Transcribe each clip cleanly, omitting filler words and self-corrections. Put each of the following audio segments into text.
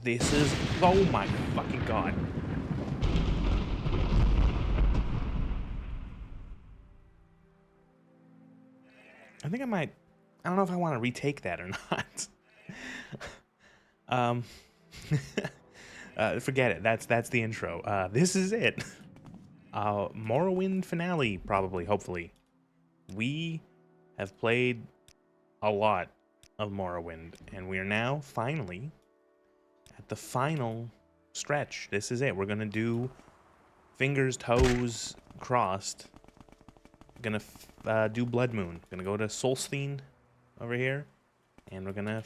This is... Oh my fucking god. I think I might... I don't know if I want to retake that or not. Forget it. That's the intro. This is it. Morrowind finale, probably, hopefully. We have played a lot of Morrowind, and we are now finally at the final stretch. This is it. We're gonna do fingers, toes crossed. Gonna do Blood Moon. Gonna go to Solstheim over here, and we're gonna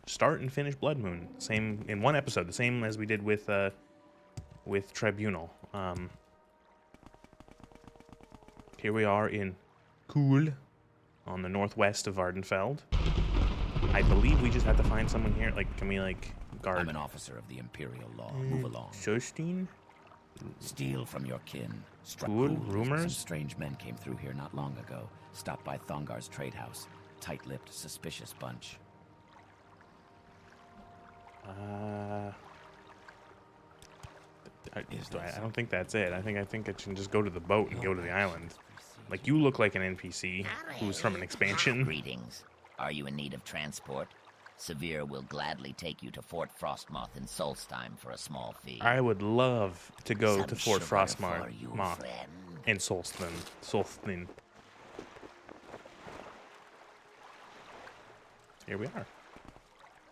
start and finish Blood Moon. Same in one episode, the same as we did with Tribunal. Here we are in Kuhl, on the northwest of Vardenfeld. I believe we just have to find someone here. Like, can we like guard? I'm an officer of the Imperial Law. Move along. Solstheim? Steal from your kin. Struck Cool. cool. Rumors? Some strange men came through here not long ago. Stopped by Thongar's trade house. Tight-lipped, suspicious bunch. I don't think that's it. I think I can just go to the boat and go to the island. Like, you look like an NPC who's from an expansion. Greetings. Are you in need of transport? Severe will gladly take you to Fort Frostmoth in Solstheim for a small fee. I would love to go Some to Fort sugar Frostmoth for you, friend. in Solstheim. Here we are.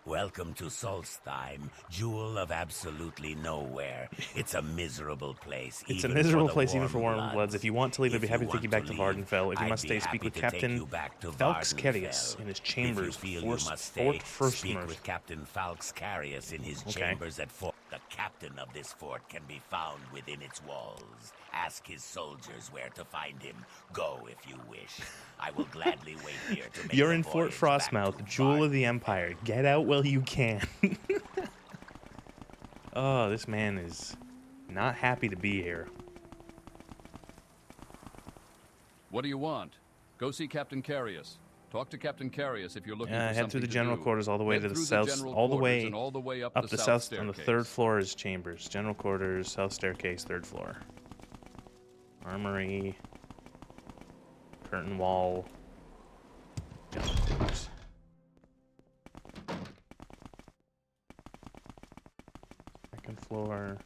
Welcome to Solstheim, jewel of absolutely nowhere. It's a miserable place. It's a miserable place even for warm bloods. If you want to leave, I'd be happy to take you back to Vardenfell. If you must stay, speak with Captain Falx in his chambers. Fort Frostmoth. Speak with Captain Falx in his chambers at Fort. The captain of this fort can be found within its walls. Ask his soldiers where to find him. Go if you wish. I will gladly wait here to make You're the in Fort voyage back Frostmoth, to jewel of the Empire. Get out while you can. Oh, this man is not happy to be here. What do you want? Go see Captain Carius. Talk to Captain Carius if you're looking for something Head through the general to do. quarters all the way Head to the through south, general all the quarters way and all the way up the south on the staircase. third floor is chambers. General quarters, south staircase, third floor. Armory, curtain wall, general quarters. Second floor.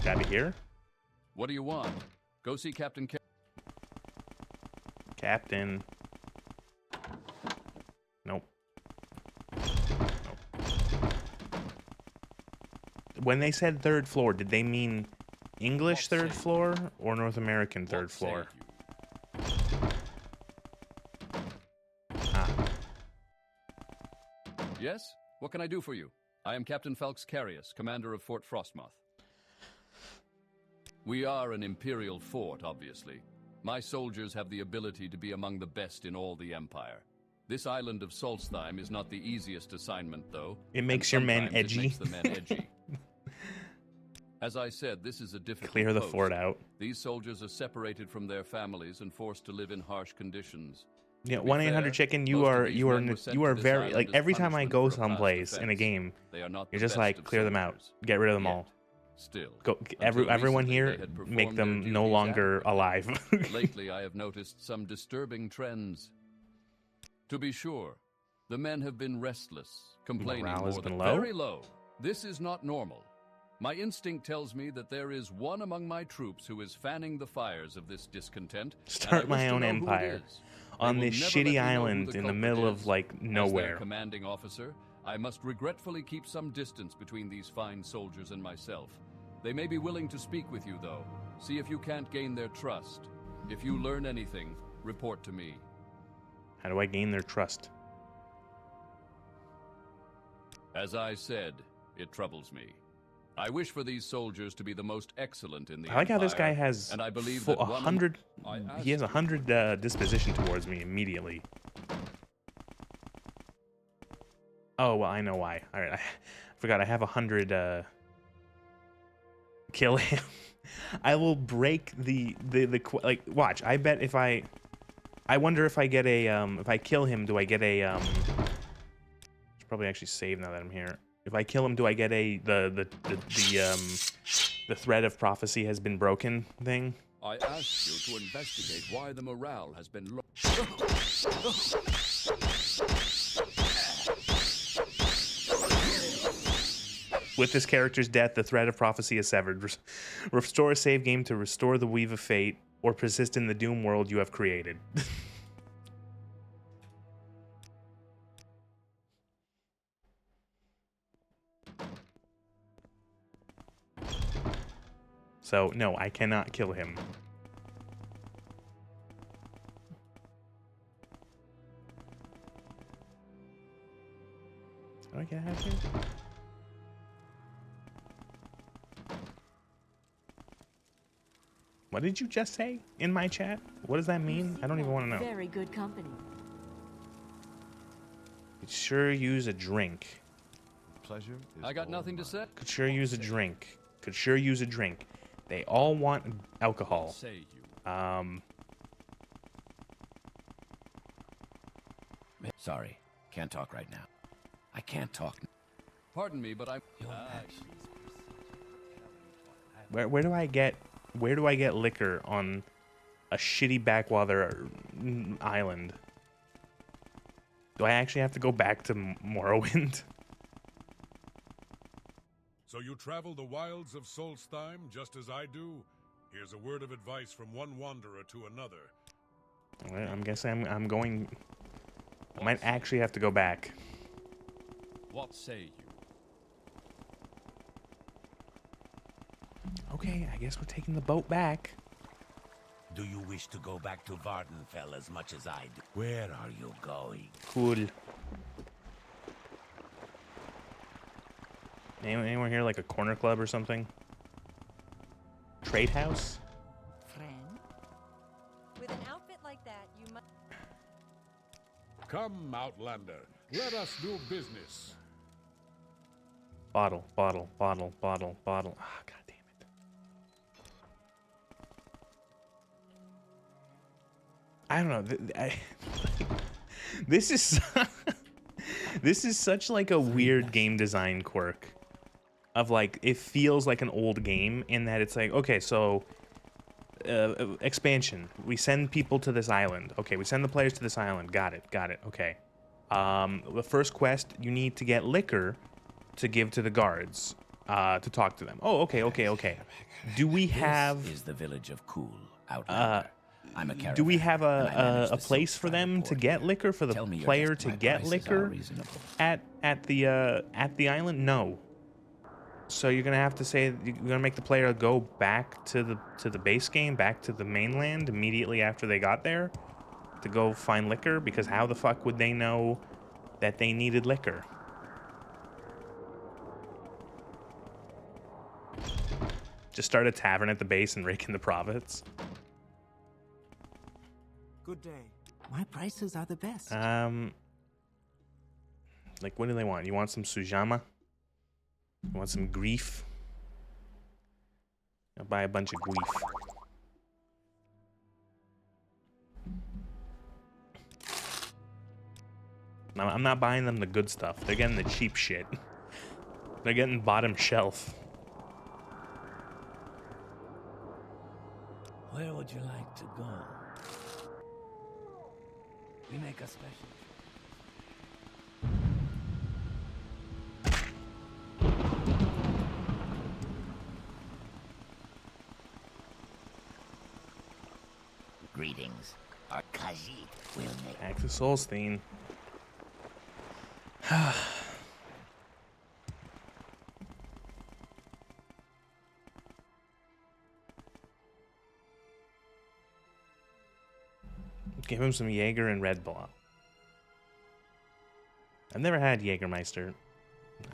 Gotta be here? What do you want? Go see Captain Carius. Captain. Nope. When they said third floor, did they mean English third floor or North American third floor? Ah. Yes? What can I do for you? I am Captain Falx Carius, commander of Fort Frostmoth. We are an Imperial fort, obviously. My soldiers have the ability to be among the best in all the Empire. This island of Solstheim is not the easiest assignment, though. It makes your men edgy. It makes the men edgy. As I said, this is a difficult Clear the post. fort out. These soldiers are separated from their families and forced to live in harsh conditions. Yeah, To be 1-800-CHICKEN. You most of are these you are men were sent you to are this very island like as every time I punishment go for a past someplace in a offense. game, They are not you're the just best like of clear them out, soldiers. get rid of them Yet. all. Still, Go until everyone recently, here, they had make performed them their no duties longer admirably. alive. Lately, I have noticed some disturbing trends. To be sure, the men have been restless, complaining Morale has more been than low? very low. This is not normal. My instinct tells me that there is one among my troops who is fanning the fires of this discontent. and I Start wish my to own know who it empire is. on They will this never shitty let me know who island the in the culprit middle is. of like As their nowhere. commanding officer, I must regretfully keep some distance between these fine soldiers and myself. They may be willing to speak with you, though. See if you can't gain their trust. If you learn anything, report to me. How do I gain their trust? As I said, it troubles me. I wish for these soldiers to be the most excellent in the I like how this guy Empire, has and I believe full, that one 100. I He has asked you- 100 disposition towards me immediately. Oh well, I know why. All right, I forgot. I have 100. Kill him. I will break the like. Watch. I bet if I wonder if I get a if I kill him, do I get a Probably actually save now that I'm here. If I kill him, do I get the thread of prophecy has been broken thing? I asked you to investigate why the morale has been low. With this character's death, the thread of prophecy is severed. Restore a save game to restore the weave of fate, or persist in the doom world you have created. So, no, I cannot kill him. How do I get out of here? What did you just say in my chat? What does that mean? I don't even want to know. Very good company. Could sure use a drink. Pleasure is I got all nothing to mine. say. Could sure use a drink. Could sure use a drink. They all want alcohol. Say you. Sorry, can't talk right now. I can't talk. Pardon me, but I'm. Where do I get liquor on a shitty backwater island? Do I actually have to go back to Morrowind? So you travel the wilds of Solstheim just as I do? Here's a word of advice from one wanderer to another. Well, I'm guessing I'm going. I might actually have to go back. What say you? Okay, I guess we're taking the boat back. Do you wish to go back to Vardenfell as much as I do? Where are you going? Cool. Anyone here like a corner club or something? Trade house? Friend? With an outfit like that, you must... Come, Outlander. Let us do business. Bottle, bottle, bottle, bottle, bottle. Ah, god damn it. I don't know. This is this is such like a weird game design quirk. Of like, it feels like an old game in that it's like, okay, so expansion. We send people to this island. Okay, we send the players to this island. Got it. Okay. The first quest, you need to get liquor to give to the guards to talk to them. Oh, okay. Do we have? This is the village of Cool, Outlander. I'm a Do we caravaner, have and I manage a the place for Silk them Tribe to port get here. liquor for the Tell me your player guess, to my get prices are liquor reasonable. at the island? No. So you're gonna have to say you're gonna make the player go back to the base game, back to the mainland immediately after they got there to go find liquor, because how the fuck would they know that they needed liquor? Just start a tavern at the base and rake in the profits. Good day. My prices are the best. Like, what do they want? You want some sujama? You want some grief? I'll buy a bunch of grief. No, I'm not buying them the good stuff. They're getting the cheap shit. They're getting bottom shelf. Where would you like to go? We make a special. Greetings. Our Khajiit will make... Back to Solstheim. Give him some Jaeger and Red Bull. I've never had Jägermeister.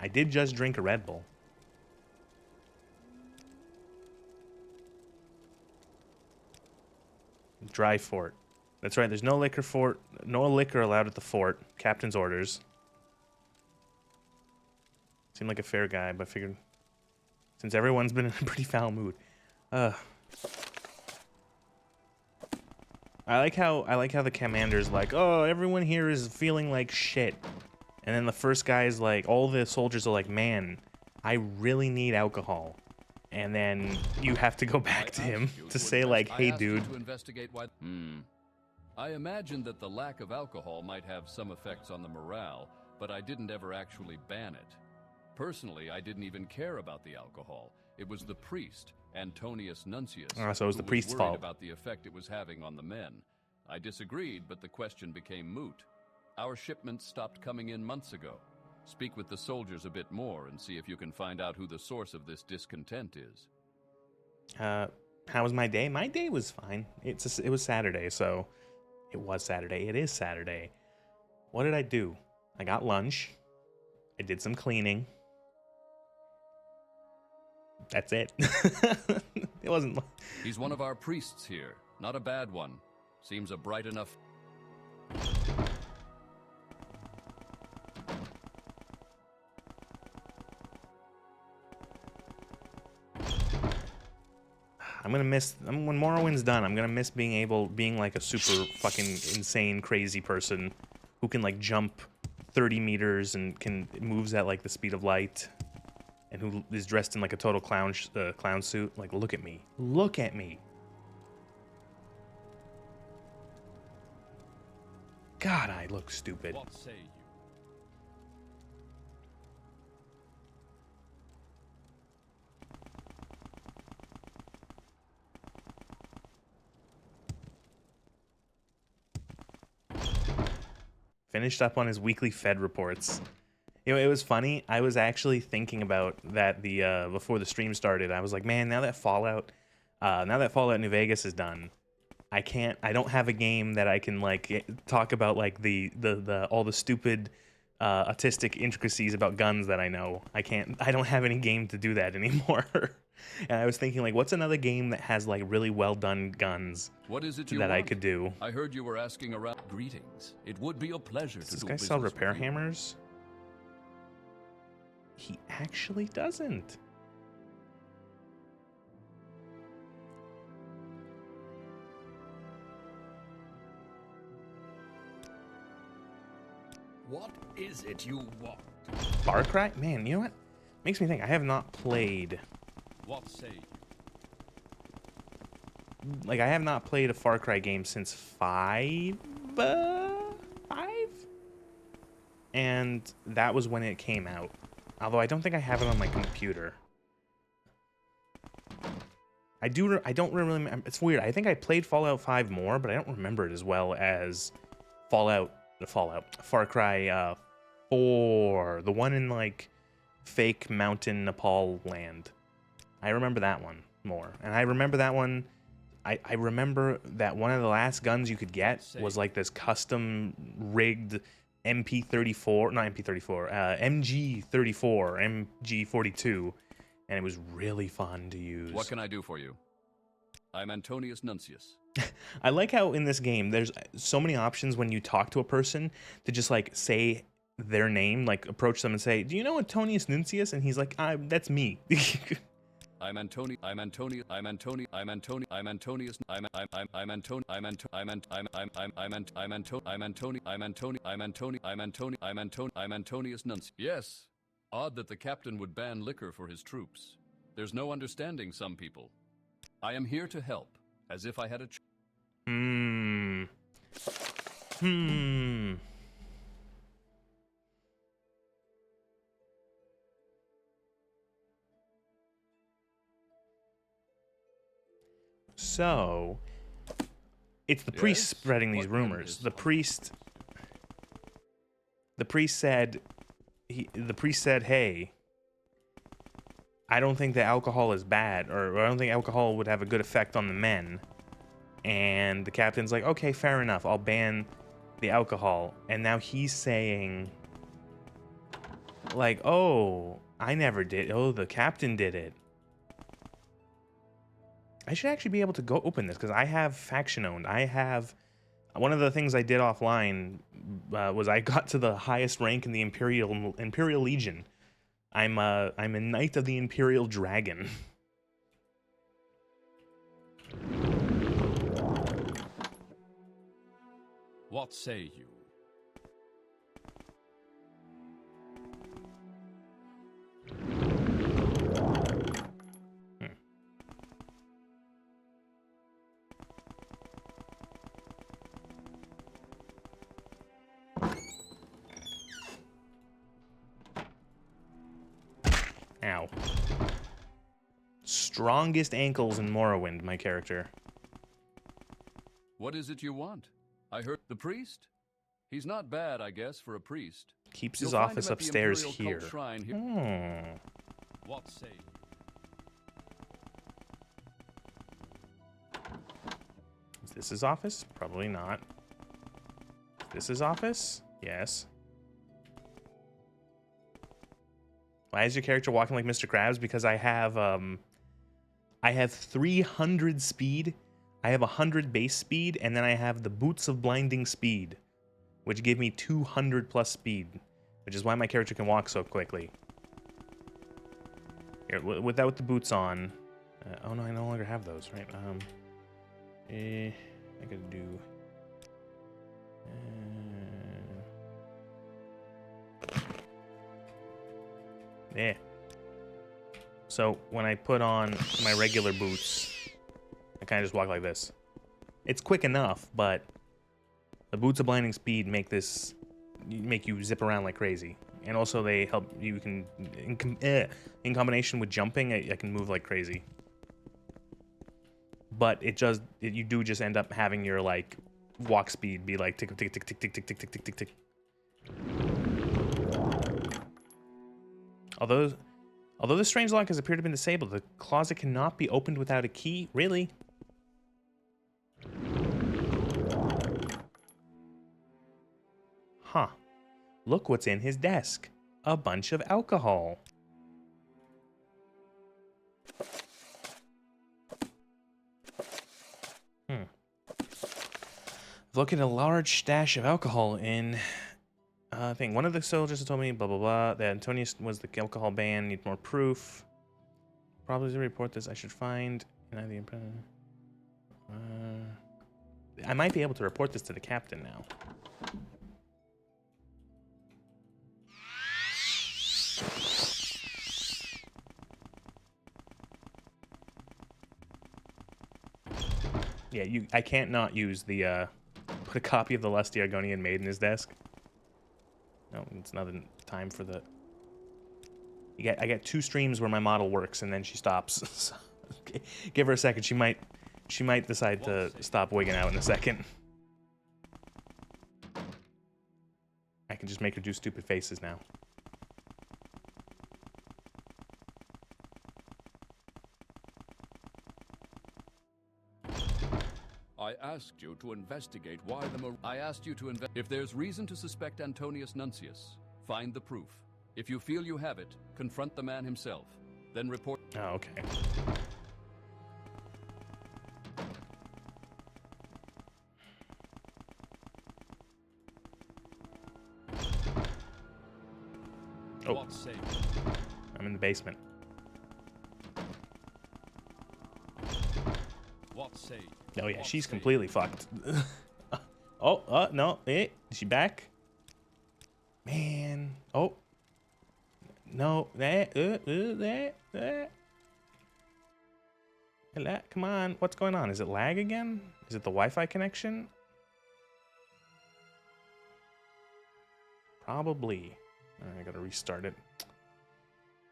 I did just drink a Red Bull. Dry fort. That's right, there's no liquor allowed at the fort. Captain's orders. Seemed like a fair guy, but figured since everyone's been in a pretty foul mood. I like how the commander's like, oh, everyone here is feeling like shit. And then the first guy is like, all the soldiers are like, man, I really need alcohol. And then you have to go back to him to say like, hey, dude. To investigate why. I imagined that the lack of alcohol might have some effects on the morale, but I didn't ever actually ban it. Personally, I didn't even care about the alcohol. It was the priest, Antonius Nuncius, so it was the priest's fault about the effect it was having on the men. I disagreed, but the question became moot. Our shipments stopped coming in months ago. Speak with the soldiers a bit more and see if you can find out who the source of this discontent is. How was my day? My day was fine. It was Saturday, so it was Saturday. It is Saturday. What did I do? I got lunch. I did some cleaning. That's it. It wasn't. He's one of our priests here. Not a bad one. Seems a bright enough. I'm gonna miss when Morrowind's done. I'm gonna miss being like a super fucking insane crazy person who can like jump 30 meters and moves at like the speed of light, and who is dressed in like a total clown suit. Like, look at me, look at me. God, I look stupid. What say you? Finished up on his weekly Fed reports. You know, it was funny. I was actually thinking about that before the stream started. I was like, man, now that Fallout New Vegas is done, I don't have a game that I can like talk about like the all the stupid autistic intricacies about guns that I know. I don't have any game to do that anymore. And I was thinking, like, what's another game that has like really well done guns? What is it I could do? I heard you were asking around. Greetings. It would be a pleasure Does to this do guy business sell with repair you. hammers? He actually doesn't. What is it you want? Far Cry? Man, you know what? Makes me think. I have not played. What say you? Like, I have not played a Far Cry game since 5? And that was when it came out. Although I don't think I have it on my computer. I don't really. It's weird. I think I played Fallout 5 more, but I don't remember it as well as Far Cry 4, the one in like fake mountain Nepal land. I remember that one more, and I remember that one. I remember that one of the last guns you could get was like this custom rigged MG34, MG42, and it was really fun to use. What can I do for you? I'm Antonius Nuncius. I like how in this game there's so many options when you talk to a person to just like say their name, like approach them and say, "Do you know Antonius Nuncius?" And he's like, "That's me." I'm Antonius Nuncius. Yes. Odd that the captain would ban liquor for his troops. There's no understanding some people. I am here to help, as if I had a So, it's the priest spreading these rumors. The priest said, "Hey, I don't think that alcohol is bad, or I don't think alcohol would have a good effect on the men." And the captain's like, "Okay, fair enough. I'll ban the alcohol." And now he's saying, like, "Oh, I never did. Oh, the captain did it." I should actually be able to go open this because I have faction owned. I have one of the things I did offline was I got to the highest rank in the Imperial Legion. I'm a Knight of the Imperial Dragon. What say you? Ow. Strongest ankles in Morrowind, my character. What is it you want? I heard the priest? He's not bad, I guess, for a priest. Keeps You'll his find office him at the upstairs Imperial here. Cult Shrine here. What say you? Is this his office? Probably not. Is this his office? Yes. Why is your character walking like Mr. Krabs? Because I have 300 speed, I have 100 base speed, and then I have the Boots of Blinding Speed, which give me 200 plus speed, which is why my character can walk so quickly. Here, without the boots on, oh no, I no longer have those, right? I gotta do. Yeah. So when I put on my regular boots, I kind of just walk like this. It's quick enough, but the Boots of Blinding Speed make you zip around like crazy, and also they help you can in combination with jumping, I can move like crazy. But you do just end up having your like walk speed be like tick tick tick tick tick tick tick tick tick tick tick. Although the strange lock has appeared to have been disabled, the closet cannot be opened without a key. Really? Huh. Look what's in his desk. A bunch of alcohol. Look at a large stash of alcohol in thing. One of the soldiers told me, blah, blah, blah, that Antonius was the alcohol ban. Need more proof. Probably to report this. I should find. I might be able to report this to the captain now. Yeah, I can't not use the, put a copy of the Lusty Argonian Maid in his desk. No, it's not time for the... I get 2 streams where my model works, and then she stops. So, okay. Give her a second. She might decide to stop wigging out in a second. I can just make her do stupid faces now. I asked you to investigate why if there's reason to suspect Antonius Nuncius, find the proof. If you feel you have it, confront the man himself. Then report. Oh, okay. Oh, What say? I'm in the basement. What say? Oh yeah, she's completely fucked. Oh, no, is she back? Man, oh, no, come on, what's going on? Is it lag again? Is it the Wi-Fi connection? Probably. I gotta restart it.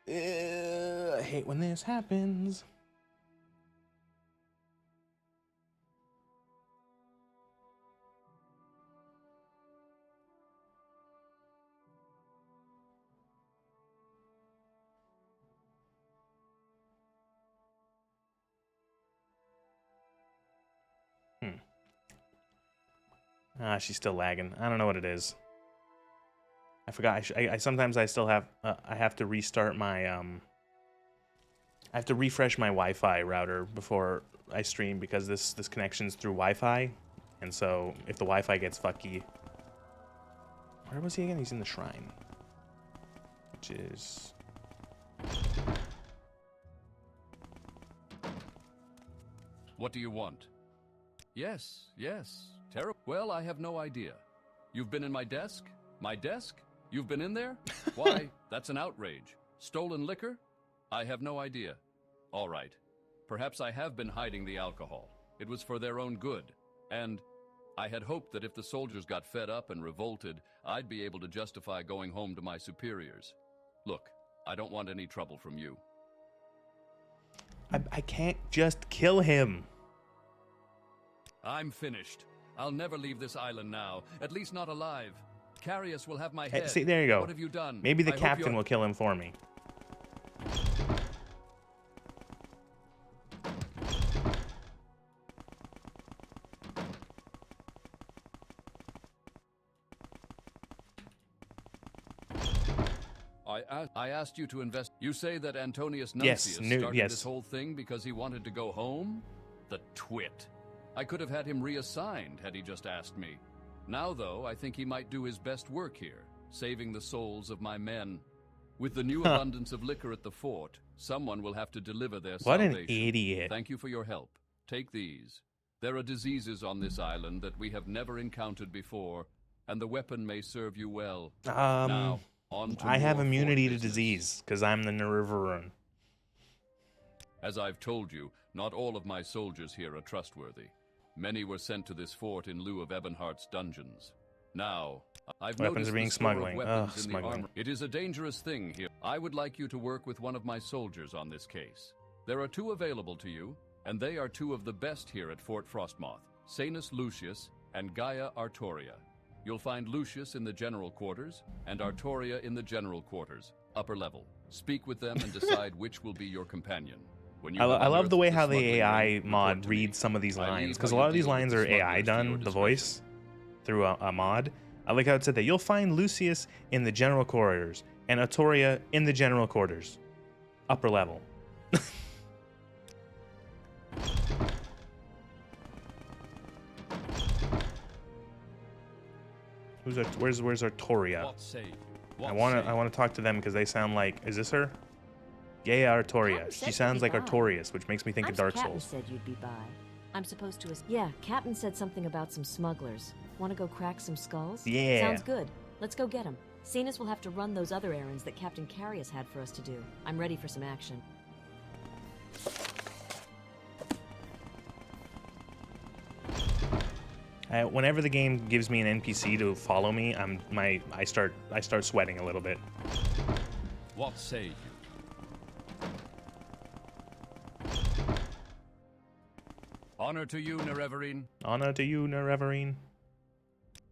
I hate when this happens. She's still lagging. I don't know what it is. I forgot. I sometimes I still have. I have to restart my. I have to refresh my Wi-Fi router before I stream because this connection's through Wi-Fi, and so if the Wi-Fi gets fucky. Where was he again? He's in the shrine, which is. What do you want? Yes. Terrible. Well, I have no idea. You've been in my desk? My desk? You've been in there? Why, that's an outrage. Stolen liquor? I have no idea. All right. Perhaps I have been hiding the alcohol. It was for their own good. And I had hoped that if the soldiers got fed up and revolted, I'd be able to justify going home to my superiors. Look, I don't want any trouble from you. I can't just kill him. I'm finished. I'll never leave this island now, at least not alive. Carius will have my head. See, there you go. What have you done? Maybe the I hope captain you're- will kill him for me. I asked you to invest. You say that Antonius Yes, Nuncius started yes. this whole thing because he wanted to go home? The twit. I could have had him reassigned had he just asked me. Now, though, I think he might do his best work here, saving the souls of my men. With the new abundance of liquor at the fort, someone will have to deliver their What an salvation. idiot. Thank you for your help. Take these. There are diseases on this island that we have never encountered before, and the weapon may serve you well. Now, on to I have more immunity fort to business. disease because I'm the Nerevarun. As I've told you, not all of my soldiers here are trustworthy. Many were sent to this fort in lieu of Ebonheart's dungeons. Now, I've Weapons noticed are being the store of smuggling. weapons Ugh, in smuggling. the armor. It is a dangerous thing here. I would like you to work with one of my soldiers on this case. There are 2 available to you, and they are 2 of the best here at Fort Frostmoth, Sanus Lucius and Gaia Artoria. You'll find Lucius in the general quarters, and Artoria in the general quarters, upper level. Speak with them and decide which will be your companion. When you I have love the unearthed way how the smuggling AI ring, report mod to me. reads some of these I lines leave because how a lot you of these deal with lines the are AI smugglers to your done, the discretion. voice, through a mod. I like how it said that you'll find Lucius in the general corridors and Artoria in the general quarters, upper level. Where's Artoria? What say you? I What say want to talk to them because they sound like, is this her? Gaia Artoria. Captain said She she'd sounds be like by. Artorias, which makes me think of Dark Captain Souls. said you'd be by. I'm supposed to. Yeah, Captain said something about some smugglers. Want to go crack some skulls? Yeah. Sounds good. Let's go get them. Sanus will have to run those other errands that Captain Carius had for us to do. I'm ready for some action. Whenever the game gives me an NPC to follow me, I start sweating a little bit. What say you? Honor to you, Nerevarine. Honor to you, Nerevarine.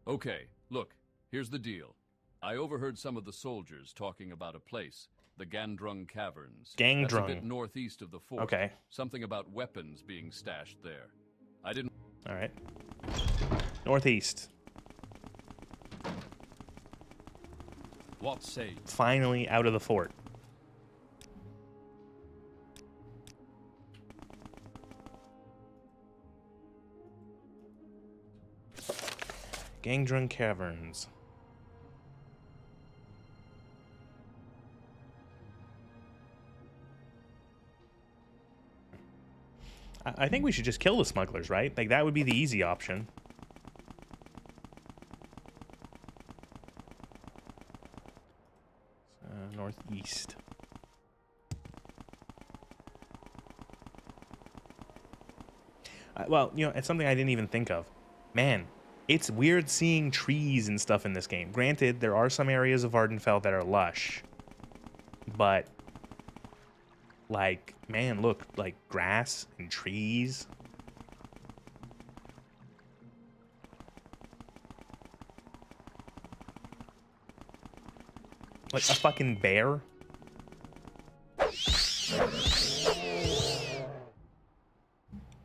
Okay, look, here's the deal. I overheard some of the soldiers talking about a place, the Gandrung Caverns. That's a bit Gangdrung. northeast of the fort. Okay. Something about weapons being stashed there. I didn't... All right. Northeast. What say you? Finally out of the fort. Gangdrung Caverns. I think we should just kill the smugglers, right? Like, that would be the easy option. Northeast. Well, you know, it's something I didn't even think of. Man, it's weird seeing trees and stuff in this game. Granted, there are some areas of Ardenfell that are lush, but like, man, look, like grass and trees. Like a fucking bear.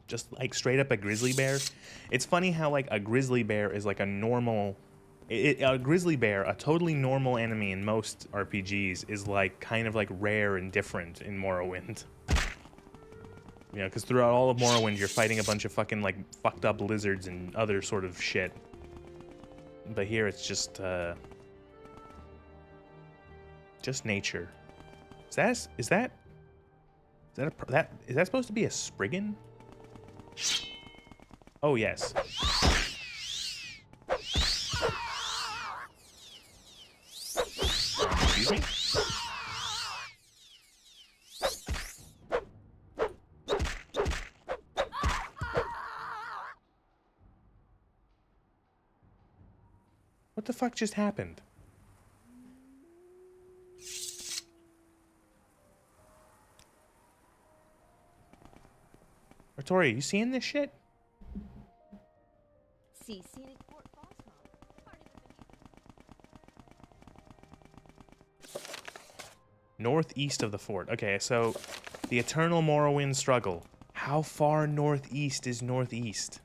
Just like straight up a grizzly bear. It's funny how like a grizzly bear is like a normal, a grizzly bear, a totally normal enemy in most RPGs, is like kind of like rare and different in Morrowind. You know, because throughout all of Morrowind, you're fighting a bunch of fucking like fucked up lizards and other sort of shit. But here it's just nature. Is that supposed to be a Spriggan? Oh yes. Excuse me? What the fuck just happened? Artoria, you seeing this shit? See, scenic Fort Frostmoth. Northeast of the fort. Okay, so the eternal Morrowind struggle. How far northeast is northeast?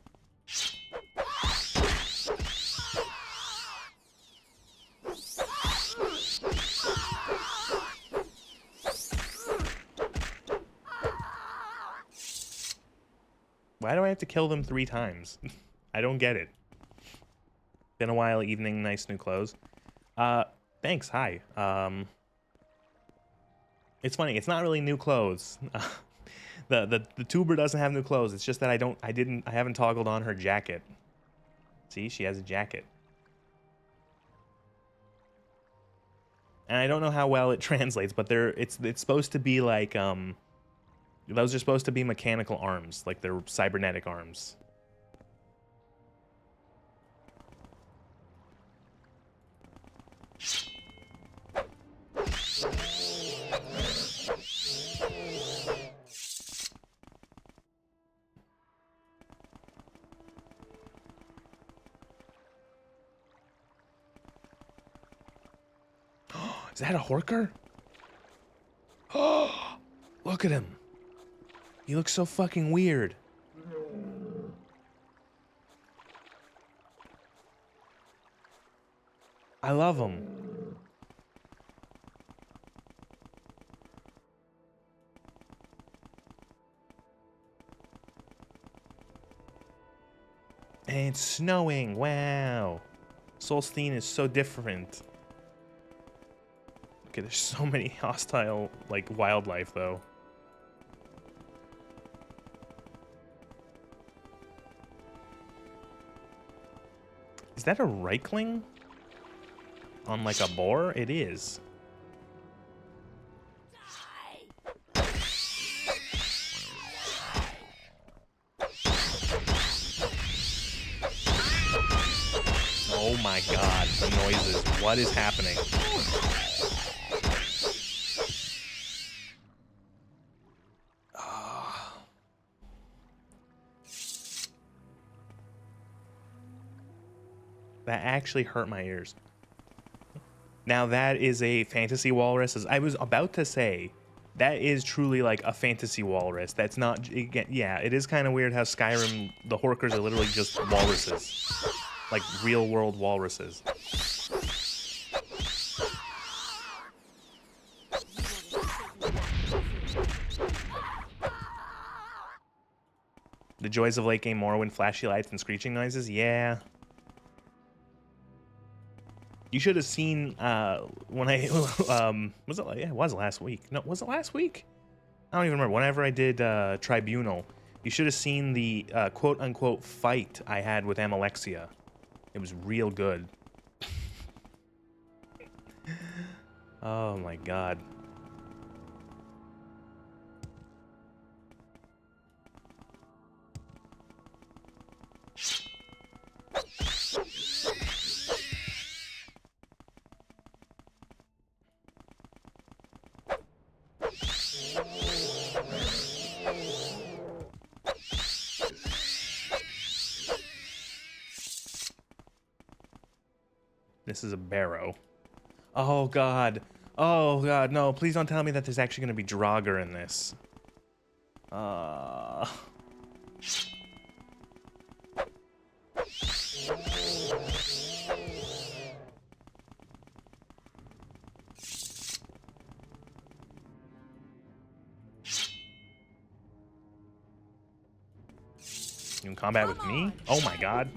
Why do I have to kill them 3 times? I don't get it. Been a while, evening, nice new clothes. Thanks, hi. It's funny, it's not really new clothes. The tuber doesn't have new clothes. It's just that I haven't toggled on her jacket. See, she has a jacket. And I don't know how well it translates, but it's supposed to be like those are supposed to be mechanical arms, like they're cybernetic arms. Is that a Horker? Oh, look at him. He looks so fucking weird. I love him. And it's snowing. Wow. Solstein is so different. Okay, there's so many hostile, like, wildlife, though. Is that a Reichling? On, like, a boar? It is. Oh my god, the noises. What is happening? That actually hurt my ears. Now that is a fantasy walrus. As I was about to say, that is truly like a fantasy walrus. That's not, yeah, it is kind of weird how Skyrim, the Horkers are literally just walruses. Like real world walruses. The joys of late game Morrowind, flashy lights and screeching noises, yeah. You should have seen when I was it? Yeah, it was last week. No, was it last week? I don't even remember. Whenever I did Tribunal, you should have seen the quote unquote fight I had with Almalexia. It was real good. Oh my god. This is a barrow. Oh god. Oh god, no. Please don't tell me that there's actually going to be Draugr in this. You in combat with me? Oh my god.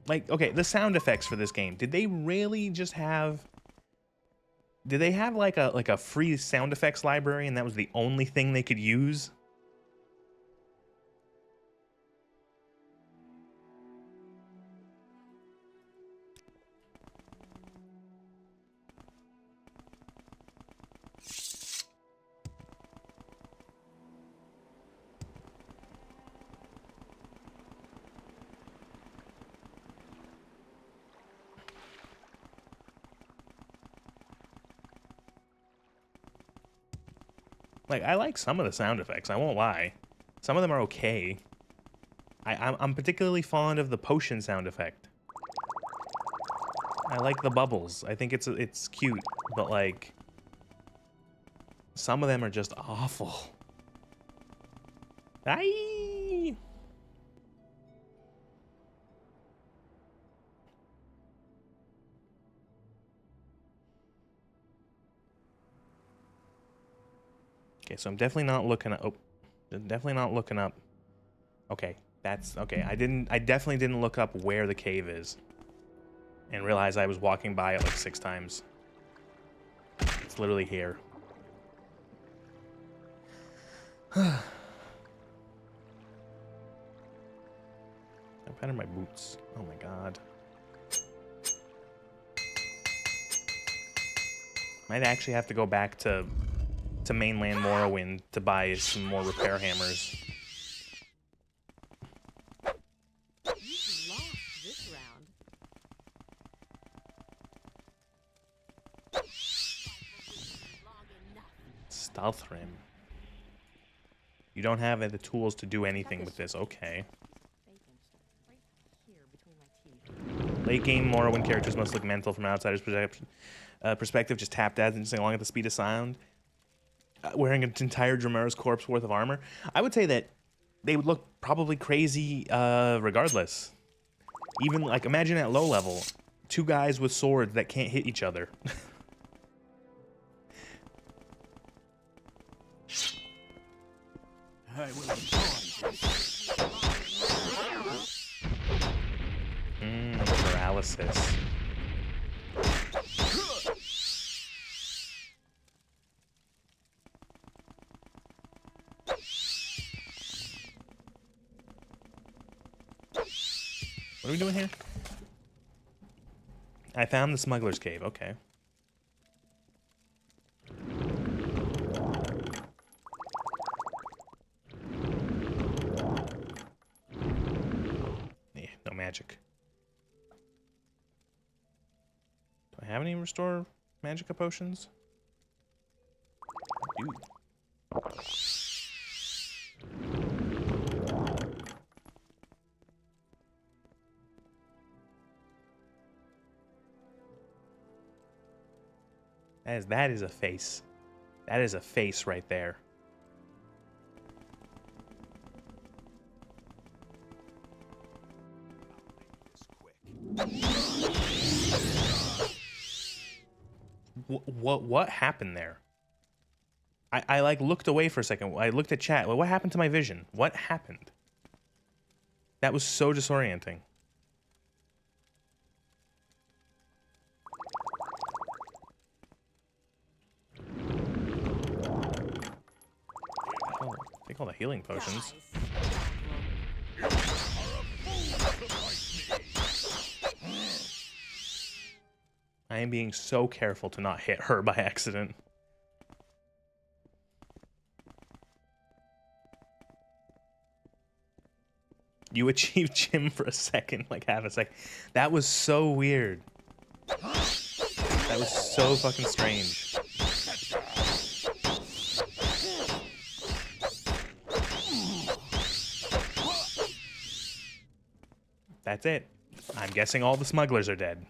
Like, okay, the sound effects for this game, did they really just have... Did they have like a free sound effects library and that was the only thing they could use? Like, I like some of the sound effects, I won't lie. Some of them are okay. I'm particularly fond of the potion sound effect. I like the bubbles. I think it's cute, but like some of them are just awful. Aye. Okay, so I'm definitely not looking up. Oh, definitely not looking up. Okay, that's okay. I definitely didn't look up where the cave is, and realize I was walking by it like 6 times. It's literally here. I'm patting my boots. Oh my god. Might actually have to go back to mainland Morrowind to buy some more repair hammers. You've lost this round. Stealth rim. You don't have the tools to do anything with this. Okay. Late game Morrowind characters must look mental from an outsider's perspective, just tap dancing along at the speed of sound. Wearing an entire Dromera's corpse worth of armor. I would say that they would look probably crazy regardless. Even, like, imagine at low level, 2 guys with swords that can't hit each other. Paralysis. What are we doing here? I found the smuggler's cave. Okay. Yeah, no magic. Do I have any restore magica potions? I do. That is a face. That is a face right there. What happened there? I like looked away for a second. I looked at chat. What happened to my vision? What happened? That was so disorienting. Oh, take all the healing potions. I am being so careful to not hit her by accident. You achieved Jim for a second, like half a second. That was so weird. That was so fucking strange. That's it. I'm guessing all the smugglers are dead.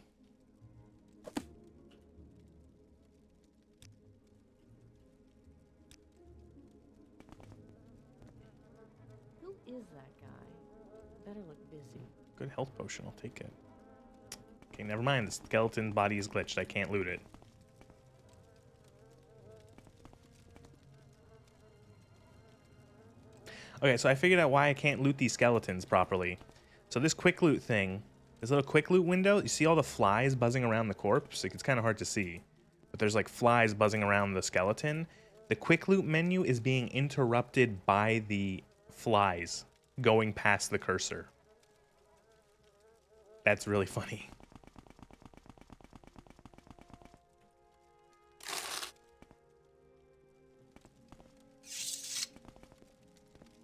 Who is that guy? Better look busy. Good health potion, I'll take it. Okay, never mind. The skeleton body is glitched. I can't loot it. Okay, so I figured out why I can't loot these skeletons properly. So this quick loot thing, this little quick loot window, you see all the flies buzzing around the corpse? Like, it's kind of hard to see. But there's like flies buzzing around the skeleton. The quick loot menu is being interrupted by the flies going past the cursor. That's really funny.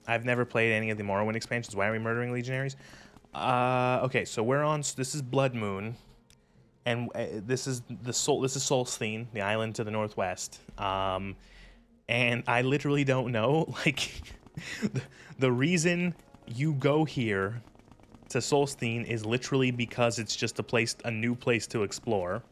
I've never played any of the Morrowind expansions. Why are we murdering legionaries? Okay, so we're on. This is Blood Moon, and this is Solstheim, the island to the northwest. And I literally don't know. Like, the reason you go here to Solstheim is literally because it's just a new place to explore.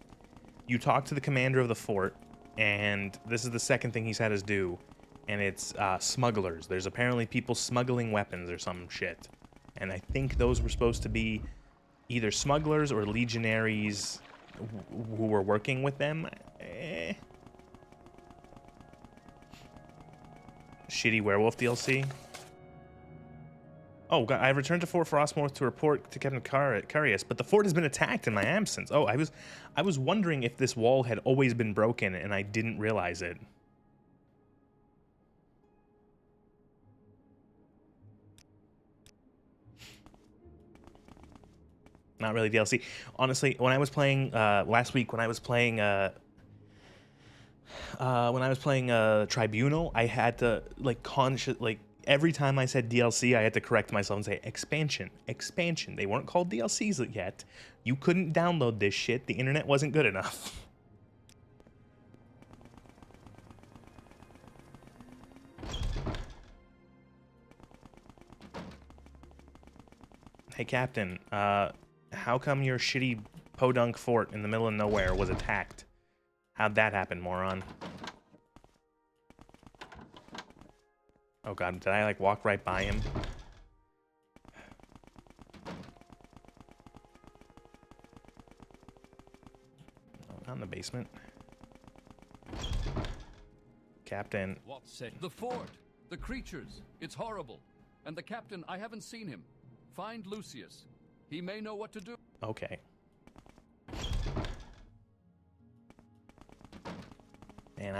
You talk to the commander of the fort, and this is the second thing he's had us do, and it's smugglers. There's apparently people smuggling weapons or some shit. And I think those were supposed to be either smugglers or legionaries who were working with them. Shitty werewolf DLC. Oh, God, I returned to Fort Frostmourne to report to Captain Carius, but the fort has been attacked in my absence. Oh, I was wondering if this wall had always been broken and I didn't realize it. Not really DLC. Honestly, when I was playing last week, when I was playing Tribunal, I had to every time I said DLC, I had to correct myself and say expansion. They weren't called DLCs yet. You couldn't download this shit. The internet wasn't good enough. Hey, Captain. How come your shitty podunk fort in the middle of nowhere was attacked? How'd that happen, moron? Oh God, did I walk right by him? Oh, not in the basement. Captain. The fort! The creatures! It's horrible! And the captain, I haven't seen him. Find Lucius. He may know what to do. Okay. And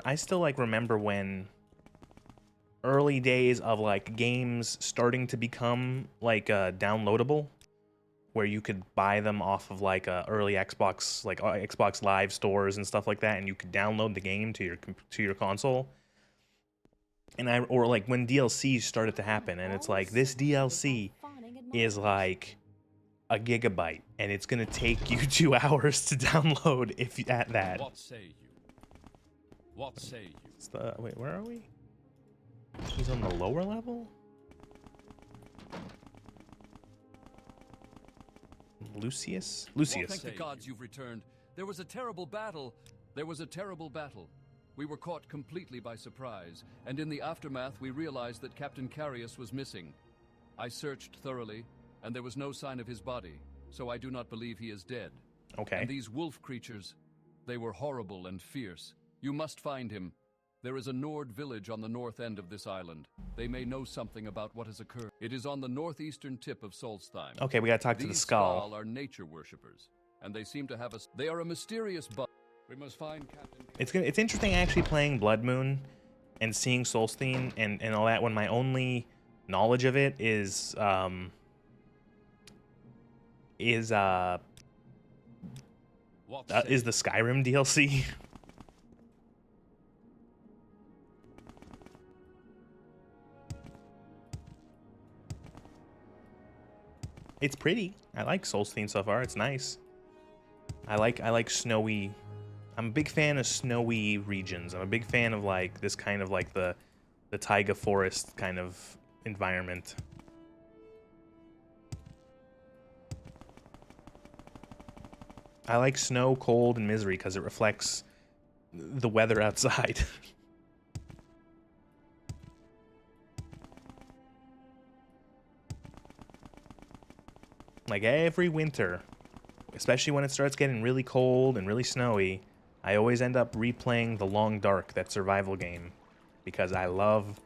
I still remember when early days of games starting to become downloadable, where you could buy them off of early Xbox Xbox Live stores and stuff like that, and you could download the game to your console. And when DLC started to happen, and it's this DLC is a gigabyte, and it's gonna take you 2 hours to download if you at that. What say you? What say you? It's wait, where are we? He's on the lower level? Lucius? Well, thank the gods you've returned. There was a terrible battle. We were caught completely by surprise, and in the aftermath we realized that Captain Carius was missing. I searched thoroughly, and there was no sign of his body, so I do not believe he is dead. Okay. And these wolf creatures, they were horrible and fierce. You must find him. There is a Nord village on the north end of this island. They may know something about what has occurred. It is on the northeastern tip of Solstheim. Okay, we gotta talk to the skull. These are nature worshippers, and they seem to have they are a mysterious we must find Captain. It's interesting actually playing Blood Moon and seeing Solstheim and all that when my only knowledge of it is the Skyrim DLC. It's pretty. I like Solstheim so far. It's nice. I like snowy. I'm a big fan of snowy regions. I'm a big fan of this kind of the taiga forest kind of environment. I like snow, cold, and misery because it reflects the weather outside. Every winter, especially when it starts getting really cold and really snowy, I always end up replaying The Long Dark, that survival game, because I love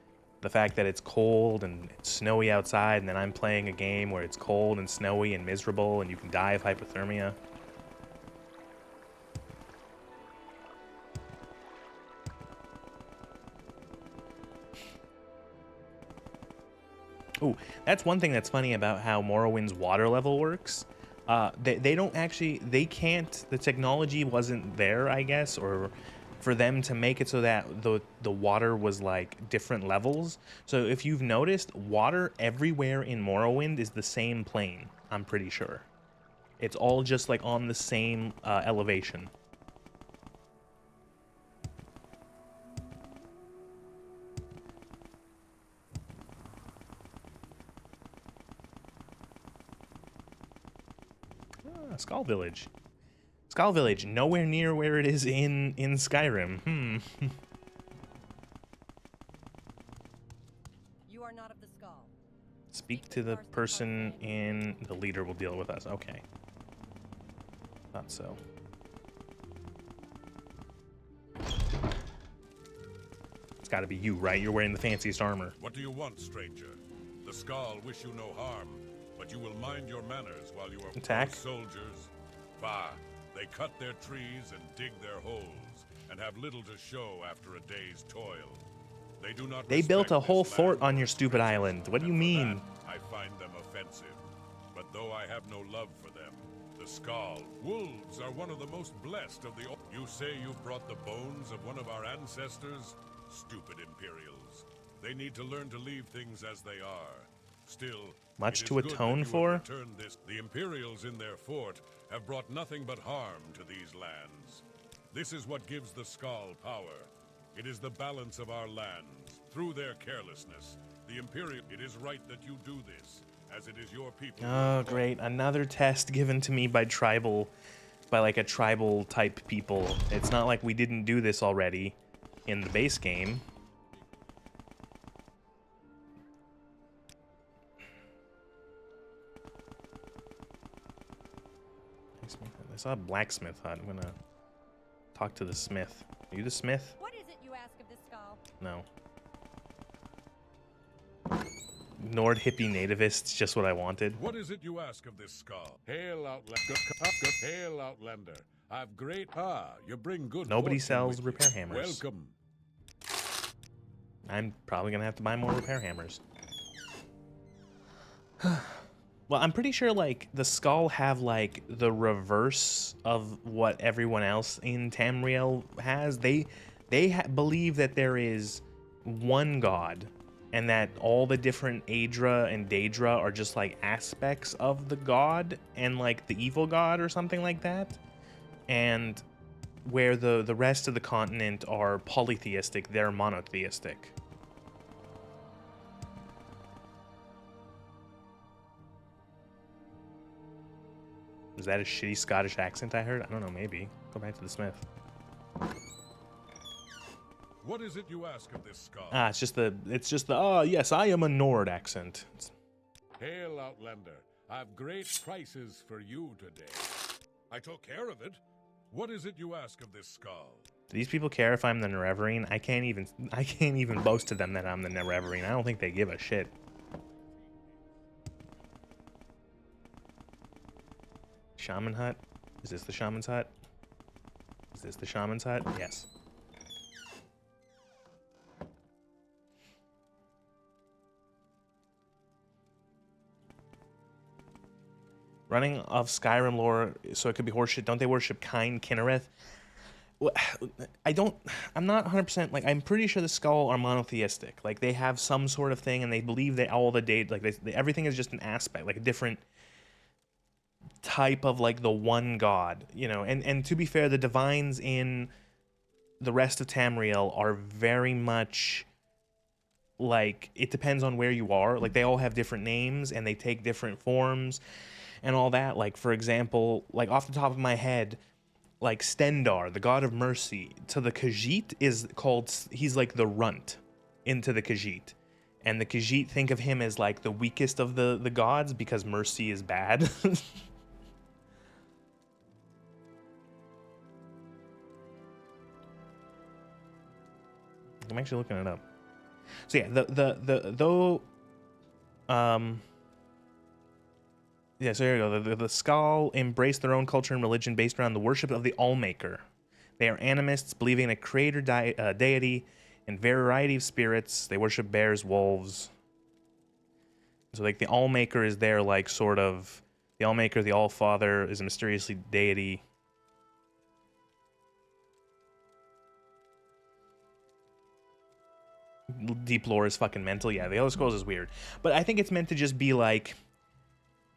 the fact that it's cold and it's snowy outside, and then I'm playing a game where it's cold and snowy and miserable and you can die of hypothermia. Ooh, that's one thing that's funny about how Morrowind's water level works. They don't actually, they can't, the technology wasn't there, I guess, or for them to make it so that the water was different levels. So if you've noticed, water everywhere in Morrowind is the same plane, I'm pretty sure. It's all just on the same elevation. Ah, Skull Village. Skull Village, nowhere near where it is in Skyrim. You are not of the skull. Speak to the person in... The leader will deal with us. Okay. Thought so. It's gotta be you, right? You're wearing the fanciest armor. What do you want, stranger? The Skull wish you no harm, but you will mind your manners while you are Attack. soldiers. Bah, they cut their trees and dig their holes, and have little to show after a day's toil. They do not. They built a respect whole this fort land on your stupid island. What do you and for mean? that, I find them offensive. But though I have no love for them, the Skull, wolves are one of the most blessed of the... You say you've brought the bones of one of our ancestors? Stupid Imperials. They need to learn to leave things as they are. Still, Much it is to good that atone you have for? returned this. The Imperials in their fort have brought nothing but harm to these lands. This is what gives the Skull power. It is the balance of our lands. Through their carelessness, the Imperial... It is right that you do this, as it is your people... Oh, great. Another test given to me by like a tribal type people. It's not like we didn't do this already in the base game. I saw a blacksmith hut. I'm gonna talk to the smith. Are you the smith? What is it you ask of this skull? No. Ignored hippie nativists, just what I wanted. What is it you ask of this Skull? Hail, Hail, Outlander. I've great... you bring good... Nobody fortune sells with you. repair hammers. Welcome. I'm probably gonna have to buy more repair hammers. Well, I'm pretty sure, like, the Skull have, like, the reverse of what everyone else in Tamriel has. They believe that there is one god, and that all the different Aedra and Daedra are just, like, aspects of the god, and, like, the evil god or something like that. And where the rest of the continent are polytheistic, they're monotheistic. Is that a shitty Scottish accent I heard? I don't know, maybe. Go back to the smith. What is it you ask of this Skull? Ah, it's just the, oh, yes, I am a Nord accent. Hail, Outlander. I've great prices for you today. I took care of it. What is it you ask of this Skull? Do these people care if I'm the Nerevarine? I can't even boast to them that I'm the Nerevarine. I don't think they give a shit. Shaman hut? Is this the shaman's hut? Is this the shaman's hut? Yes. Running of Skyrim lore, so it could be horseshit. Don't they worship Kind Kinnereth? Well, I'm not 100%, like, I'm pretty sure the Skull are monotheistic. Like, they have some sort of thing, and they believe that all the data, like, everything is just an aspect, like a different type of, like, the one god, you know. And to be fair, the divines in the rest of Tamriel are very much, like, it depends on where you are. Like, they all have different names, and they take different forms, and all that. Like, for example, like, off the top of my head, like, Stendar, the god of mercy, to the Khajiit is called, he's like the runt into the Khajiit. And the Khajiit think of him as, like, the weakest of the gods because mercy is bad. I'm actually looking it up. So yeah, yeah, so here we go. The Skull embrace their own culture and religion based around the worship of the Allmaker. They are animists, believing in a creator deity and variety of spirits. They worship bears, wolves. So, like, the Allmaker is their, like, sort of... The Allmaker, the Allfather, is a mysteriously deity. Deep lore is fucking mental. Yeah, the Elder Scrolls is weird. But I think it's meant to just be, like...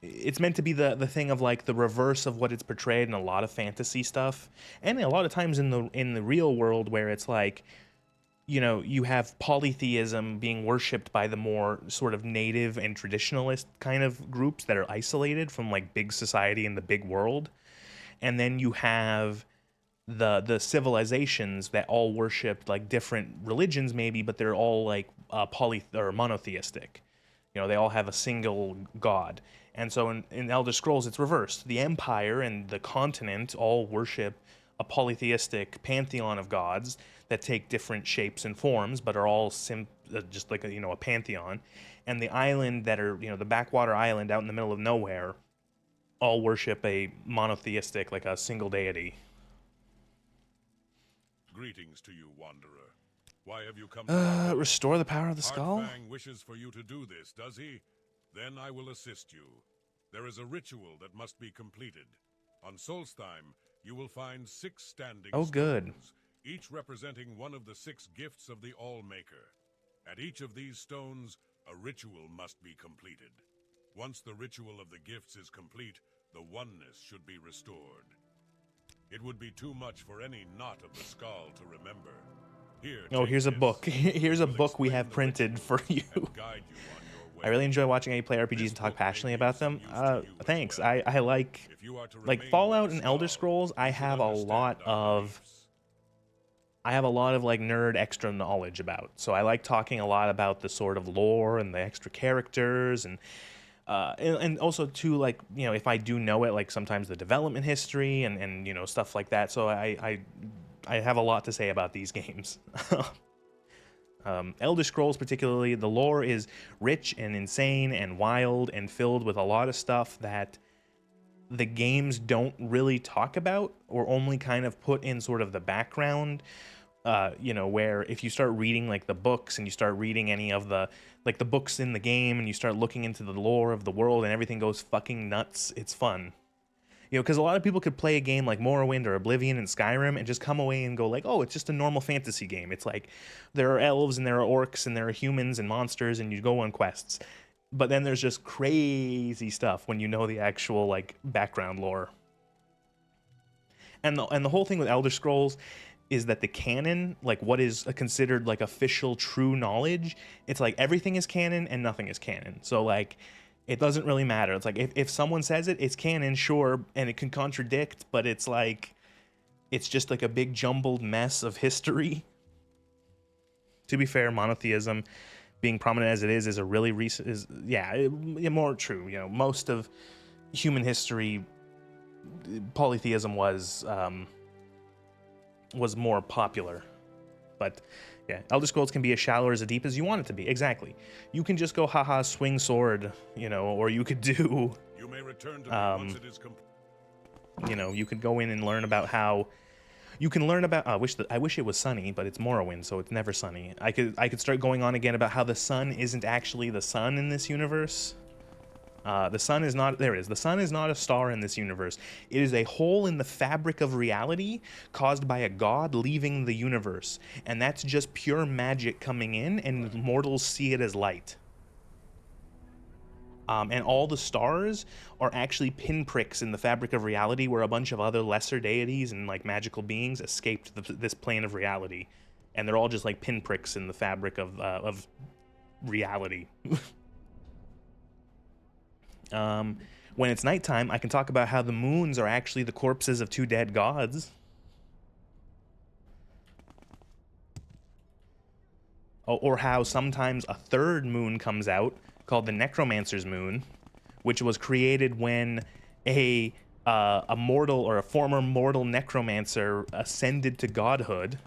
It's meant to be the thing of, like, the reverse of what it's portrayed in a lot of fantasy stuff, and a lot of times in the real world, where it's like you know, you have polytheism being worshipped by the more sort of native and traditionalist kind of groups that are isolated from like big society and the big world. And then you have the civilizations that all worship like different religions maybe, but they're all like poly or monotheistic. You know, they all have a single god. And so in Elder Scrolls, it's reversed. The Empire and the continent all worship a polytheistic pantheon of gods that take different shapes and forms, but are all just like a pantheon. And the island that are, the backwater island out in the middle of nowhere, all worship a monotheistic, like a single deity. Greetings to you, Wanderer. Why have you come to restore the power of the skull? Heartfang wishes for you to do this, does he? Then I will assist you. There is a ritual that must be completed. On Solstheim, you will find 6 standing stones, good. each representing one of the 6 gifts of the All-Maker. At each of these stones, a ritual must be completed. Once the ritual of the gifts is complete, the oneness should be restored. It would be too much for any knot of the skull to remember. Here's a book. Here's a book we have printed for you. I really enjoy watching you play RPGs and talk passionately about them. Thanks. I like Fallout and Elder Scrolls. I have a lot of like nerd extra knowledge about. So I like talking a lot about the sort of lore and the extra characters and also too, like, if I do know it, like sometimes the development history and stuff like that. So I have a lot to say about these games. Elder Scrolls particularly, the lore is rich and insane and wild and filled with a lot of stuff that the games don't really talk about or only kind of put in sort of the background. Where if you start reading like the books and you start reading any of the like the books in the game and you start looking into the lore of the world and everything goes fucking nuts, it's fun. Because a lot of people could play a game like Morrowind or Oblivion and Skyrim and just come away and go like, oh, it's just a normal fantasy game. It's like there are elves and there are orcs and there are humans and monsters and you go on quests. But then there's just crazy stuff when you know the actual like background lore. And the whole thing with Elder Scrolls is that the canon, like what is considered like official true knowledge, it's like everything is canon and nothing is canon. So like it doesn't really matter. It's like if someone says it, it's canon, sure, and it can contradict, but it's like it's just like a big jumbled mess of history. To be fair, monotheism being prominent as it is a really recent more true. Most of human history, polytheism was more popular. But yeah, Elder Scrolls can be as shallow or as deep as you want it to be. Exactly. You can just go haha swing sword, or you could do you may return to me once it is complete. You could go in and learn about how you can learn about I wish it was sunny, but it's Morrowind, so it's never sunny. I could start going on again about how the sun isn't actually the sun in this universe. The sun is not, there it is, the sun is not a star in this universe. It is a hole in the fabric of reality caused by a god leaving the universe. And that's just pure magic coming in, and mortals see it as light. And all the stars are actually pinpricks in the fabric of reality where a bunch of other lesser deities and like magical beings escaped this plane of reality. And they're all just like pinpricks in the fabric of reality. When it's nighttime, I can talk about how the moons are actually the corpses of 2 dead gods. Or how sometimes a 3rd moon comes out, called the Necromancer's Moon, which was created when a mortal or a former mortal necromancer ascended to godhood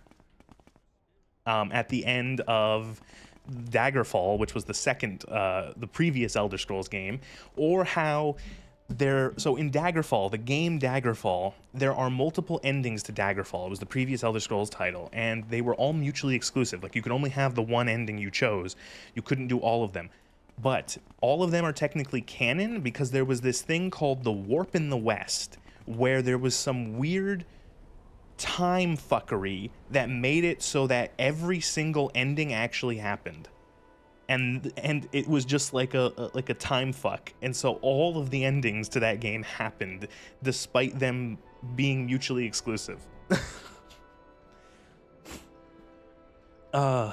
at the end of Daggerfall, which was the previous Elder Scrolls game, or how so in Daggerfall, the game Daggerfall, there are multiple endings to Daggerfall. It was the previous Elder Scrolls title, and they were all mutually exclusive. Like, you could only have the one ending you chose. You couldn't do all of them. But all of them are technically canon because there was this thing called the Warp in the West, where there was some weird time fuckery that made it so that every single ending actually happened, and it was just like a time fuck, and so all of the endings to that game happened despite them being mutually exclusive. Uh.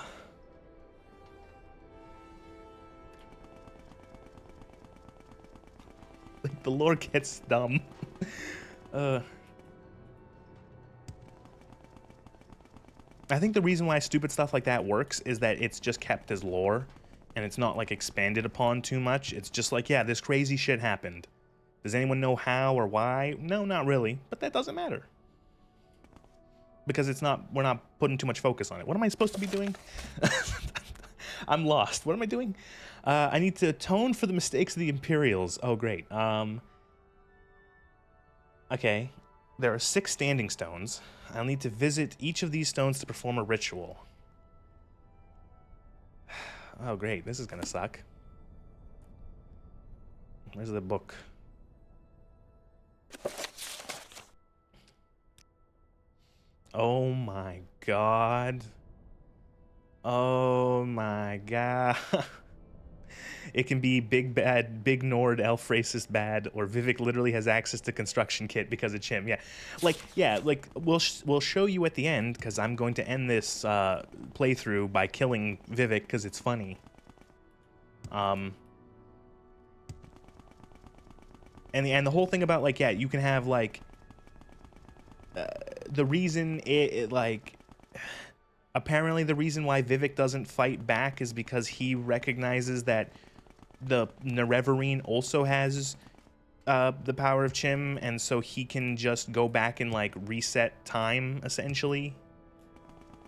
Like, the lore gets dumb. I think the reason why stupid stuff like that works is that it's just kept as lore, and it's not, like, expanded upon too much. It's just like, yeah, this crazy shit happened. Does anyone know how or why? No, not really, but that doesn't matter. Because we're not putting too much focus on it. What am I supposed to be doing? I'm lost. What am I doing? I need to atone for the mistakes of the Imperials. Oh, great. Okay. There are 6 standing stones. I'll need to visit each of these stones to perform a ritual. Oh, great. This is gonna suck. Where's the book? Oh my god. Oh my god. It can be big bad, big Nord, elf racist bad, or Vivek literally has access to construction kit because of Chim. Yeah, like we'll show you at the end, because I'm going to end this playthrough by killing Vivek because it's funny. And the whole thing about, like, yeah, you can have, like, the reason it like, apparently the reason why Vivek doesn't fight back is because he recognizes that the Nerevarine also has the power of Chim, and so he can just go back and, like, reset time, essentially.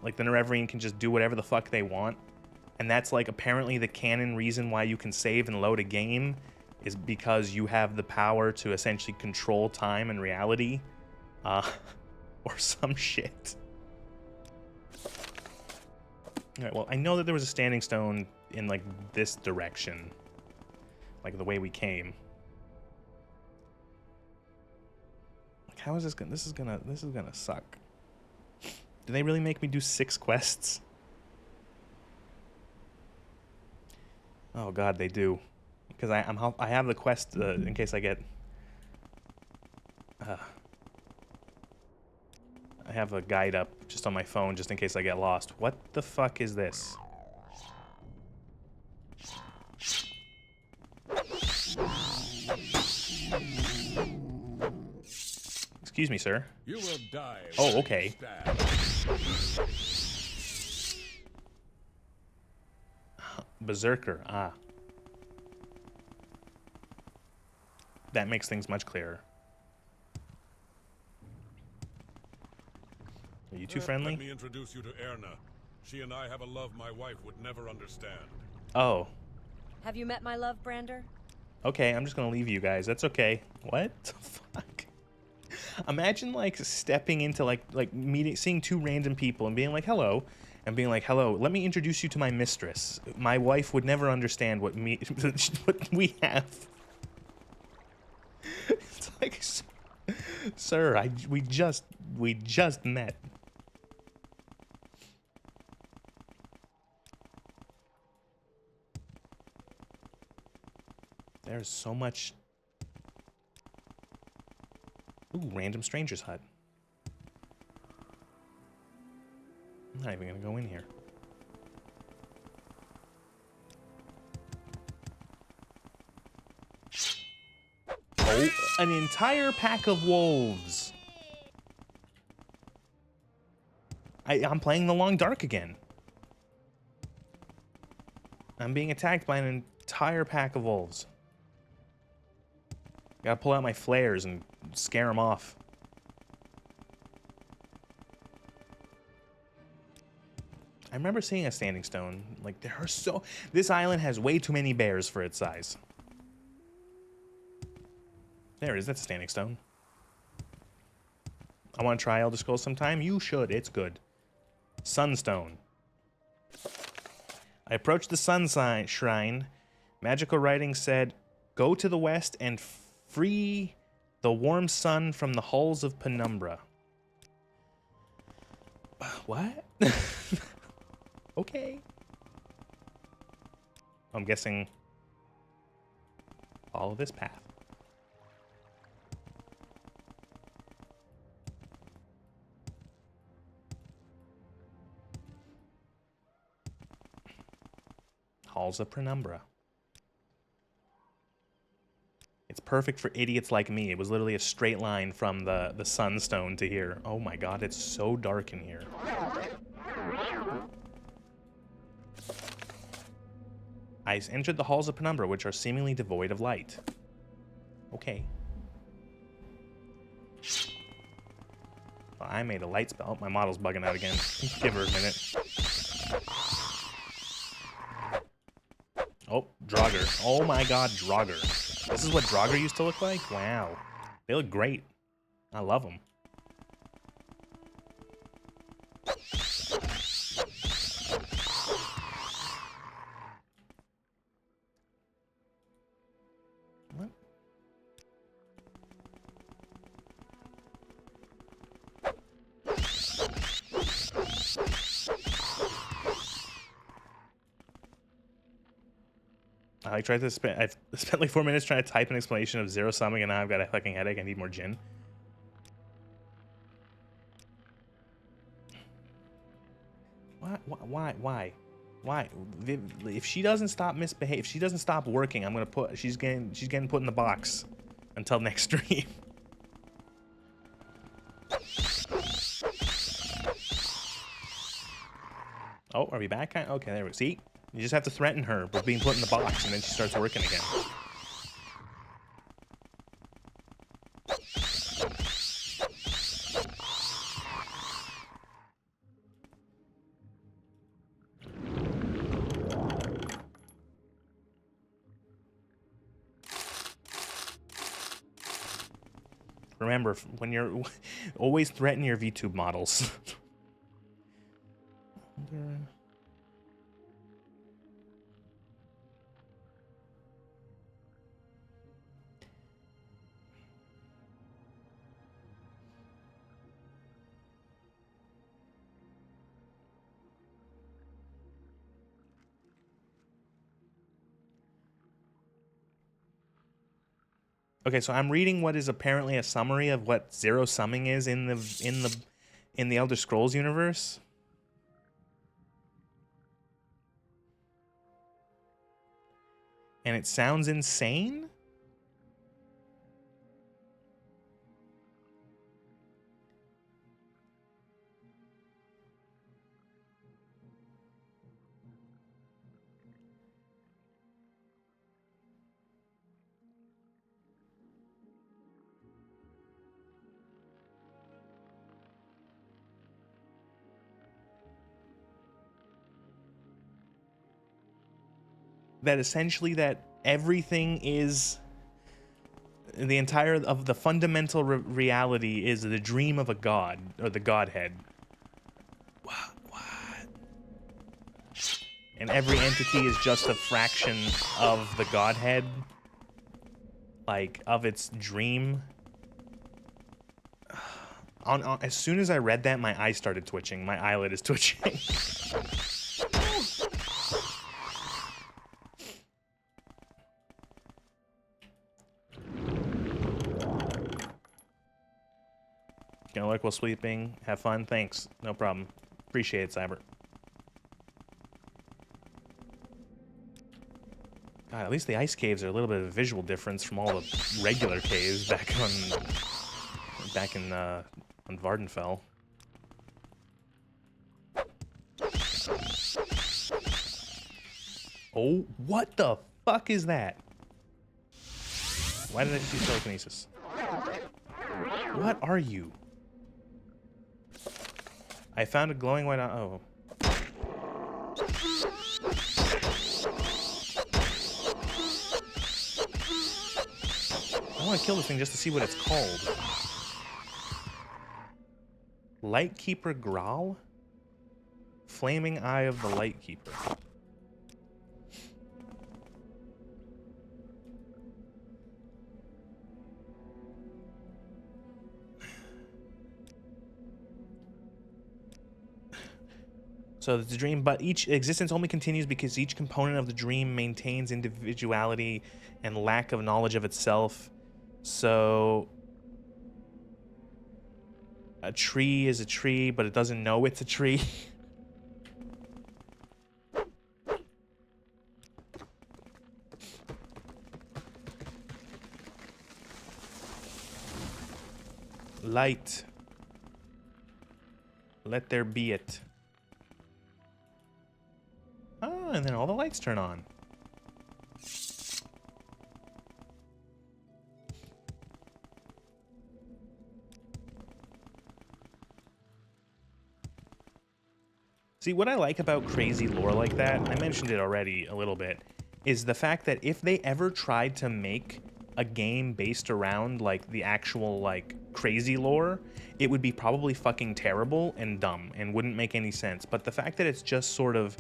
Like, the Nerevarine can just do whatever the fuck they want. And that's, like, apparently the canon reason why you can save and load a game is because you have the power to essentially control time and reality. Or some shit. Alright, well, I know that there was a standing stone in, like, this direction. Like, the way we came. Like, how is this gonna... This is gonna suck. Did they really make me do 6 quests? Oh god, they do. Because I have the quest in case I get... I have a guide up just on my phone just in case I get lost. What the fuck is this? Excuse me, sir. You will die. Oh, okay. Berserker. Ah. That makes things much clearer. Are you too friendly? Let me introduce you to Erna. She and I have a love my wife would never understand. Oh. Have you met my love, Brander? Okay, I'm just gonna leave you guys. That's okay. What the fuck? Imagine, like, stepping into, like meeting, seeing 2 random people and being like, hello. And being like, hello, let me introduce you to my mistress. My wife would never understand what we have. It's like, sir, we just met. There's so much... Ooh, random stranger's hut. I'm not even gonna go in here. Oh, an entire pack of wolves. I'm playing the Long Dark again. I'm being attacked by an entire pack of wolves. Gotta pull out my flares and scare them off. I remember seeing a standing stone. Like, there are so... This island has way too many bears for its size. There it is. That's a standing stone. I want to try Elder Scrolls sometime. You should. It's good. Sunstone. I approached the sun shrine. Magical writing said, go to the west and free the warm sun from the halls of Penumbra. What? Okay. I'm guessing follow this path. Halls of Penumbra. It's perfect for idiots like me. It was literally a straight line from the Sunstone to here. Oh my god, it's so dark in here. I entered the Halls of Penumbra, which are seemingly devoid of light. Okay. Well, I made a light spell. My model's bugging out again. Give her a minute. Oh, Draugr. Oh my god, Draugr. This is what Draugr used to look like? Wow. They look great. I love them. What? I tried to spend. I've spent like 4 minutes trying to type an explanation of zero summing, and now I've got a fucking headache. I need more gin. Why? If she doesn't stop misbehave, if she doesn't stop working, I'm gonna put. She's getting put in the box until next stream. Oh, are we back? Okay, there we go. See? You just have to threaten her with being put in the box, and then she starts working again. Remember, when you're always threaten your VTube models. Okay, so I'm reading what is apparently a summary of what zero summing is in the Elder Scrolls universe. And it sounds insane? That essentially that everything is the entire of the fundamental reality is the dream of a god or the godhead. What? And every entity is just a fraction of the godhead, like of its dream. As soon as I read that, my eye started twitching. My eyelid is twitching. Gonna work while sleeping. Have fun. Thanks. No problem. Appreciate it, Cyber. God, at least the ice caves are a little bit of a visual difference from all the regular caves back on Vardenfell. Oh, what the fuck is that? Why did I just use telekinesis? What are you? I found a glowing white. Oh. I want to kill this thing just to see what it's called. Lightkeeper Graal? Flaming Eye of the Lightkeeper. So the dream, but each existence only continues because each component of the dream maintains individuality and lack of knowledge of itself. So a tree is a tree, but it doesn't know it's a tree. Light. Let there be it. Oh, and then all the lights turn on. See, what I like about crazy lore like that, and I mentioned it already a little bit, is the fact that if they ever tried to make a game based around, like, the actual, like, crazy lore, it would be probably fucking terrible and dumb and wouldn't make any sense. But the fact that it's just sort of,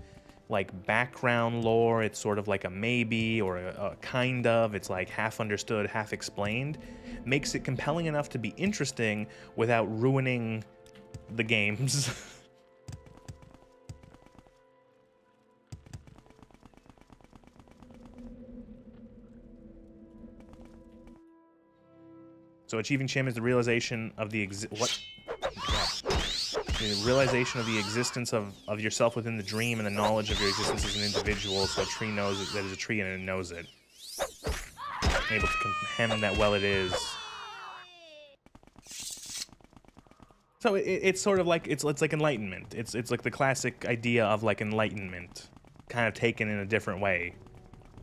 like, background lore, it's sort of like a maybe or a kind of, it's like half understood, half explained, makes it compelling enough to be interesting without ruining the games. So achieving Chim is the realization of the the realization of the existence of yourself within the dream and the knowledge of your existence as an individual. So a tree knows that it's a tree and it knows it. Able to comprehend that well it is. So it's sort of like it's like enlightenment. It's like the classic idea of like enlightenment, kind of taken in a different way,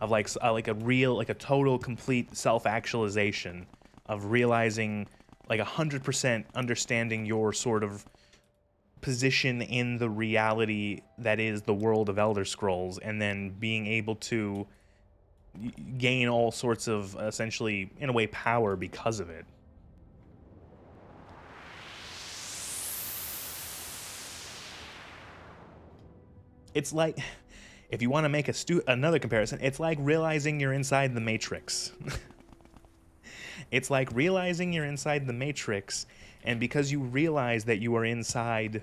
of like a real, like a total complete self-actualization. Of realizing, like 100% understanding your sort of position in the reality that is the world of Elder Scrolls, and then being able to gain all sorts of, essentially, in a way, power because of it. It's like, if you want to make another comparison, it's like realizing you're inside the Matrix. It's like realizing you're inside the Matrix, and because you realize that you are inside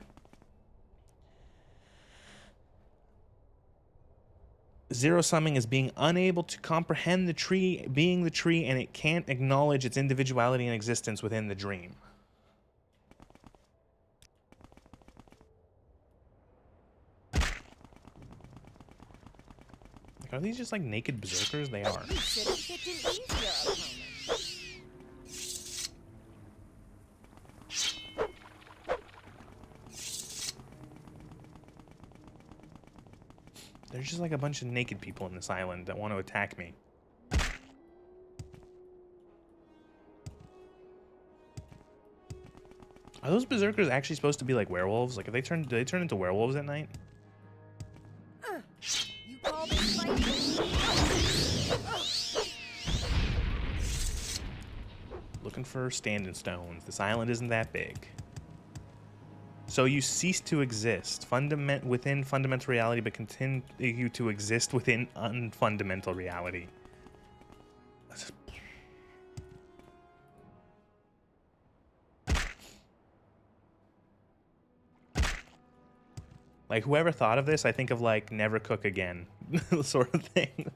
zero-summing is being unable to comprehend the tree being the tree, and it can't acknowledge its individuality and existence within the dream. Like, are these just like naked berserkers? They are. You should have picked an easier opponent. There's just like a bunch of naked people in this island that want to attack me. Are those berserkers actually supposed to be like werewolves? Like, do they turn into werewolves at night? You call this fighting? Looking for standing stones. This island isn't that big. So you cease to exist within fundamental reality, but continue to exist within unfundamental reality. Like, whoever thought of this, I think of like never cook again sort of thing.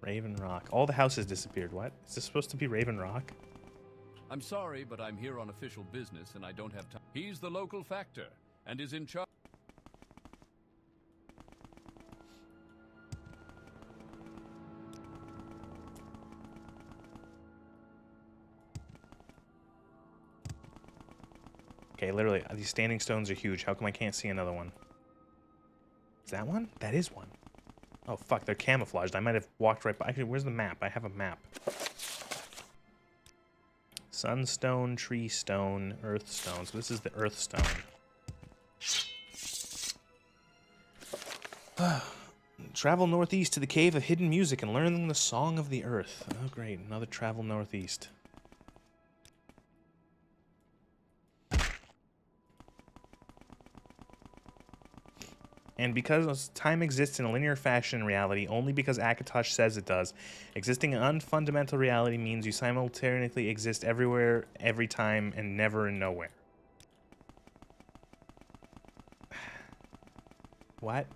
Raven Rock. All the houses disappeared. What? Is this supposed to be Raven Rock? I'm sorry, but I'm here on official business and I don't have time. He's the local factor and is in charge. Okay, literally, these standing stones are huge. How come I can't see another one? Is that one? That is one. Oh, fuck, they're camouflaged. I might have walked right by. Actually, where's the map? I have a map. Sunstone, tree stone, earth stone. So this is the earth stone. Travel northeast to the cave of hidden music and learn the song of the earth. Oh, great. Another travel northeast. And because time exists in a linear fashion in reality, only because Akatosh says it does, existing in unfundamental reality means you simultaneously exist everywhere, every time, and never and nowhere. What?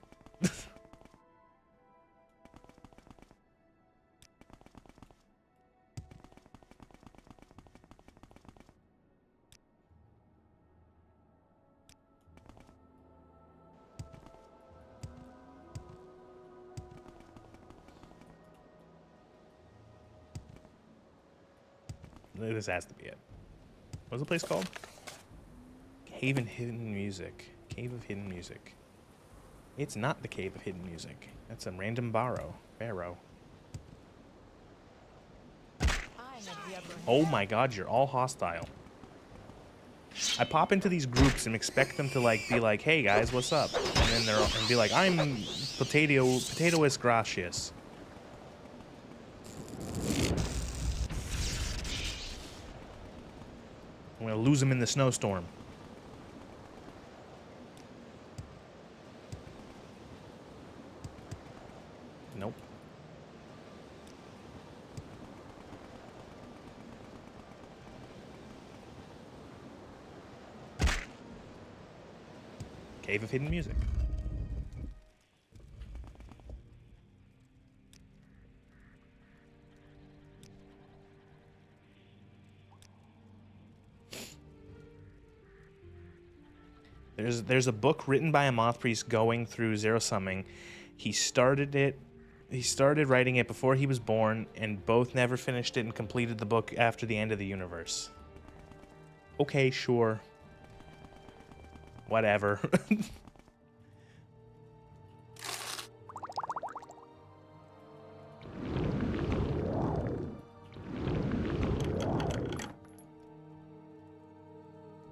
This has to be it. What's the place called? Cave of Hidden Music. Cave of Hidden Music. It's not the Cave of Hidden Music. That's a random barrow. Oh my god, you're all hostile. I pop into these groups and expect them to like be like, "Hey guys, what's up?" And then they're and be like, "I'm potatoist gracious." I'm gonna lose them in the snowstorm. Nope. Cave of Hidden Music. There's a book written by a moth priest going through Zero Summing. He started writing it before he was born, and both never finished it and completed the book after the end of the universe. Okay, sure. Whatever.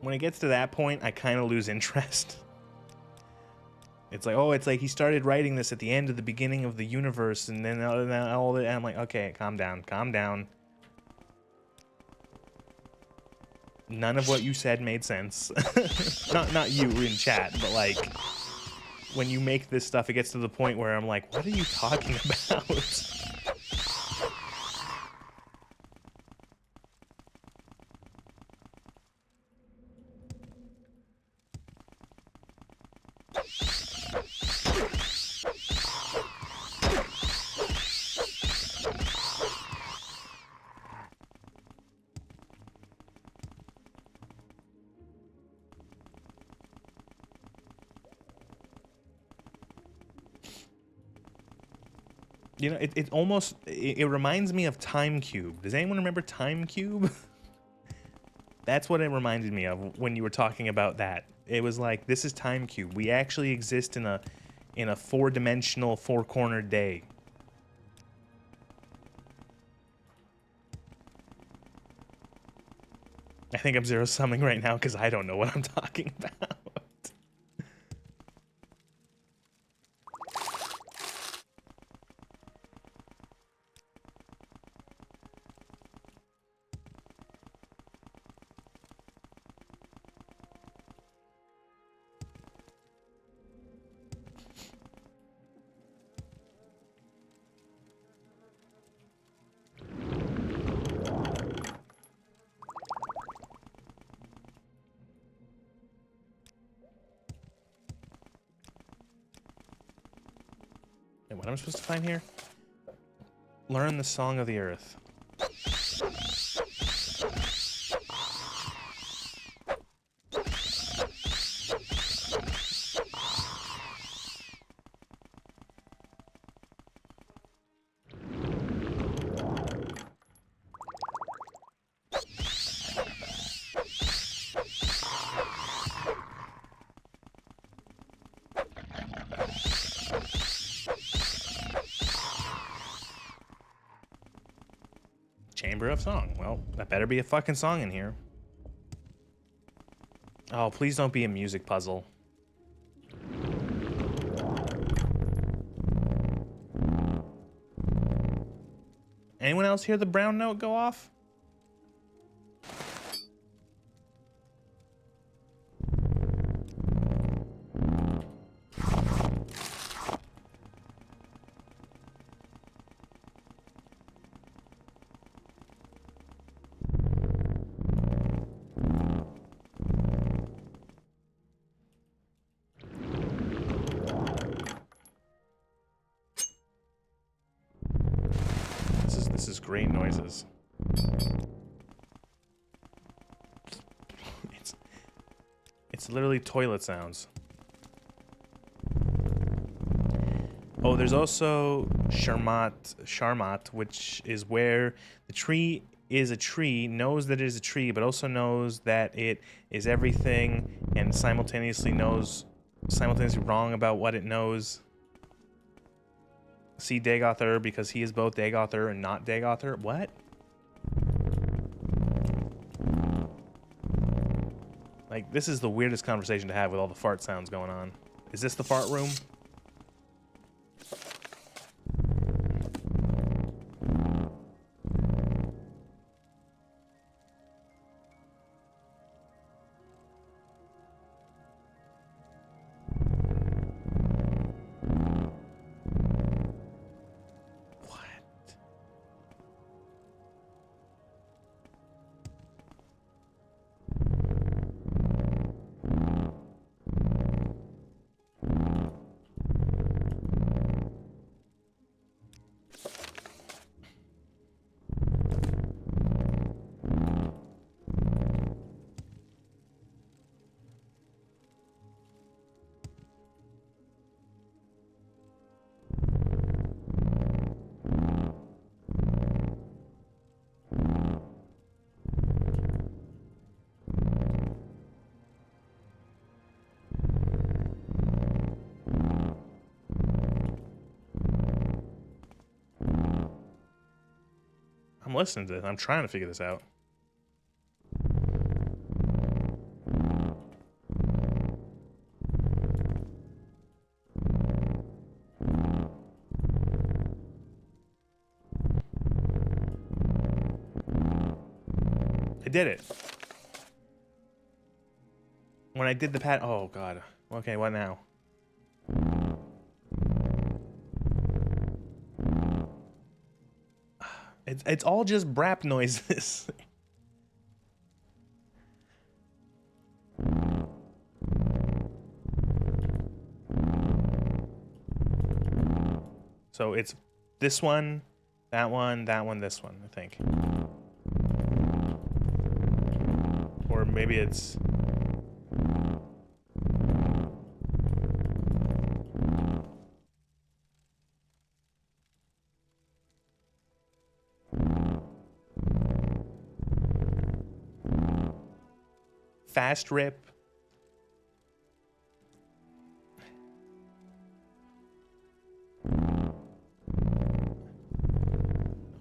When it gets to that point, I kind of lose interest. It's like, oh, it's like he started writing this at the end of the beginning of the universe, and then all the, and I'm like, okay, calm down, calm down. None of what you said made sense. not you in chat, but like when you make this stuff, it gets to the point where I'm like, what are you talking about? You know, it almost, it reminds me of Time Cube. Does anyone remember Time Cube? That's what it reminded me of when you were talking about that. It was like, this is Time Cube. We actually exist in a four-dimensional, four-cornered day. I think I'm zero-summing right now because I don't know what I'm talking about. What am I supposed to find here? Learn the Song of the Earth. Chamber of Song. Well, that better be a fucking song in here. Oh, please don't be a music puzzle. Anyone else hear the brown note go off? This is great noises. It's literally toilet sounds. Oh, there's also Sharmat, which is where the tree is a tree, knows that it is a tree, but also knows that it is everything, and simultaneously wrong about what it knows. See Dagother because he is both Dagother and not Dagother. What? Like, this is the weirdest conversation to have with all the fart sounds going on. Is this the fart room? I'm listening to this. I'm trying to figure this out. I did it. When I did the pat, oh god. Okay, what now? It's all just brap noises. So it's this one, that one, this one, I think. Or maybe it's... Fast rip.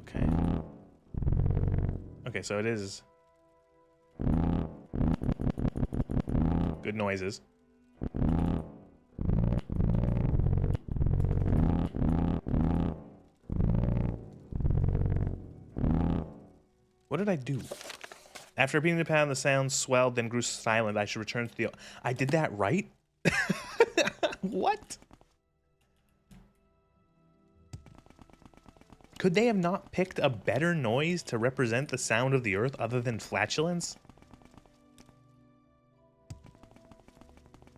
Okay. Okay, so it is good noises. What did I do? After repeating the pattern, the sound swelled, then grew silent. I should return to the... I did that right? What? Could they have not picked a better noise to represent the sound of the earth other than flatulence?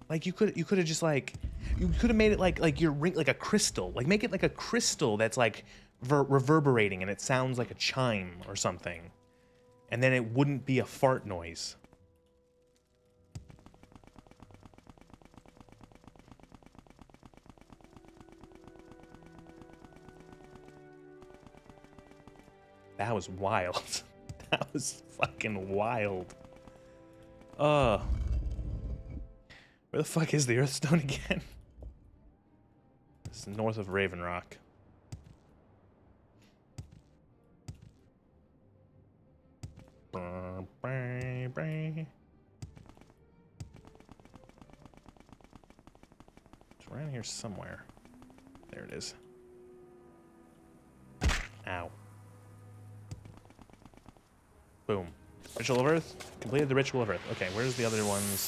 Like, you could have just, like... You could have made it like your ring, like a crystal. Like, make it like a crystal that's, like, reverberating and it sounds like a chime or something. And then it wouldn't be a fart noise. That was wild. That was fucking wild. Where the fuck is the Earthstone again? It's north of Raven Rock. It's around here somewhere. There it is. Ow. Boom. Ritual of Earth. Completed the Ritual of Earth. Okay, where's the other ones?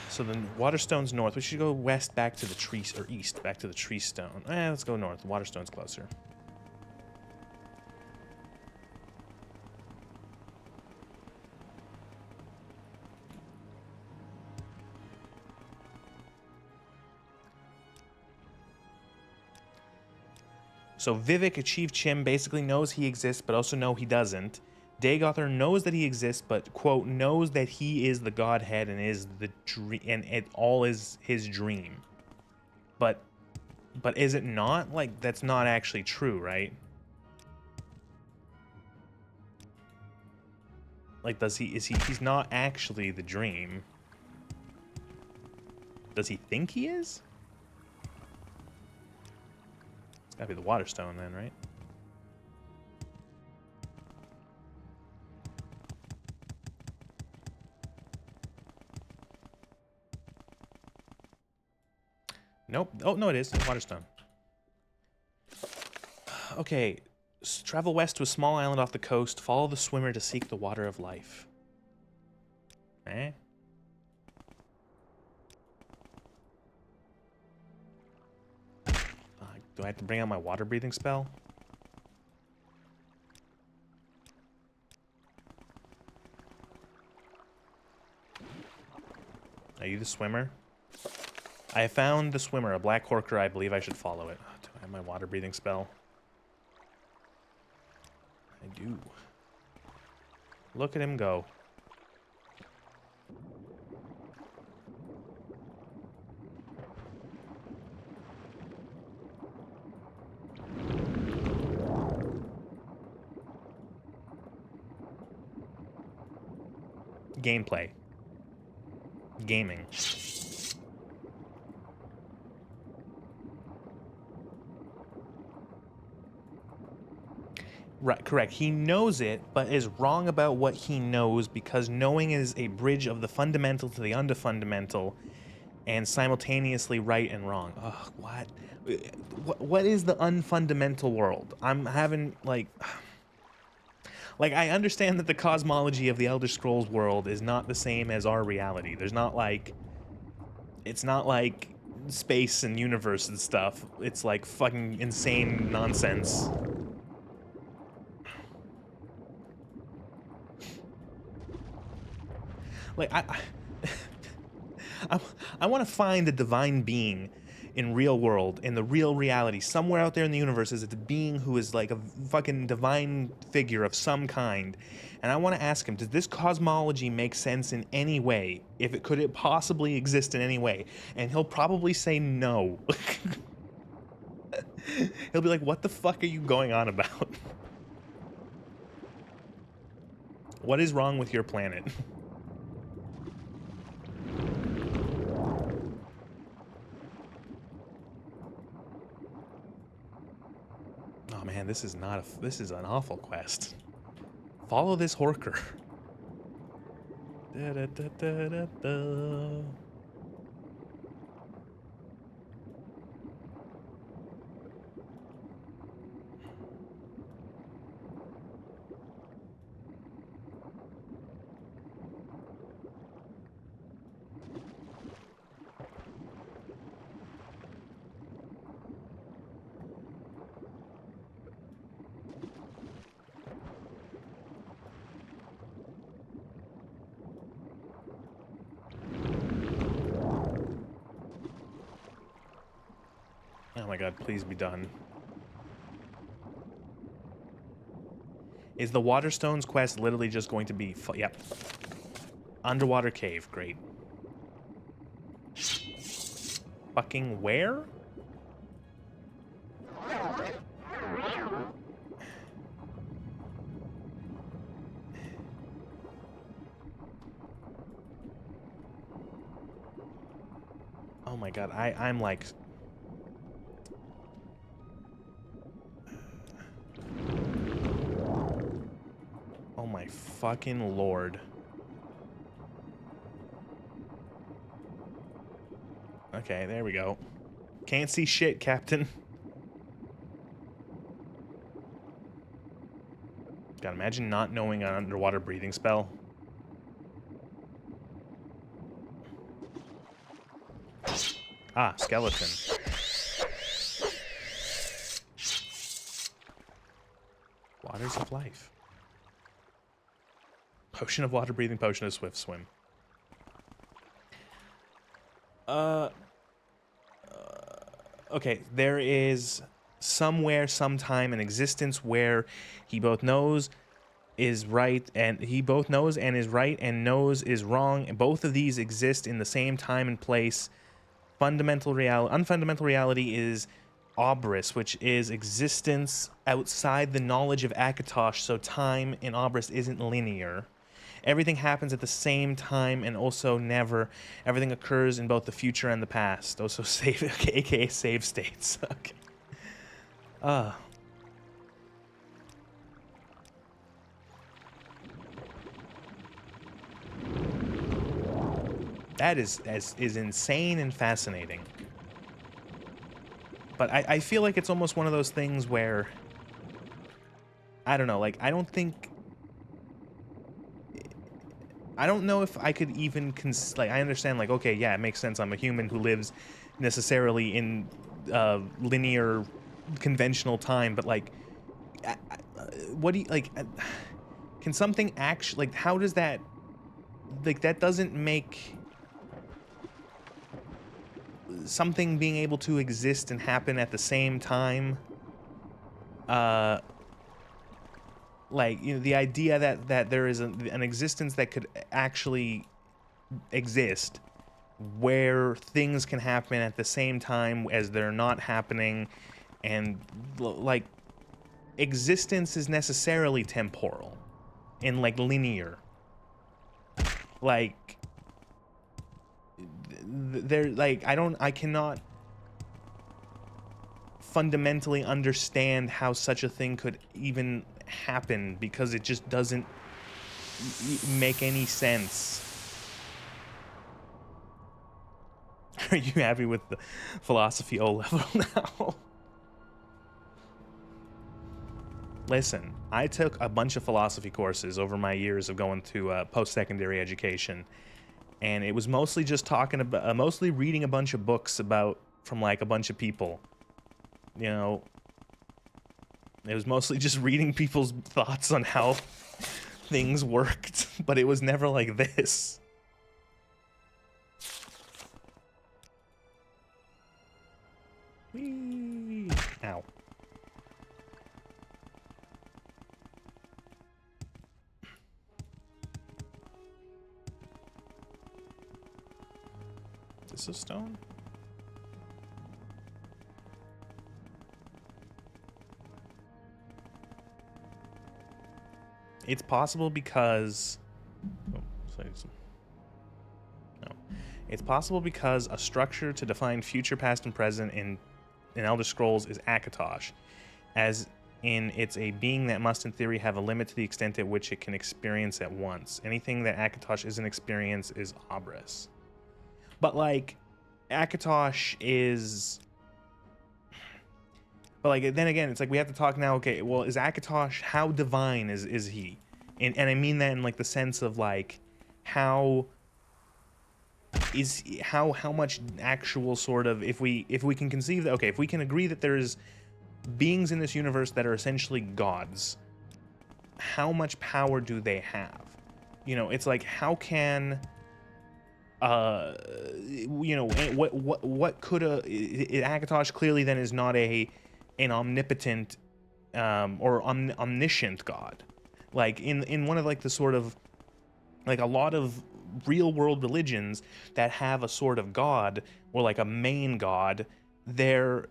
So the Waterstone's north. We should go west back to the tree, or east back to the Tree Stone. Let's go north. The Waterstone's closer. So Vivek, Achieve Chim, basically knows he exists, but also know he doesn't. Dagother knows that he exists, but, quote, knows that he is the Godhead and is the dream, and it all is his dream. But is it not? Like, that's not actually true, right? Like, he's not actually the dream. Does he think he is? It's gotta be the water stone then, right? Nope. Oh, no, it is. Waterstone. Okay. Travel west to a small island off the coast. Follow the swimmer to seek the water of life. Eh? Do I have to bring out my water breathing spell? Are you the swimmer? I have found the swimmer, a black horker. I believe I should follow it. Do I have my water breathing spell? I do. Look at him go. Gameplay. Gaming. Right, correct. He knows it, but is wrong about what he knows because knowing is a bridge of the fundamental to the unfundamental and simultaneously right and wrong. Ugh, what? What is the unfundamental world? I'm having, like... Like, I understand that the cosmology of the Elder Scrolls world is not the same as our reality. There's not, like... It's not like space and universe and stuff. It's, like, fucking insane nonsense. Like, I want to find a divine being in real world, in the real reality. Somewhere out there in the universe is a being who is like a fucking divine figure of some kind. And I want to ask him, does this cosmology make sense in any way? Could it possibly exist in any way? And he'll probably say no. He'll be like, what the fuck are you going on about? What is wrong with your planet? Oh man, this is an awful quest. Follow this horker. Da, da, da, da, da, da. Oh my god, please be done. Is the Waterstones quest literally just going to be... Yep. Underwater cave, great. Fucking where? Oh my god, I'm like... Oh my fucking lord. Okay, there we go. Can't see shit, Captain. God, imagine not knowing an underwater breathing spell. Ah, skeleton. Waters of life. Potion of water breathing, potion of swift swim. Okay, there is somewhere, sometime, an existence where he both knows is right, and he both knows and is right, and knows is wrong, and both of these exist in the same time and place. Unfundamental reality is Obris, which is existence outside the knowledge of Akatosh, so time in Obris isn't linear. Everything happens at the same time and also never. Everything occurs in both the future and the past. Also save, aka save states. Okay. That is insane and fascinating. But I feel like it's almost one of those things where, I don't know, like, I don't know if I could even, like, I understand, like, okay, yeah, it makes sense, I'm a human who lives necessarily in linear, conventional time, but, like, what do you, like, can something actually, like, how does that, like, that doesn't make something being able to exist and happen at the same time, like, you know, the idea that there is an existence that could actually exist where things can happen at the same time as they're not happening, and like, existence is necessarily temporal and like linear, like there, like, I cannot fundamentally understand how such a thing could even happen, because it just doesn't make any sense. Are you happy with the philosophy O level now? Listen, I took a bunch of philosophy courses over my years of going to post-secondary education, and it was mostly just talking about, mostly reading a bunch of books about, from like a bunch of people. You know, it was mostly just reading people's thoughts on how things worked, but it was never like this. Whee! Ow. Is this a stone? It's possible because... Oh, no. It's possible because a structure to define future, past, and present in Elder Scrolls is Akatosh, as in it's a being that must in theory have a limit to the extent at which it can experience at once. Anything that Akatosh isn't experience is Obris. But like, Akatosh is... But like, then again, it's like we have to talk now, okay, well, is Akatosh, how divine is he? And I mean that in like the sense of like, how much actual sort of, if we can conceive that, okay, if we can agree that there's beings in this universe that are essentially gods, how much power do they have? You know, it's like, how can... you know, what could Akatosh clearly then is not an omnipotent or omniscient god. Like in one of like the sort of like a lot of real world religions that have a sort of god or like a main god, they're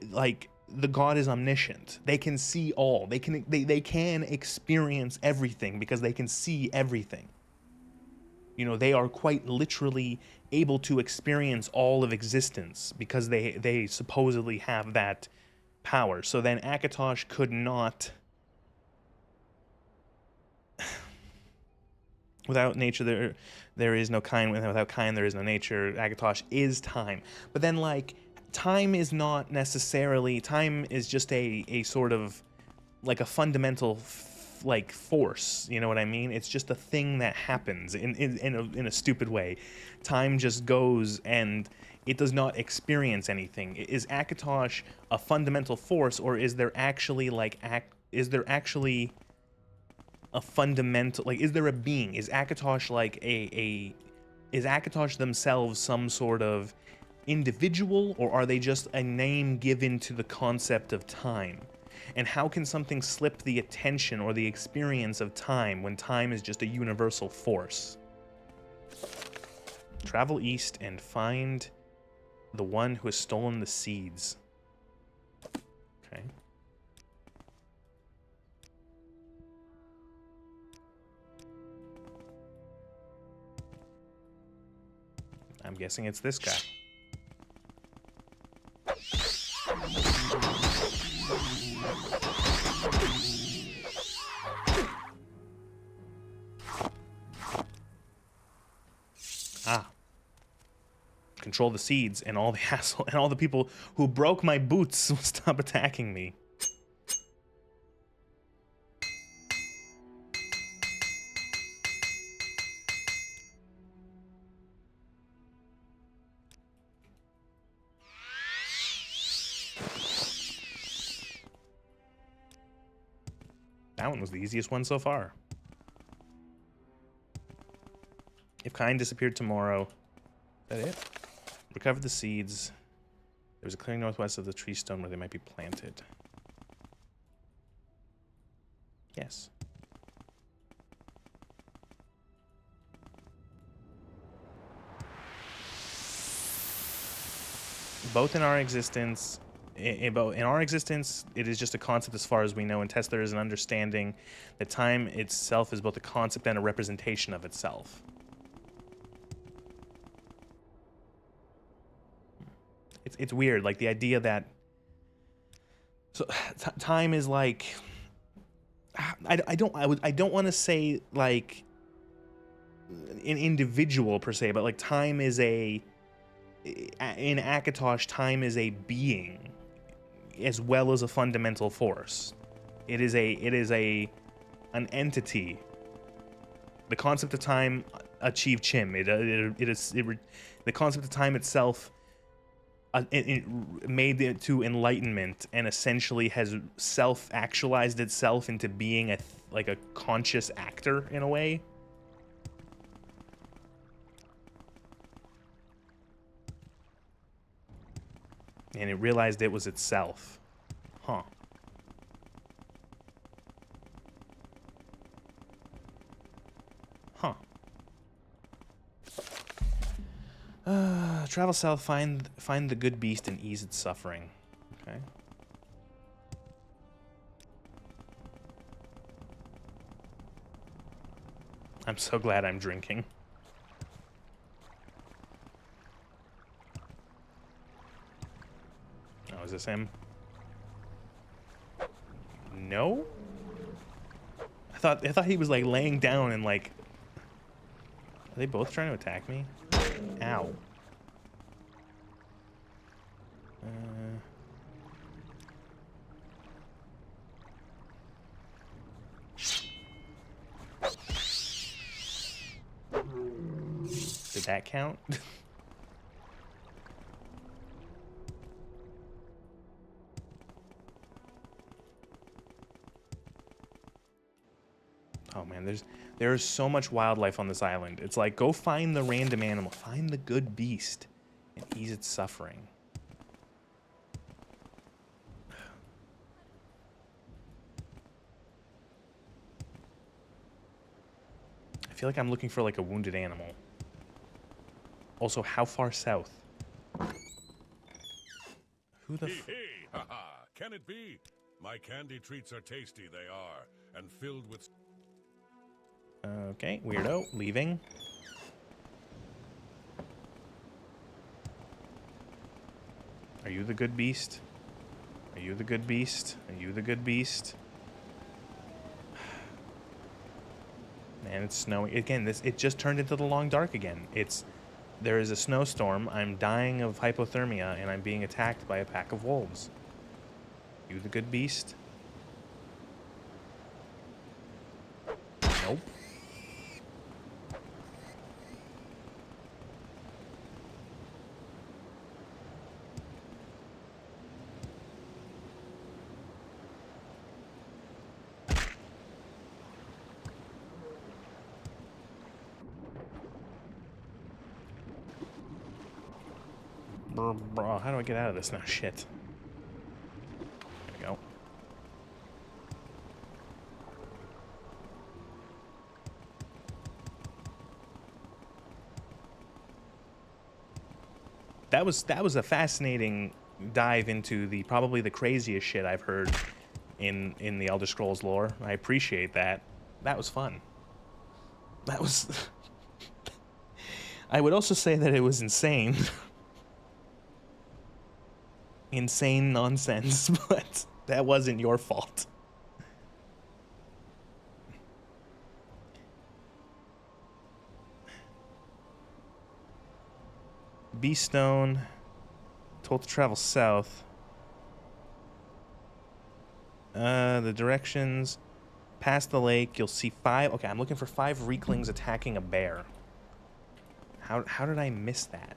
like, the god is omniscient. They can see all. They can experience everything because they can see everything. You know, they are quite literally able to experience all of existence because they supposedly have that power. So then Akatosh could not... Without nature, there is no kind. Without kind, there is no nature. Akatosh is time. But then, like, time is not necessarily... Time is just a sort of, like, a fundamental... like force, you know what I mean? It's just a thing that happens in a stupid way. Time just goes and it does not experience anything. Is Akatosh a fundamental force, or is there actually like a fundamental, like, is there a being? Is Akatosh like is Akatosh themselves some sort of individual, or are they just a name given to the concept of time? And how can something slip the attention or the experience of time when time is just a universal force? Travel east and find the one who has stolen the seeds. Okay. guessing it's this guy. Ah. Control the seeds, and all the hassle, and all the people who broke my boots will stop attacking me. That one was the easiest one so far. If kind disappeared tomorrow. Is that it? Recover the seeds. There's a clearing northwest of the tree stone where they might be planted. Yes. Both in our existence, in our existence, it is just a concept as far as we know. In Test, there is an understanding that time itself is both a concept and a representation of itself. It's weird, like the idea that time is like I don't want to say like an individual per se, but like time is in Akatosh, time is a being as well as a fundamental force. It is an entity. The concept of time achieved Chim. The concept of time itself. It made it to enlightenment and essentially has self-actualized itself into being like a conscious actor in a way. And it realized it was itself. Huh. Huh. Travel south, find the good beast and ease its suffering. Okay. I'm so glad I'm drinking. Oh, is this him? No? I thought he was like laying down and like. Are they both trying to attack me? Ow. Did that count? Oh man, there is so much wildlife on this island. It's like, go find the random animal, find the good beast, and ease its suffering. I feel like I'm looking for like a wounded animal. Also, how far south? Who the Hey, haha, can it be? My candy treats are tasty, they are, and filled with... Okay, weirdo, leaving. Are you the good beast? Are you the good beast? Are you the good beast? Man, it's snowing. Again, it just turned into the long dark again. There is a snowstorm, I'm dying of hypothermia, and I'm being attacked by a pack of wolves. You the good beast? Nope. Bro, how do I get out of this now? Shit. There we go. That was a fascinating dive into probably the craziest shit I've heard in the Elder Scrolls lore. I appreciate that. That was fun. That was I would also say that it was insane. Insane nonsense, but that wasn't your fault. Beast Stone, told to travel south. The directions, past the lake, you'll see 5. Okay, I'm looking for 5 Reeklings attacking a bear. How did I miss that?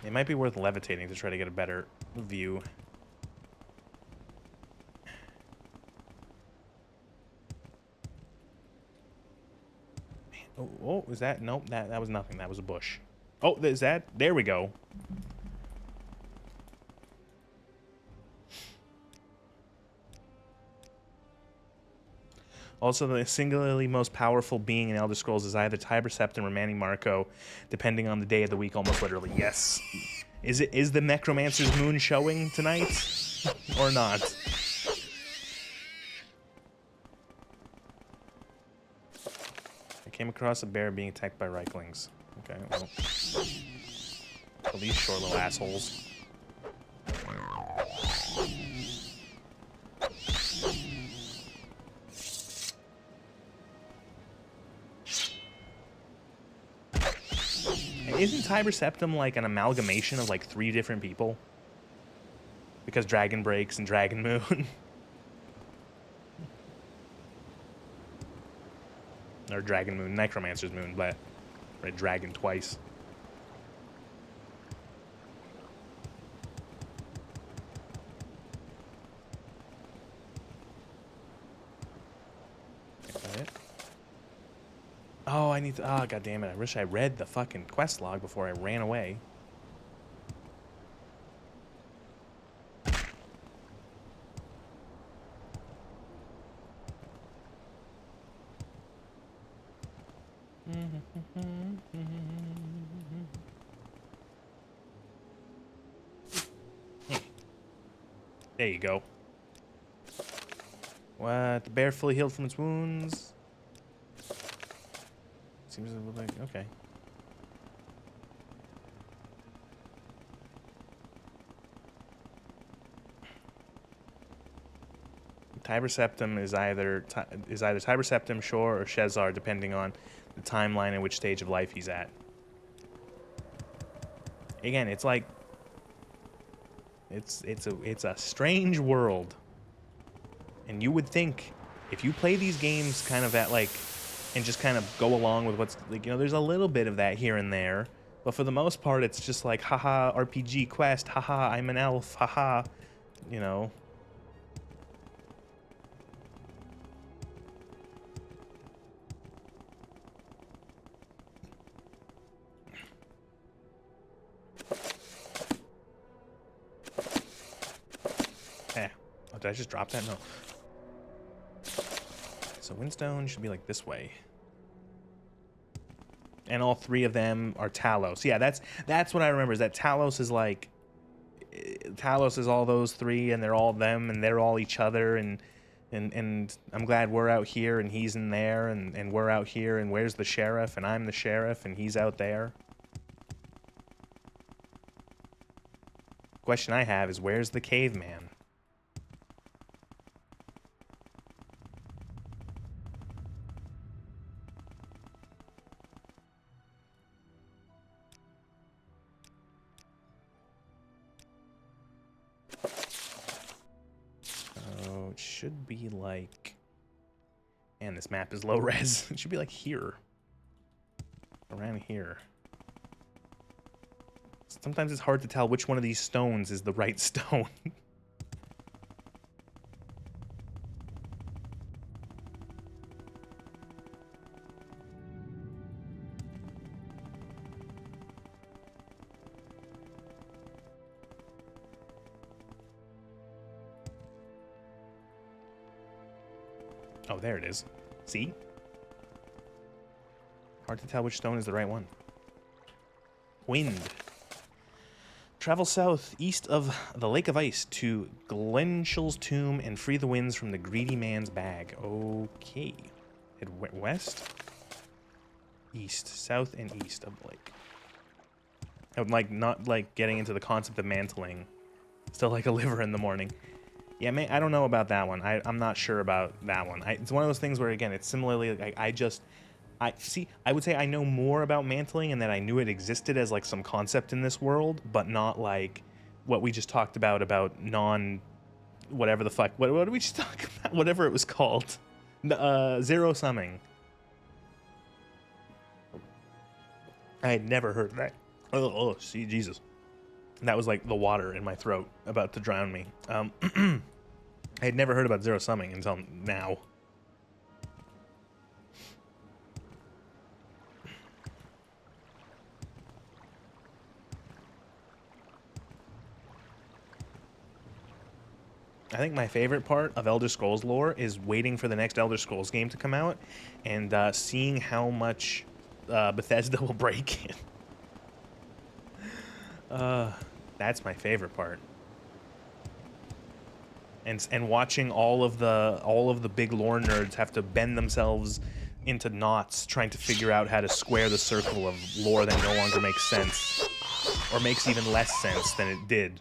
It might be worth levitating to try to get a better view. Oh, is that? Nope, that was nothing. That was a bush. Oh, is that? There we go. Also, the singularly most powerful being in Elder Scrolls is either Tiber Septim or Manny Marco, depending on the day of the week, almost literally. Yes. Is the Necromancer's moon showing tonight? Or not? I came across a bear being attacked by Reiklings. Okay, well. Well, these short little assholes. Isn't Tiber Septim like an amalgamation of like 3 different people? Because Dragon Breaks and Dragon Moon. Or Dragon Moon, Necromancer's Moon, but read Dragon twice. Oh, I need to. Oh, god damn it. I wish I read the fucking quest log before I ran away. There you go. What? The bear fully healed from its wounds? Seems like, okay. Tiber Septim is either Tiber Septim, Shore, or Shezar, depending on the timeline and which stage of life he's at. Again, it's like it's a strange world, and you would think if you play these games kind of at like. And just kind of go along with what's, like, you know, there's a little bit of that here and there. But for the most part, it's just like, haha, RPG quest, haha, I'm an elf, haha, you know. Oh, did I just drop that? No. So Windstone should be like this way. And all 3 of them are Talos. Yeah, that's what I remember, is that Talos is like... Talos is all those 3, and they're all them, and they're all each other, and I'm glad we're out here, and he's in there, and we're out here, and where's the sheriff, and I'm the sheriff, and he's out there. Question I have is, where's the caveman? It should be like... Man, this map is low res. It should be like here. Around here. Sometimes it's hard to tell which one of these stones is the right stone. Oh, there it is. See? Hard to tell which stone is the right one. Wind. Travel south east of the Lake of Ice to Glenshill's tomb and free the winds from the greedy man's bag. Okay. Head west, east, south, and east of the lake. I would like not like getting into the concept of mantling. Still like a liver in the morning. Yeah, I don't know about that one. I'm not sure about that one. It's one of those things where, again, it's similarly like I would say I know more about mantling and that I knew it existed as like some concept in this world, but not like what we just talked about whatever the fuck. What did we just talk about? Whatever it was called. Zero summing. I had never heard of that. Oh, see, Jesus. That was like the water in my throat about to drown me. I had never heard about zero summing until now. I think my favorite part of Elder Scrolls lore is waiting for the next Elder Scrolls game to come out and seeing how much Bethesda will break in. That's my favorite part. And watching all of the big lore nerds have to bend themselves into knots trying to figure out how to square the circle of lore that no longer makes sense, or makes even less sense than it did.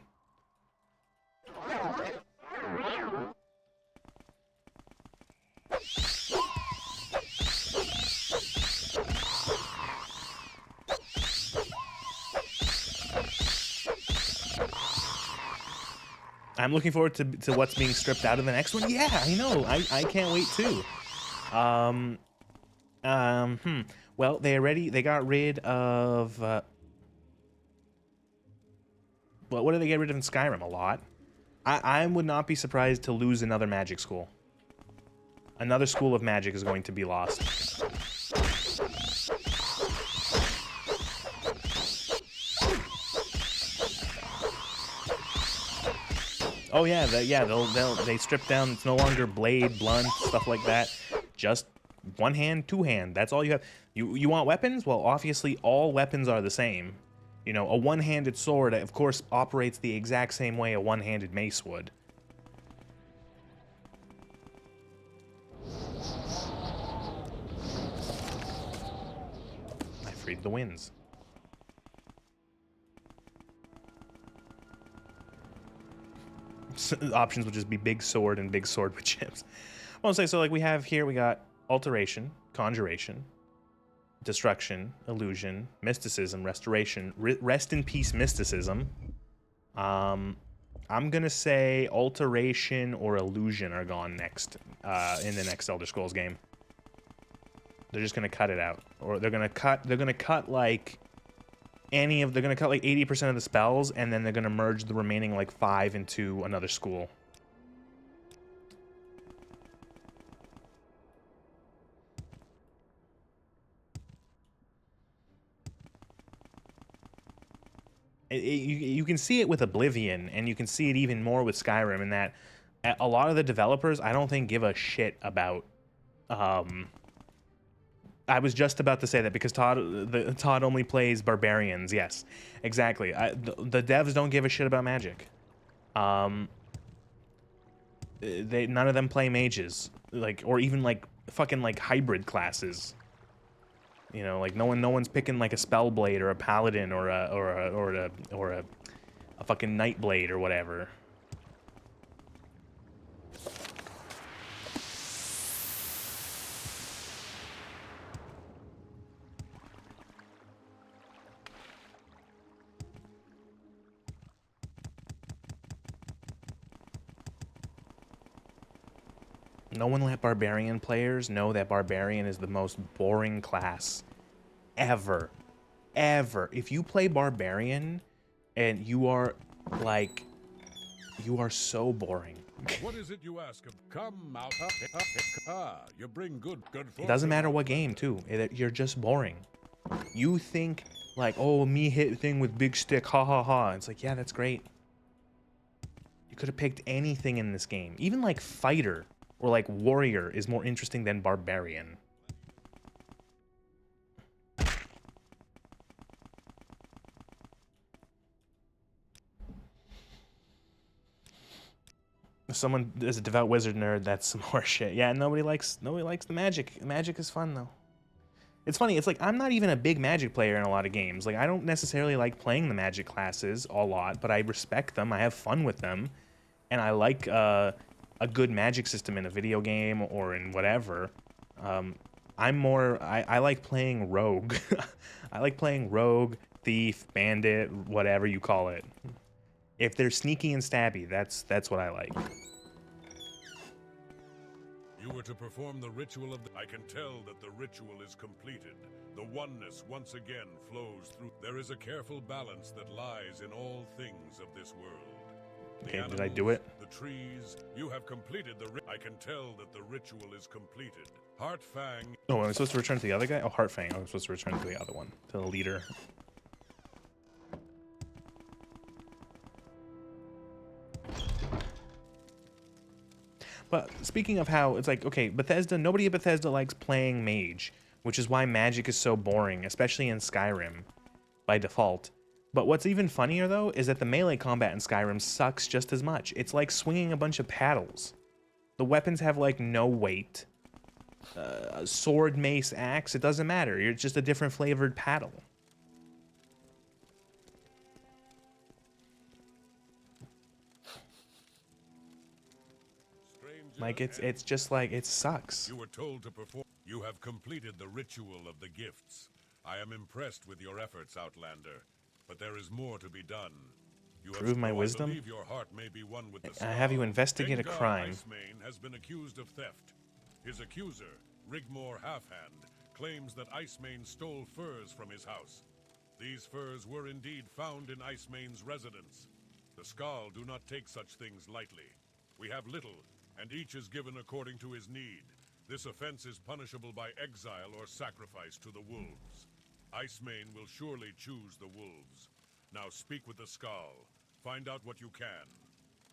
I'm looking forward to what's being stripped out of the next one. Yeah, I know. I can't wait too. Well, they got rid of. Well, what did they get rid of in Skyrim? A lot. I would not be surprised to lose another magic school. Another school of magic is going to be lost. Oh yeah, they strip down. It's no longer blade, blunt, stuff like that. Just one hand, two hand. That's all you have. You want weapons? Well, obviously all weapons are the same. You know, a one-handed sword, of course, operates the exact same way a one-handed mace would. I freed the winds. Options would just be big sword and big sword with chips. I'll say, so like we have here, we got alteration, conjuration, destruction, illusion, mysticism, restoration, rest in peace mysticism. I'm gonna say alteration or illusion are gone next in the next Elder Scrolls game. They're just gonna cut it out, or they're gonna cut like they're gonna cut like 80% of the spells, and then they're gonna merge the remaining like 5 into another school. You can see it with Oblivion, and you can see it even more with Skyrim, in that a lot of the developers, I don't think, give a shit about. I was just about to say that because Todd only plays barbarians. Yes, exactly. The devs don't give a shit about magic. None of them play mages, like, or even like fucking like hybrid classes. You know, like no one's picking like a spellblade or a paladin or a fucking nightblade or whatever. No one let barbarian players know that barbarian is the most boring class ever. Ever. If you play barbarian and you are like, you are so boring. What is it you ask of? Come out. You bring good It doesn't matter what game too. You're just boring. You think like, oh, me hit thing with big stick, ha ha ha. It's like, yeah, that's great. You could have picked anything in this game. Even like fighter or like warrior is more interesting than barbarian. Someone is a devout wizard nerd. That's some horse shit. Yeah, nobody likes the magic. Magic is fun though. It's funny. It's like I'm not even a big magic player in a lot of games. Like I don't necessarily like playing the magic classes a lot, but I respect them. I have fun with them, and I like a good magic system in a video game or in whatever. I like playing rogue. I like playing rogue, thief, bandit, whatever you call it. If they're sneaky and stabby, that's what I like. You were to perform the ritual of the... I can tell that the ritual is completed. The oneness once again flows through. There is a careful balance that lies in all things of this world. Okay, animals, did I do it? The trees. You have completed the... I can tell that the ritual is completed. Heartfang... Oh, I'm supposed to return to the other guy? Oh, Heartfang. I'm supposed to return to the other one. To the leader. But speaking of how it's like, okay, Bethesda, nobody at Bethesda likes playing mage, which is why magic is so boring, especially in Skyrim by default. But what's even funnier though is that the melee combat in Skyrim sucks just as much. It's like swinging a bunch of paddles. The weapons have like no weight. Sword, mace, axe, it doesn't matter. You're just a different flavored paddle. Like it's just like it sucks. You were told to perform. You have completed the ritual of the gifts. I am impressed with your efforts, Outlander, but there is more to be done. You Prove my I wisdom? believe your heart may be one with the I have you investigate a Dengar crime. Icemane has been accused of theft. His accuser, Rigmor Halfhand, claims that Icemane stole furs from his house. These furs were indeed found in Icemane's residence. The Skald do not take such things lightly. We have little, and each is given according to his need. This offense is punishable by exile or sacrifice to the wolves. Icemane will surely choose the wolves. Now speak with the Skald. Find out what you can.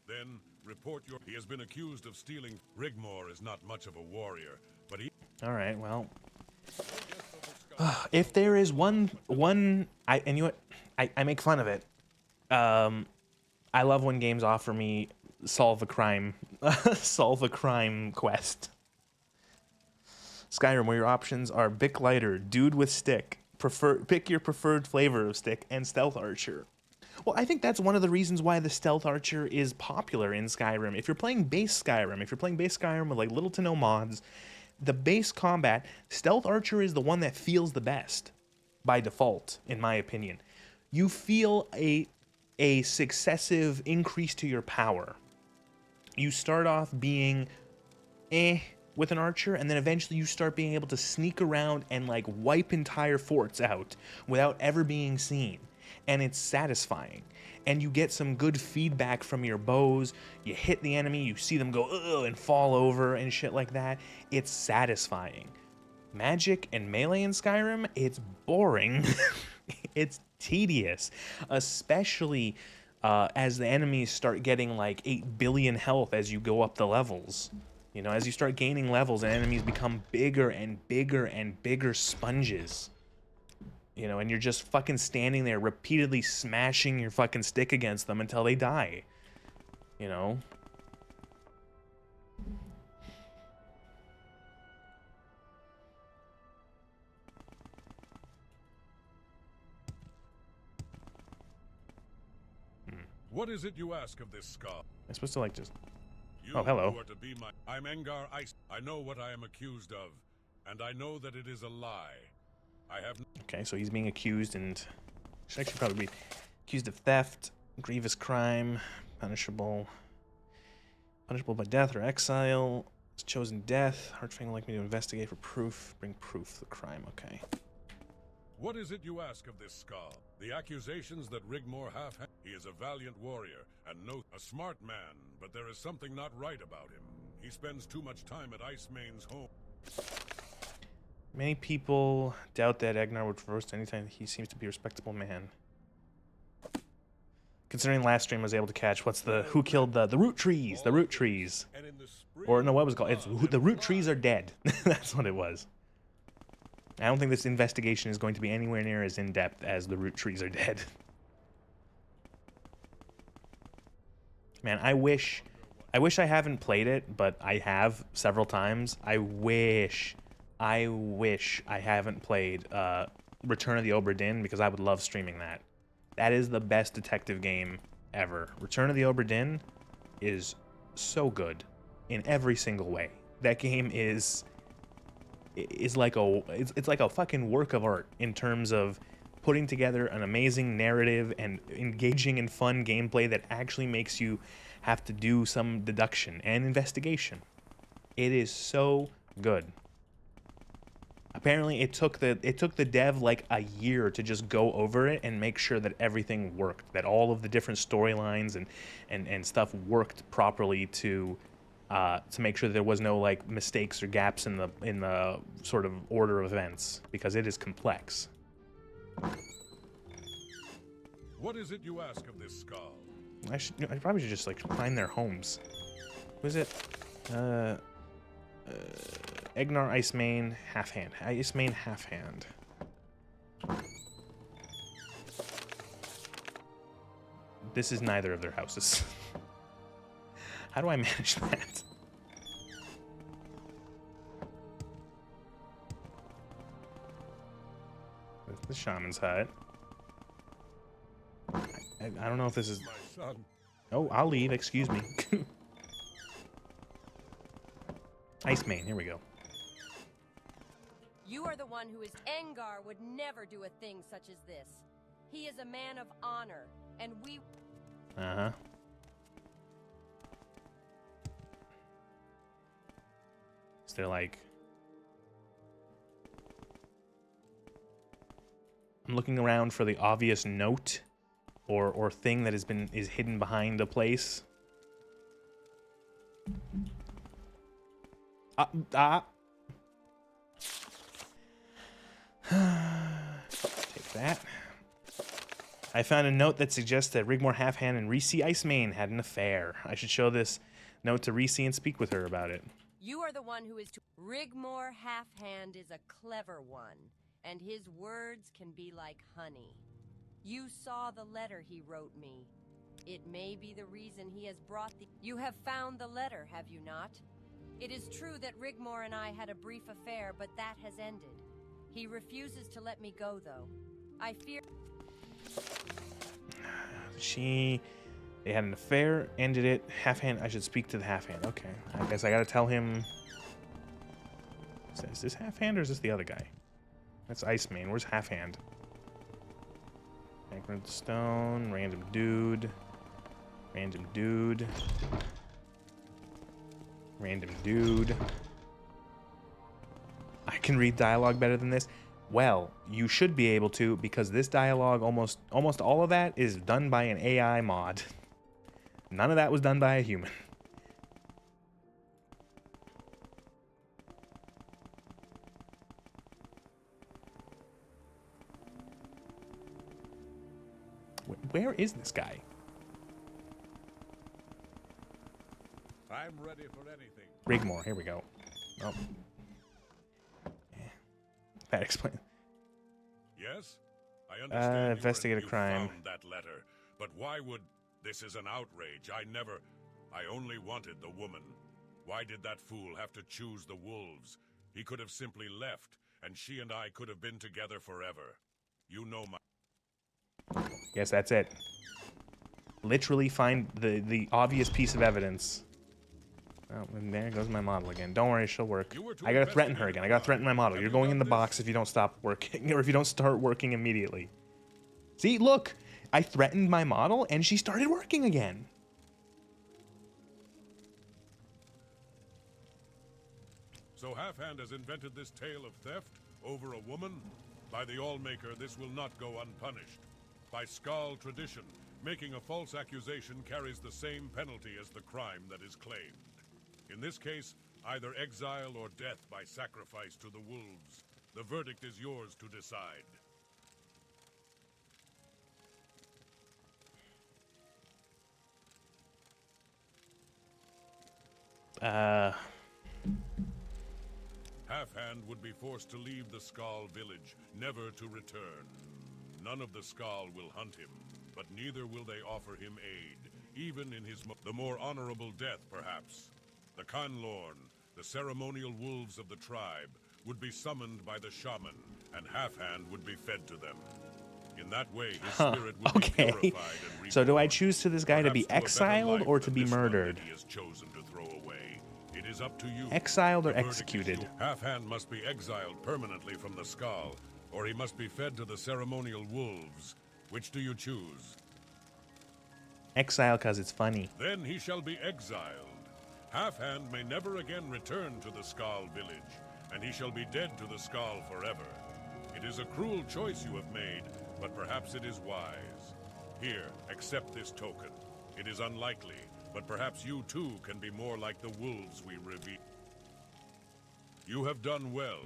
Then report your... He has been accused of stealing... Rigmor is not much of a warrior, but he... Alright, well... if there is one... and you know what? I make fun of it. I love when games offer me solve a crime quest. Skyrim, where your options are Bic Lighter, Dude with Stick, pick your preferred flavor of stick, and Stealth Archer. Well, I think that's one of the reasons why the Stealth Archer is popular in Skyrim. If you're playing base Skyrim with like little to no mods, the base combat, Stealth Archer is the one that feels the best by default, in my opinion. You feel a successive increase to your power. You start off being with an archer, and then eventually you start being able to sneak around and like wipe entire forts out without ever being seen. And it's satisfying. And you get some good feedback from your bows. You hit the enemy, you see them go ugh and fall over and shit like that. It's satisfying. Magic and melee in Skyrim, it's boring. It's tedious, especially as the enemies start getting like 8 billion health as you go up the levels. You know, as you start gaining levels and enemies become bigger and bigger and bigger sponges. You know, and you're just fucking standing there repeatedly smashing your fucking stick against them until they die. You know? What is it you ask of this Skald? I'm supposed to like just... You Oh, hello. who are to be my... I'm Engar Ice. I know what I am accused of, and I know that it is a lie. I have... Okay, so he's being accused and... Should actually probably be accused of theft, grievous crime, punishable by death or exile, chosen death. Heartfang would like me to investigate for proof. Bring proof of the crime, okay. What is it you ask of this Skald? The accusations that Rigmor He is a valiant warrior, and a smart man, but there is something not right about him. He spends too much time at Icemane's home. Many people doubt that Agnar would roast anytime. He seems to be a respectable man. Considering last stream I was able to catch who killed the root trees, or no, what was it called? It's the root trees are dead. That's what it was. I don't think this investigation is going to be anywhere near as in-depth as the root trees are dead. Man, I wish I wish I haven't played it, but I have several times. I wish I haven't played Return of the Obra Dinn, because I would love streaming that. That is the best detective game ever. Return of the Obra Dinn is so good in every single way. That game is like a fucking work of art in terms of putting together an amazing narrative and engaging and fun gameplay that actually makes you have to do some deduction and investigation. It is so good. Apparently it took the dev like a year to just go over it and make sure that everything worked, that all of the different storylines and stuff worked properly to make sure that there was no like mistakes or gaps in the sort of order of events, because it is complex. What is it you ask of this skull? I probably should just like find their homes. Who is it? Egnar Icemane Halfhand. Icemane Halfhand. This is neither of their houses. How do I manage that? The shaman's hut. I don't know if this is... My son. Oh, I'll leave. Excuse me. Icemane. Here we go. You are the one who is Engar would never do a thing such as this. He is a man of honor, and we... Uh-huh. Is there like... I'm looking around for the obvious note or thing that is hidden behind a place. Take that. I found a note that suggests that Rigmor Halfhand and Hircine Icemane had an affair. I should show this note to Hircine and speak with her about it. You are the one who is to... Rigmor Halfhand is a clever one, and his words can be like honey. You saw the letter he wrote me. It may be the reason he has brought the... You have found the letter, have you not? It is true that Rigmor and I had a brief affair, but that has ended. He refuses to let me go, though. I fear... They had an affair, ended it. Halfhand, I should speak to the Halfhand. Okay, I guess I gotta tell him... Is this Halfhand or is this the other guy? That's Icemane. Where's Halfhand? Anchored stone, random dude. Random dude. Random dude. I can read dialogue better than this. Well, you should be able to, because this dialogue, almost all of that is done by an AI mod. None of that was done by a human. Where is this guy? I'm ready for anything. Rigmor, here we go. Oh. That explains. Yes, I understand. Investigate a you crime. found that letter, but why would... This is an outrage. I only wanted the woman. Why did that fool have to choose the wolves? He could have simply left, and she and I could have been together forever. You know my... Yes, that's it. Literally find the obvious piece of evidence. Oh, and there goes my model again. Don't worry, she'll work. I gotta threaten her again. I gotta threaten my model. You're going in the box if you don't stop working, or if you don't start working immediately. See, look! I threatened my model, and she started working again. So Halfhand has invented this tale of theft over a woman? By the Allmaker, this will not go unpunished. By Skald tradition, making a false accusation carries the same penalty as the crime that is claimed. In this case, either exile or death by sacrifice to the wolves. The verdict is yours to decide. Halfhand would be forced to leave the Skald village, never to return. None of the Skald will hunt him, but neither will they offer him aid, even in the more honorable death, perhaps. The Kanlorn, the ceremonial wolves of the tribe, would be summoned by the shaman, and Half-Hand would be fed to them. In that way, his spirit would be purified and reborn. So do I choose to this guy to be Perhaps to a better exiled life or to than be this one that murdered? he has chosen to throw away. It is up to you. Exiled or The verdict is executed? yours. Half-Hand must be exiled permanently from the Skull, or he must be fed to the ceremonial wolves. Which do you choose? Exile because it's funny. Then he shall be exiled. Half-Hand may never again return to the Skull village, and he shall be dead to the Skull forever. It is a cruel choice you have made, but perhaps it is wise. Here, accept this token. It is unlikely, but perhaps you too can be more like the wolves we reveal. You have done well.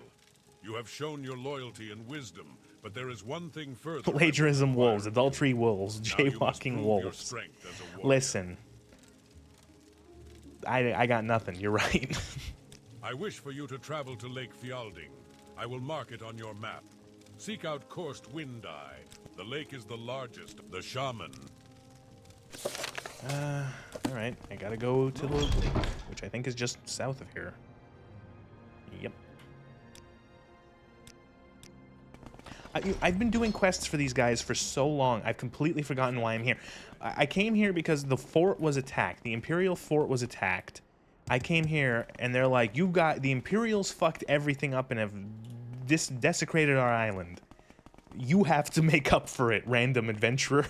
You have shown your loyalty and wisdom, but there is one thing further. Plagiarism wolves, adultery wolves, Now you must jaywalking prove your wolves. strength as a warrior. Listen, I got nothing. You're right. I wish for you to travel to Lake Fialding. I will mark it on your map. Seek out Korst Windeye. The lake is the largest. The shaman. All right, I gotta go to the lake, which I think is just south of here. Yep. I've been doing quests for these guys for so long, I've completely forgotten why I'm here. I came here because the fort was attacked. The Imperial fort was attacked. I came here, and they're like, the Imperials fucked everything up and have desecrated our island. You have to make up for it, random adventurer.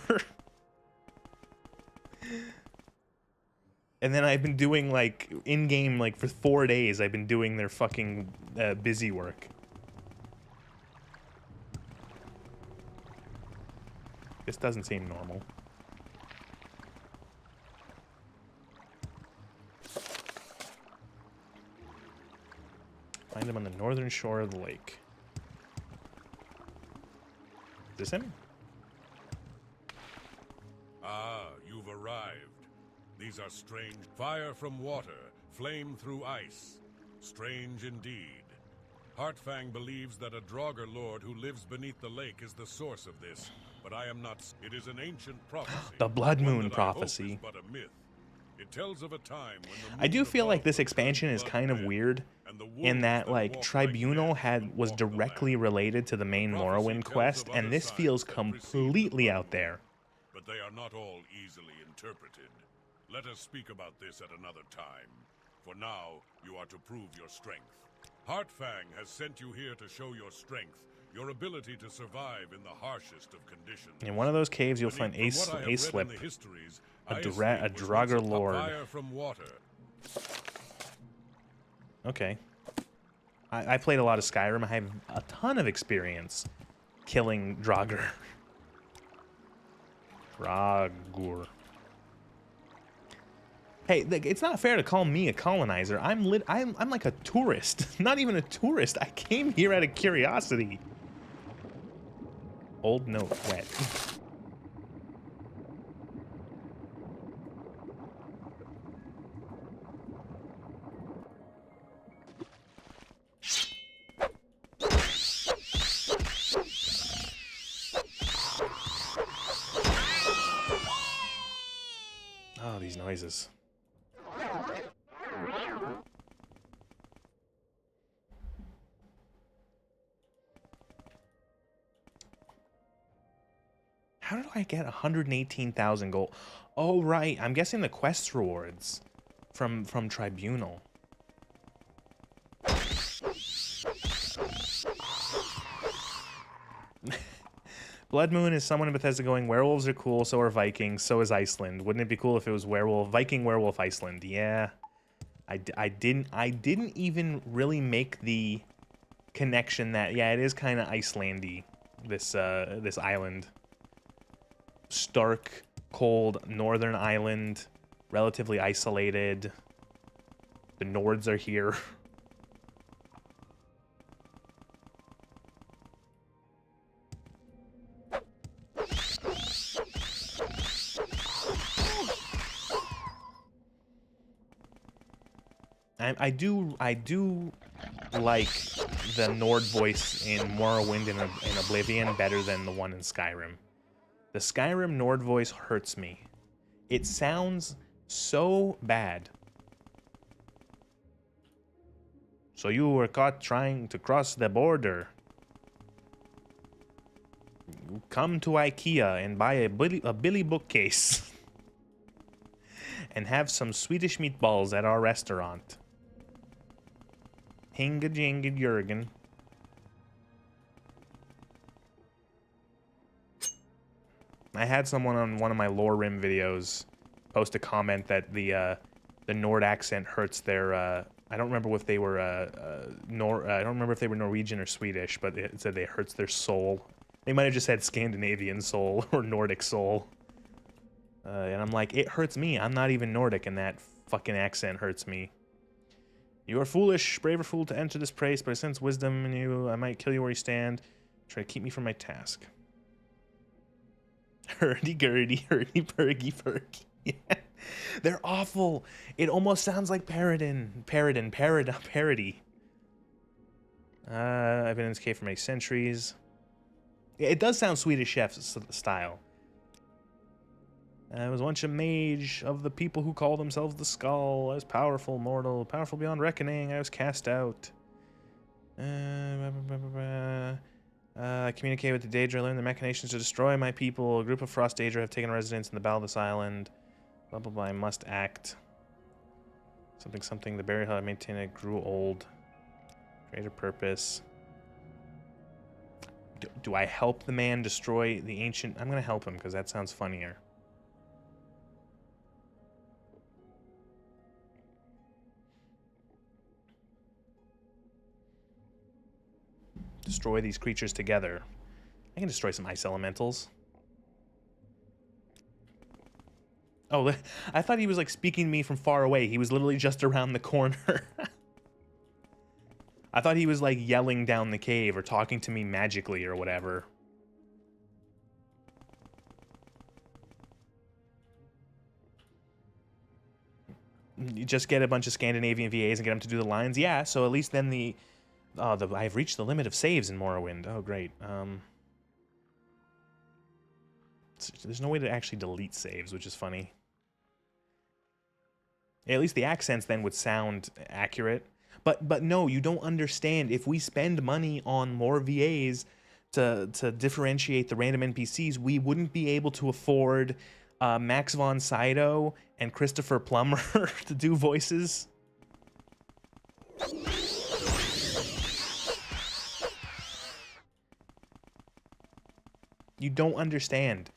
And then I've been doing, like, in-game, like, for 4 days, I've been doing their fucking busy work. This doesn't seem normal. Find him on the northern shore of the lake. Is this him? Ah, you've arrived. These are strange. Fire from water, flame through ice. Strange indeed. Heartfang believes that a Draugr lord who lives beneath the lake is the source of this, but I am not. It is an ancient prophecy. The Blood one Moon that I hope prophecy. is but a myth. It tells of a time when the I do moon feel like above this was expansion is blood kind of red, weird and the in wolves that, like, walk Tribunal men was walk the directly land. related to the main Prophecy Morrowind tells quest, of other and this signs feels that precede the completely blood out moon, there. but they are not all easily interpreted. Let us speak about this at another time. For now, you are to prove your strength. Heartfang has sent you here to show your strength, your ability to survive in the harshest of conditions. In one of those caves, you'll find From what I have read in Slip, the histories, a Ice Draugr Sleep was once a Lord. fire from water. Okay. I played a lot of Skyrim. I have a ton of experience killing Draugr. Draugr. Hey, it's not fair to call me a colonizer. I'm like a tourist. Not even a tourist. I came here out of curiosity. Old note, wet. Oh, these noises. How do I get 118,000 gold? Oh, right. I'm guessing the quest rewards from Tribunal. Blood Moon is someone in Bethesda going, werewolves are cool, so are Vikings, so is Iceland. Wouldn't it be cool if it was Viking werewolf Iceland? Yeah. I didn't even really make the connection that, yeah, it is kind of Icelandy, this island. Stark, cold, northern island, relatively isolated. The Nords are here. I do like the Nord voice in Morrowind and in Oblivion better than the one in Skyrim. The Skyrim Nord voice hurts me. It sounds so bad. So you were caught trying to cross the border. Come to IKEA and buy a Billy bookcase. And have some Swedish meatballs at our restaurant. Hinga jinga Jurgen. I had someone on one of my Lore Rim videos post a comment that the Nord accent hurts their I don't remember if they were I don't remember if they were Norwegian or Swedish, but it said it hurts their soul. They might have just said Scandinavian soul or Nordic soul. And I'm like, it hurts me. I'm not even Nordic, and that fucking accent hurts me. You are foolish, brave or fool to enter this place, but I sense wisdom in you. I might kill you where you stand. Try to keep me from my task. Hurdy-gurdy, hurdy-burgy-burgy. Yeah. They're awful. It almost sounds like parody. I've been in this cave for many centuries. It does sound Swedish Chef style. I was once a mage of the people who call themselves the Skull. I was powerful, mortal, powerful beyond reckoning. I was cast out. I communicated with the Daedra, learned the machinations to destroy my people. A group of Frost Daedra have taken residence in the Baldus Island. Blah, blah, blah. I must act. Something, something. The burial I maintained, I grew old. Greater purpose. Do I help the man destroy the ancient? I'm going to help him because that sounds funnier. Destroy these creatures together. I can destroy some ice elementals. Oh, I thought he was like speaking to me from far away. He was literally just around the corner. I thought he was like yelling down the cave or talking to me magically or whatever. You just get a bunch of Scandinavian VAs and get them to do the lines? Yeah, so at least then I've reached the limit of saves in Morrowind. Oh, great. There's no way to actually delete saves, which is funny. At least the accents then would sound accurate. But no, you don't understand. If we spend money on more VAs to differentiate the random NPCs, we wouldn't be able to afford Max von Sydow and Christopher Plummer to do voices. You don't understand.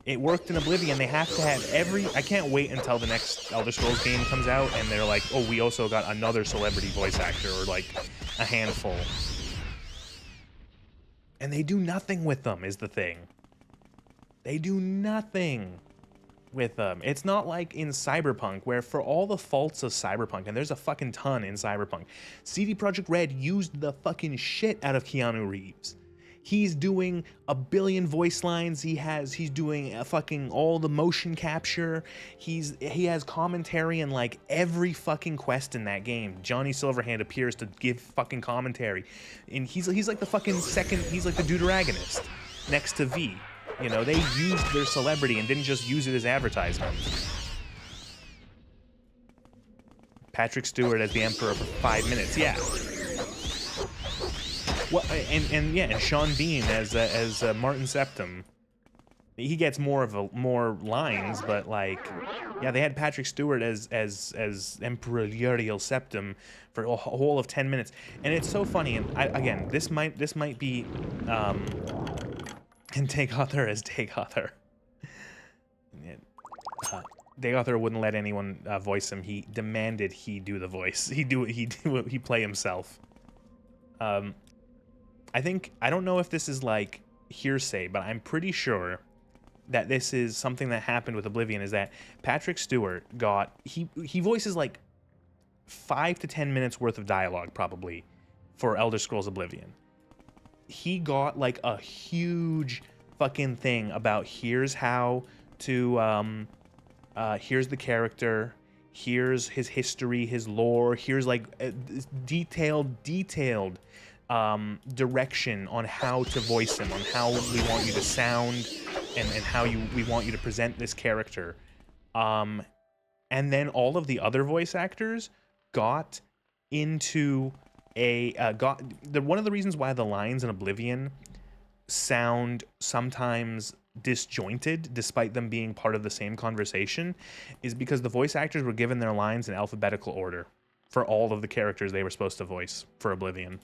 It worked in Oblivion. They have to have every... I can't wait until the next Elder Scrolls game comes out and they're like, oh, we also got another celebrity voice actor, or like a handful. And they do nothing with them, is the thing. They do nothing with them. It's not like in Cyberpunk, where for all the faults of Cyberpunk, and there's a fucking ton in Cyberpunk, CD Projekt Red used the fucking shit out of Keanu Reeves. He's doing a billion voice lines. He's doing fucking all the motion capture. He has commentary in like every fucking quest in that game. Johnny Silverhand appears to give fucking commentary, and he's like the fucking second. He's like the deuteragonist next to V. You know, they used their celebrity and didn't just use it as advertisement. Patrick Stewart as the Emperor for 5 minutes. Yeah. Well, and Sean Bean as Martin Septim. He gets more lines, but like, yeah, they had Patrick Stewart as Emperor Uriel Septim for a whole of 10 minutes, and it's so funny. And again, this might be and Dagother as Dagother. Dagother wouldn't let anyone voice him. He demanded he do the voice. He play himself. I don't know if this is like hearsay, but I'm pretty sure that this is something that happened with Oblivion, is that Patrick Stewart he voices like 5 to 10 minutes worth of dialogue probably for Elder Scrolls Oblivion. He got like a huge fucking thing about here's how to here's the character, here's his history, his lore, here's like detailed direction on how to voice him, on how we want you to sound, and how we want you to present this character. And then all of the other voice actors got into one of the reasons why the lines in Oblivion sound sometimes disjointed despite them being part of the same conversation is because the voice actors were given their lines in alphabetical order for all of the characters they were supposed to voice for Oblivion.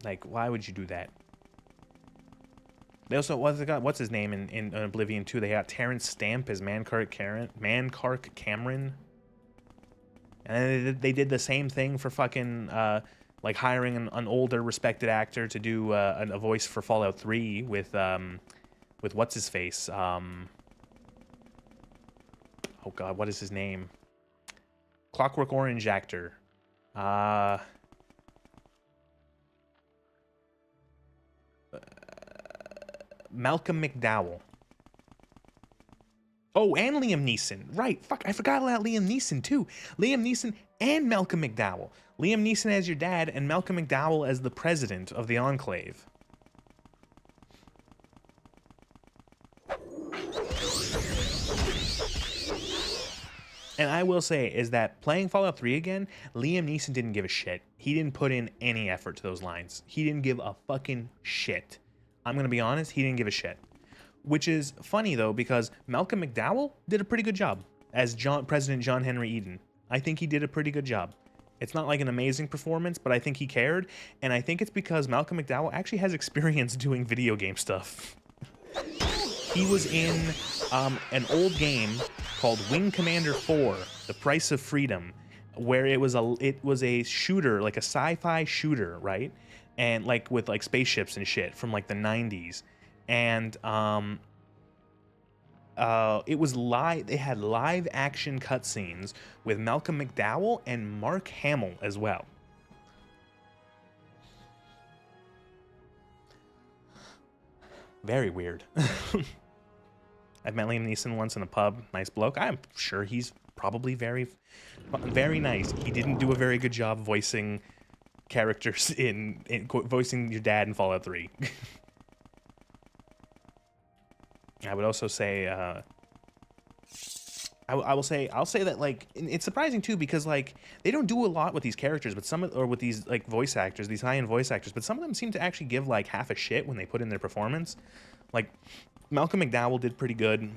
Like, why would you do that? They also, what's his name in Oblivion 2? They got Terrence Stamp as Mankark Cameron. And they did the same thing for fucking, like, hiring an older, respected actor to do a voice for Fallout 3 with what's-his-face? Oh, God, what is his name? Clockwork Orange actor. Malcolm McDowell. Oh, and Liam Neeson. Right. Fuck, I forgot about Liam Neeson, too. Liam Neeson and Malcolm McDowell. Liam Neeson as your dad and Malcolm McDowell as the president of the Enclave. And I will say is that playing Fallout 3 again, Liam Neeson didn't give a shit. He didn't put in any effort to those lines. He didn't give a fucking shit. I'm going to be honest, he didn't give a shit. Which is funny, though, because Malcolm McDowell did a pretty good job as President John Henry Eden. I think he did a pretty good job. It's not like an amazing performance, but I think he cared. And I think it's because Malcolm McDowell actually has experience doing video game stuff. He was in an old game called Wing Commander 4, The Price of Freedom, where it was a shooter, like a sci-fi shooter, right? And like with like spaceships and shit from like the 90s. And it was live. They had live action cutscenes with Malcolm McDowell and Mark Hamill as well. Very weird. I've met Liam Neeson once in a pub. Nice bloke. I'm sure he's probably very, very nice. He didn't do a very good job voicing characters in voicing your dad in Fallout 3. I would also say, I'll say that, like, it's surprising too because like they don't do a lot with these characters, but with these like voice actors, these high-end voice actors, but some of them seem to actually give like half a shit when they put in their performance. Like Malcolm McDowell did pretty good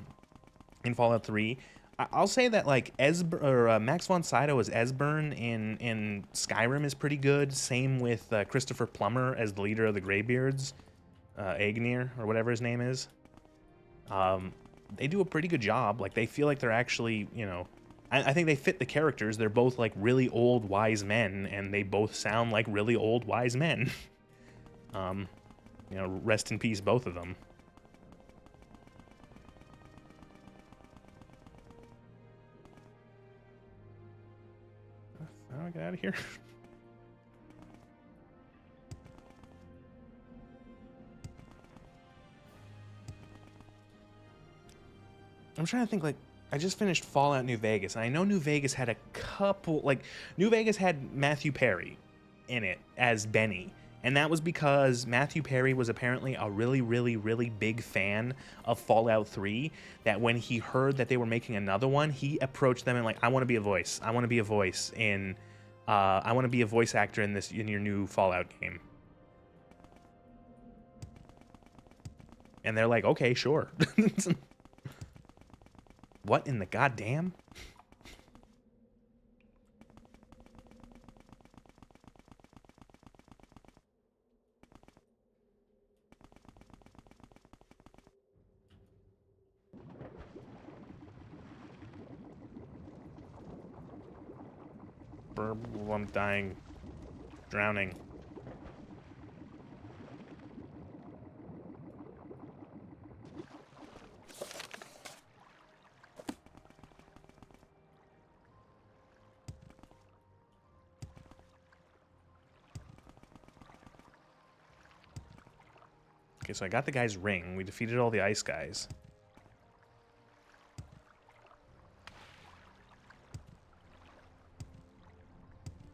in Fallout 3. I'll say that like Max von Sydow as Esbern in Skyrim is pretty good. Same with Christopher Plummer as the leader of the Greybeards, Agnir or whatever his name is. They do a pretty good job. Like they feel like they're actually, you know, I think they fit the characters. They're both like really old wise men, and they both sound like really old wise men. You know, rest in peace, both of them. How do I get out of here? I'm trying to think, like, I just finished Fallout New Vegas, and I know New Vegas had a couple, like, New Vegas had Matthew Perry in it as Benny, and that was because Matthew Perry was apparently a really, really, really big fan of Fallout 3, that when he heard that they were making another one, he approached them and like, I want to be a voice. I want to be a voice in, I want to be a voice actor in your new Fallout game. And they're like, okay, sure. What in the goddamn? I'm dying. Drowning. Okay, so I got the guy's ring. We defeated all the ice guys.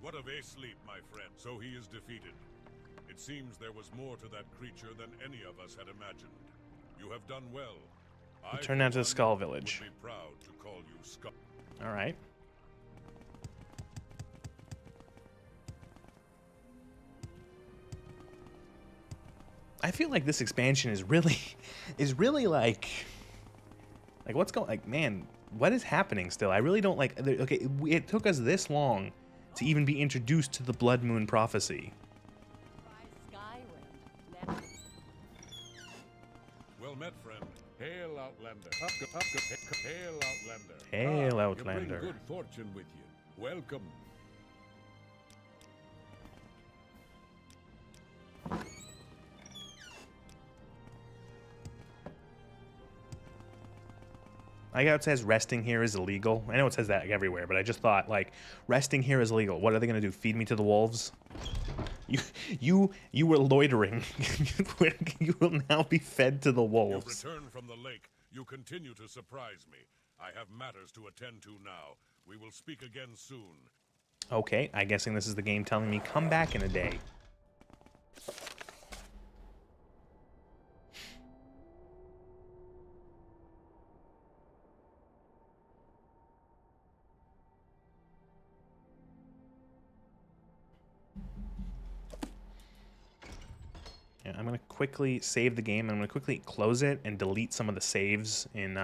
What of a sleep, my friend? So he is defeated. It seems there was more to that creature than any of us had imagined. You have done well. I Turn down to the Skull Village. would be proud to call you Skull. All right. I feel like this expansion is really like what's going, like, man, what is happening still? I really don't like, okay, it took us this long to even be introduced to the Blood Moon prophecy. Well met, friend. Hail, Outlander. Hail, Outlander. Hail, You Outlander. bring good fortune with you. Welcome. I got it says resting here is illegal. I know it says that everywhere, but I just thought, like, resting here is illegal. What are they gonna do? Feed me to the wolves? You were loitering. You will now be fed to the You've wolves. returned from the lake. You continue to surprise me. I have matters to attend to now. We will speak again soon. Okay, I'm guessing this is the game telling me come back in a day. Yeah, I'm going to quickly save the game. I'm going to quickly close it and delete some of the saves in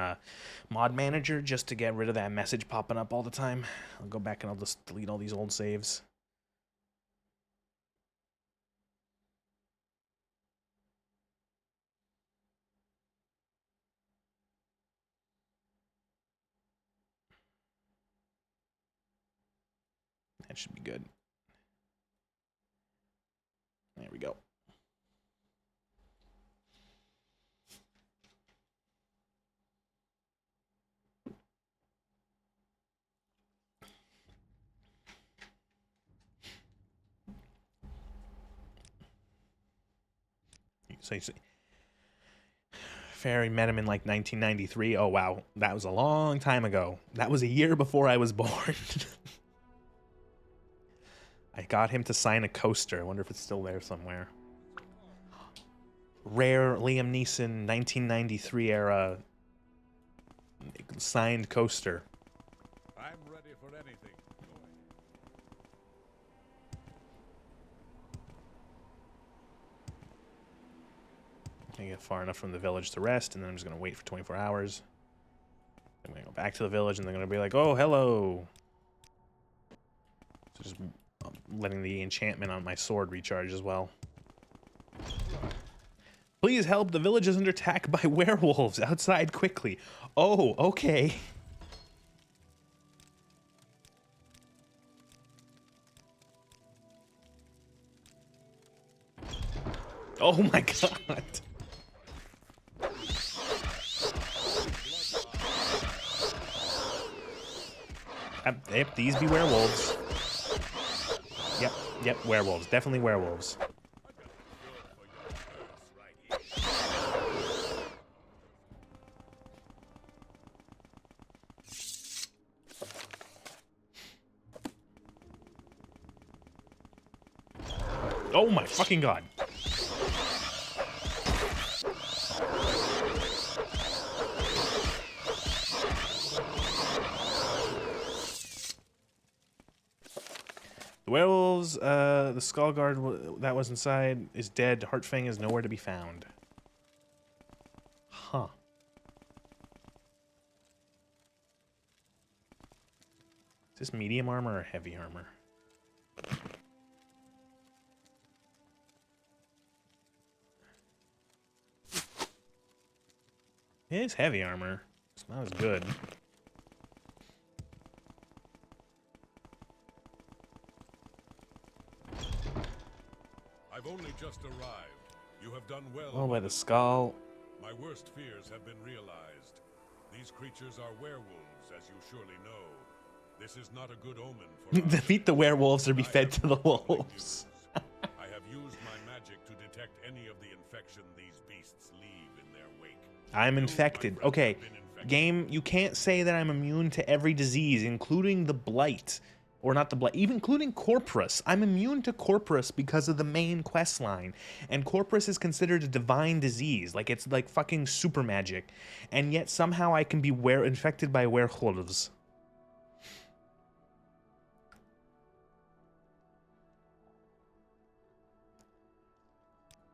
Mod Manager just to get rid of that message popping up all the time. I'll go back and I'll just delete all these old saves. That should be good. There we go. So you see, Fairy met him in like 1993. Oh wow, that was a long time ago. That was a year before I was born. I got him to sign a coaster. I wonder if it's still there somewhere. Rare Liam Neeson 1993 era signed coaster. I'm ready for anything. I get far enough from the village to rest, and then I'm just going to wait for 24 hours. I'm going to go back to the village, and they're going to be like, oh, hello. So just letting the enchantment on my sword recharge as well. Please help, the village is under attack by werewolves. Outside quickly. Oh, okay. Oh my god. Yep, these be werewolves. Yep, werewolves. Definitely werewolves. Oh my fucking god. The werewolves, the skull guard that was inside is dead. Heartfang is nowhere to be found. Huh. Is this medium armor or heavy armor? It is heavy armor. It's not as good. I've only just arrived. You have done well. Oh, by the skull. My worst fears have been realized. These creatures are werewolves, as you surely know. This is not a good omen for us. Defeat the werewolves or be fed to the wolves. I have used my magic to detect any of the infection these beasts I'm infected. Okay, game, you can't say that I'm immune to every disease, including the blight. Or not the blight, even including Corpus. I'm immune to Corpus because of the main quest line. And Corpus is considered a divine disease. Like, it's like fucking super magic. And yet somehow I can be infected by werewolves.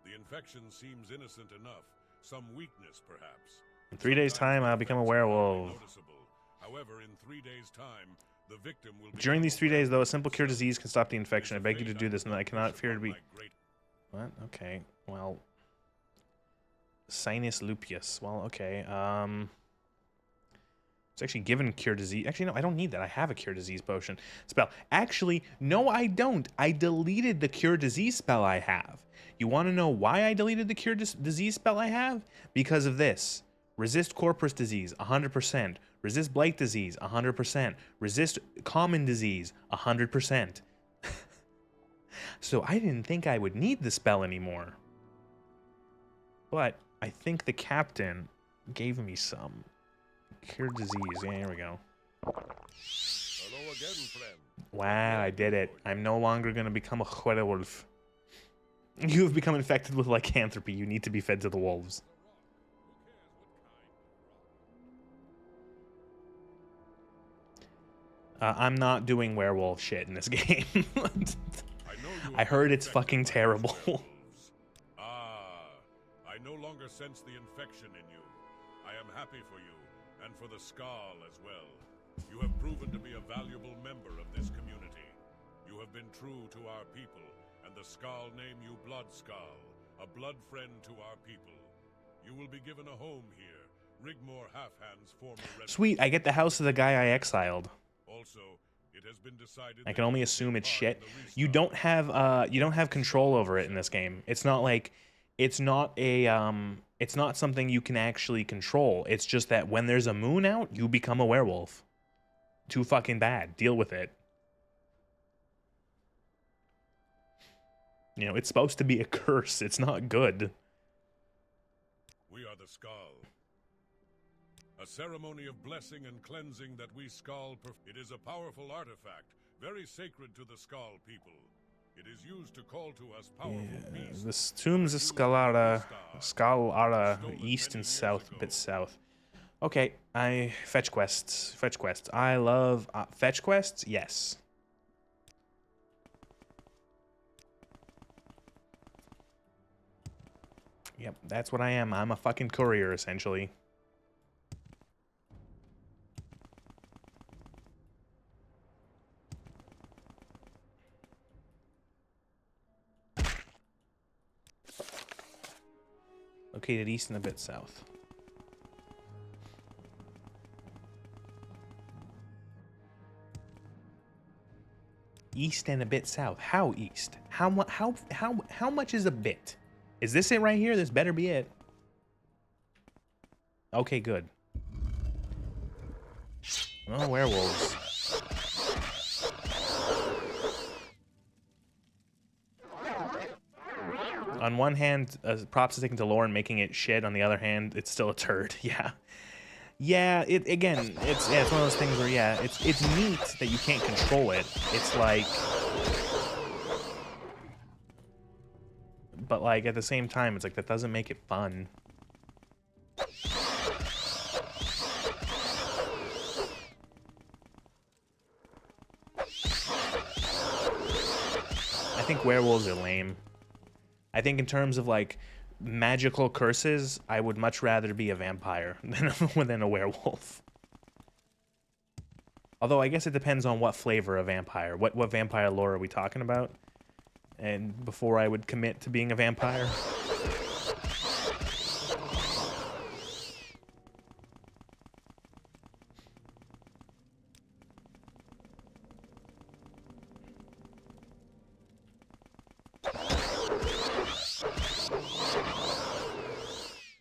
The infection seems innocent enough. Some weakness, perhaps. In 3 days' time, I'll become a werewolf. However, in 3 days' time, the victim will be During these 3 days, though, a simple cure disease can stop the infection. I beg you to do this, and I cannot fear to be... What? Okay. Well... Sinus lupus. Well, okay. It's actually given cure disease. Actually, no, I don't need that. I have a cure disease potion spell. Actually, no, I don't. I deleted the cure disease spell I have. You want to know why I deleted the cure disease spell I have? Because of this. Resist corpus disease, 100%. Resist blight disease, 100%. Resist common disease, 100%. So I didn't think I would need the spell anymore. But I think the captain gave me some. Cure disease. Yeah, here we go. Hello again, friend. Wow, I did it. I'm no longer going to become a werewolf. You have become infected with lycanthropy. You need to be fed to the wolves. I'm not doing werewolf shit in this game. I heard it's fucking terrible. I no longer sense the infection in you. I am happy for you, and for the Skull as well. You have proven to be a valuable member of this community. You have been true to our people, and the Skull name you Blood Skull, a blood friend to our people. You will be given a home here, Rigmore Halfhand's former residence. Sweet, I get the house of the guy I exiled. Also, it has been decided I can only assume it's shit. You don't have control over it in this game. It's not like it's not something you can actually control. It's just that when there's a moon out, you become a werewolf. Too fucking bad. Deal with it. You know, it's supposed to be a curse. It's not good. We are the Skull. A ceremony of blessing and cleansing that we Skull it is a powerful artifact, very sacred to the Skull people. It is used to call to us powerful beasts. The tombs of Skull east and south, a bit south. Okay, fetch quests. Fetch quests. I love fetch quests. Yes. Yep, that's what I am. I'm a fucking courier, essentially. Located east and a bit south. East and a bit south. How east? How much is a bit? Is this it right here? This better be it. Okay, good. Oh, werewolves. On one hand, props is taken to lore and making it shit. On the other hand, it's still a turd. Yeah. Yeah, it's one of those things where, yeah, it's neat that you can't control it. It's like... But, like, at the same time, it's like, that doesn't make it fun. I think werewolves are lame. I think in terms of, like, magical curses, I would much rather be a vampire than a werewolf. Although, I guess it depends on what flavor of vampire. What vampire lore are we talking about? And before I would commit to being a vampire.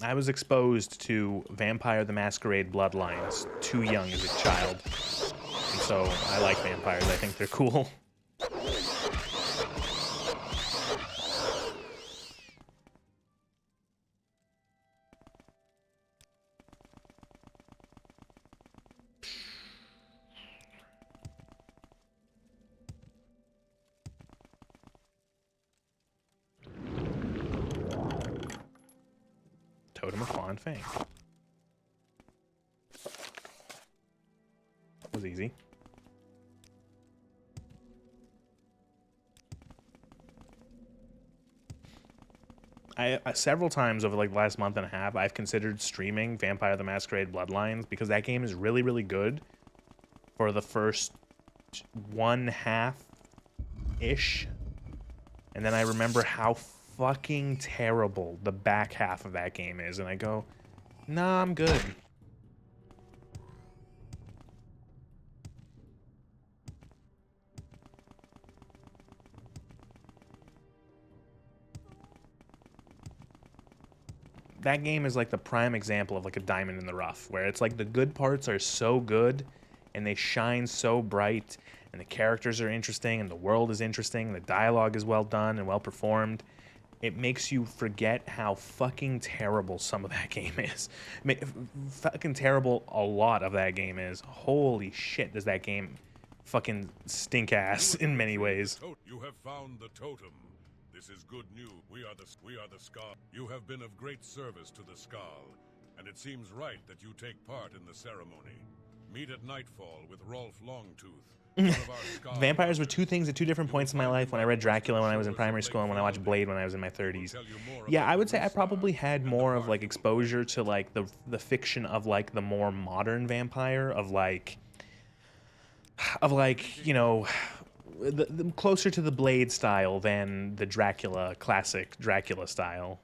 I was exposed to Vampire the Masquerade bloodlines too young as a child. And so I like vampires. I think they're cool. Spawn Fang. Was easy. I several times over like the last month and a half, I've considered streaming Vampire the Masquerade Bloodlines because that game is really, really good for the first 1/2-ish. And then I remember how fucking terrible the back half of that game is, and I go, nah, I'm good. That game is like the prime example of like a diamond in the rough, where it's like the good parts are so good and they shine so bright, and the characters are interesting, and the world is interesting, and the dialogue is well done and well performed. It makes you forget how fucking terrible some of that game is. Fucking terrible a lot of that game is. Holy shit, does that game fucking stink ass in many ways. You have found the totem. This is good news. We are the Skal. You have been of great service to the Skal, and it seems right that you take part in the ceremony. Meet at nightfall with Rolf Longtooth. Vampires were two things at two different points in my life. When I read Dracula when I was in primary school, and when I watched Blade when I was in my 30s. Yeah, I would say I probably had more of like exposure to like the fiction of like the more modern vampire of like you know, the closer to the Blade style than the Dracula classic Dracula style.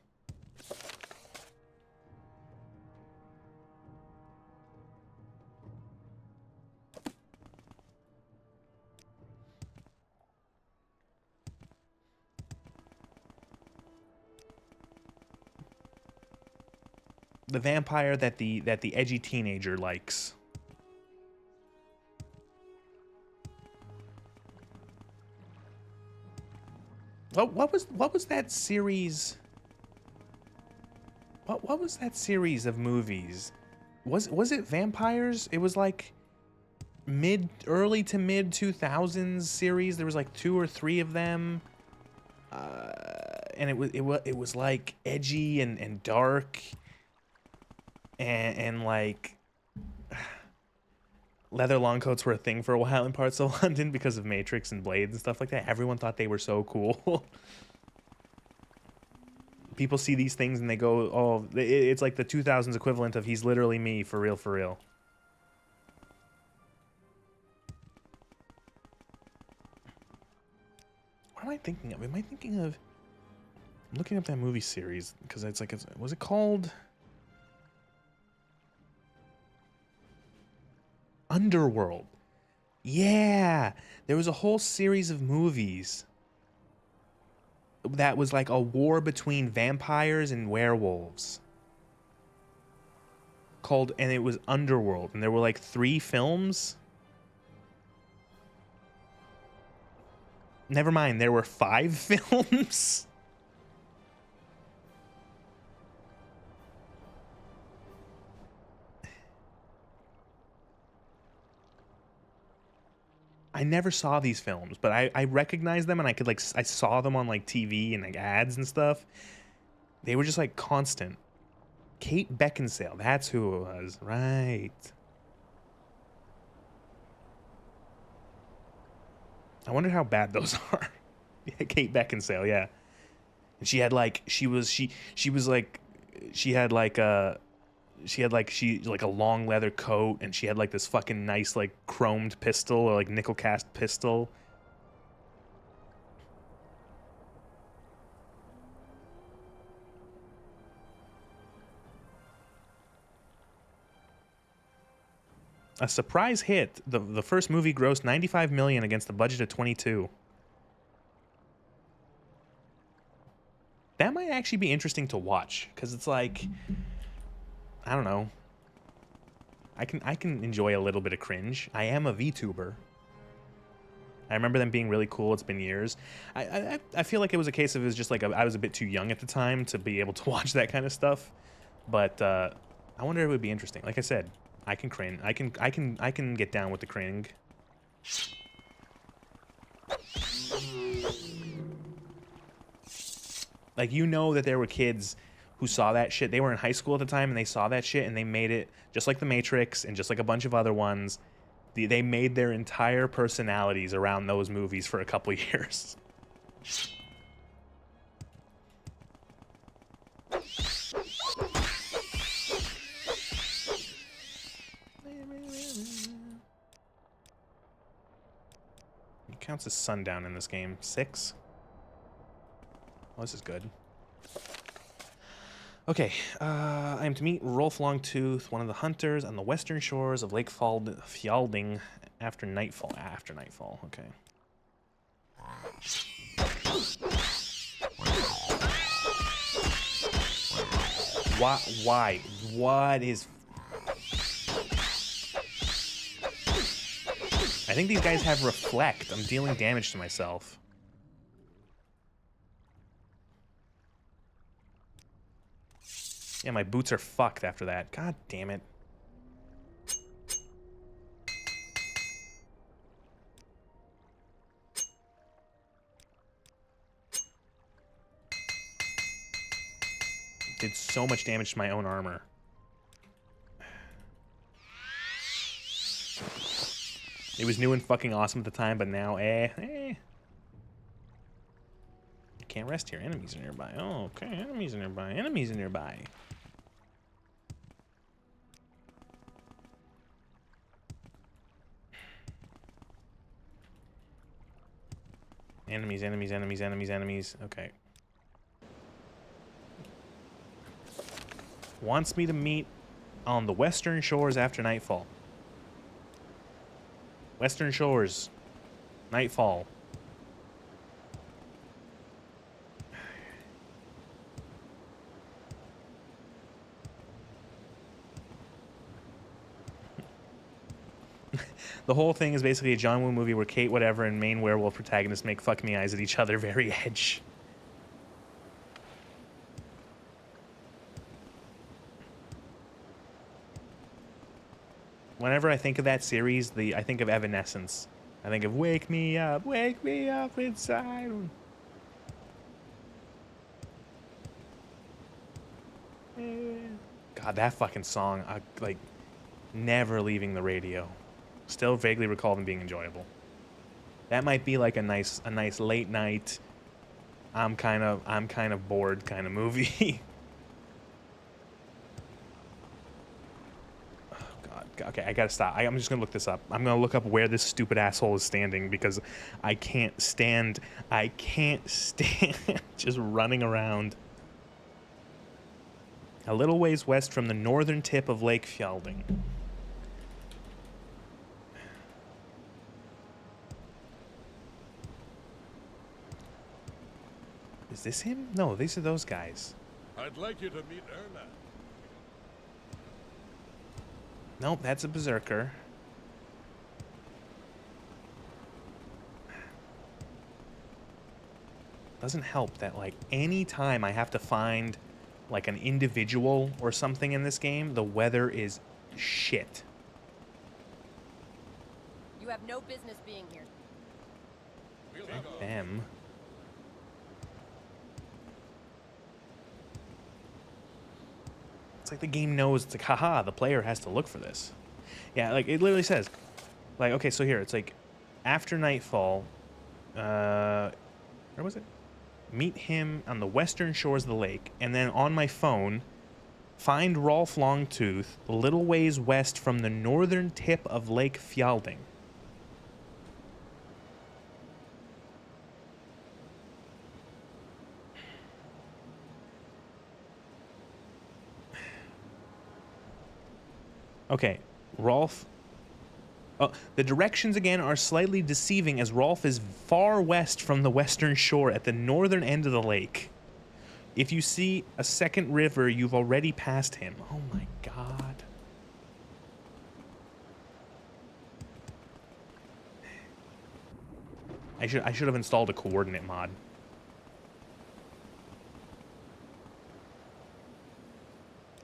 The vampire that the edgy teenager likes. What was that series? What was that series of movies? Was it vampires? It was like early to mid 2000s series. There was like 2 or 3 of them. And it was like edgy and dark. And like leather long coats were a thing for a while in parts of London because of Matrix and Blade and stuff like that. Everyone thought they were so cool. People see these things and they go, oh, it's like the 2000s equivalent of He's Literally Me, for real, for real. What am I thinking of? Am I thinking of... I'm looking up that movie series because it's like, was it called... Underworld. Yeah, there was a whole series of movies that was like a war between vampires and werewolves called, and it was Underworld, and there were like 3 films. Never mind, there were 5 films. I never saw these films, but I recognized them, and I could like I saw them on like TV and like ads and stuff. They were just like constant. Kate Beckinsale, that's who it was, right? I wonder how bad those are. Yeah, Kate Beckinsale, yeah. And she had like she had a long leather coat, and she had like this fucking nice like chromed pistol or like nickel cast pistol. A surprise hit. The first movie grossed $95 million against a budget of 22. That might actually be interesting to watch, because it's like, I don't know. I can enjoy a little bit of cringe. I am a VTuber. I remember them being really cool. It's been years. I feel like it was a case of it was just like I was a bit too young at the time to be able to watch that kind of stuff. But I wonder if it would be interesting. Like I said, I can cringe. I can get down with the cringe. Like, you know that there were kids who saw that shit. They were in high school at the time and they saw that shit and they made it just like The Matrix and just like a bunch of other ones. They made their entire personalities around those movies for a couple years. It counts as sundown in this game. 6? Oh, this is good. Okay, I am to meet Rolf Longtooth, one of the hunters on the western shores of Lake Fjalding after nightfall. After nightfall, okay. Why? What is... I think these guys have reflect. I'm dealing damage to myself. Yeah, my boots are fucked after that. God damn it. Did so much damage to my own armor. It was new and fucking awesome at the time, but now, You can't rest here. Enemies are nearby. Oh, okay. Enemies are nearby. Enemies are nearby. Enemies, enemies, enemies, enemies, enemies. Okay. Wants me to meet on the western shores after nightfall. Western shores. Nightfall. The whole thing is basically a John Woo movie where Kate whatever and main werewolf protagonists make fuck me eyes at each other. Very edge. Whenever I think of that series, I think of Evanescence. I think of wake me up inside. God, that fucking song, like, never leaving the radio. Still vaguely recall them being enjoyable. That might be like a nice late night, I'm kind of bored kind of movie. Oh God. Okay, I gotta stop. I'm just gonna look this up. I'm gonna look up where this stupid asshole is standing because I can't stand just running around. A little ways west from the northern tip of Lake Fjalding. Is this him? No, these are those guys. I'd like you to meet Erna. Nope, that's a berserker. Doesn't help that, like, any time I have to find, like, an individual or something in this game, the weather is shit. You have no business being here. Not them. It's like the game knows, it's like, haha, the player has to look for this. Yeah, like, it literally says, like, okay, so here, it's like, after nightfall, where was it? Meet him on the western shores of the lake, and then on my phone, find Rolf Longtooth a little ways west from the northern tip of Lake Fjalding. Okay, Rolf. Oh, the directions again are slightly deceiving as Rolf is far west from the western shore at the northern end of the lake. If you see a second river, you've already passed him. Oh my God. I should have installed a coordinate mod.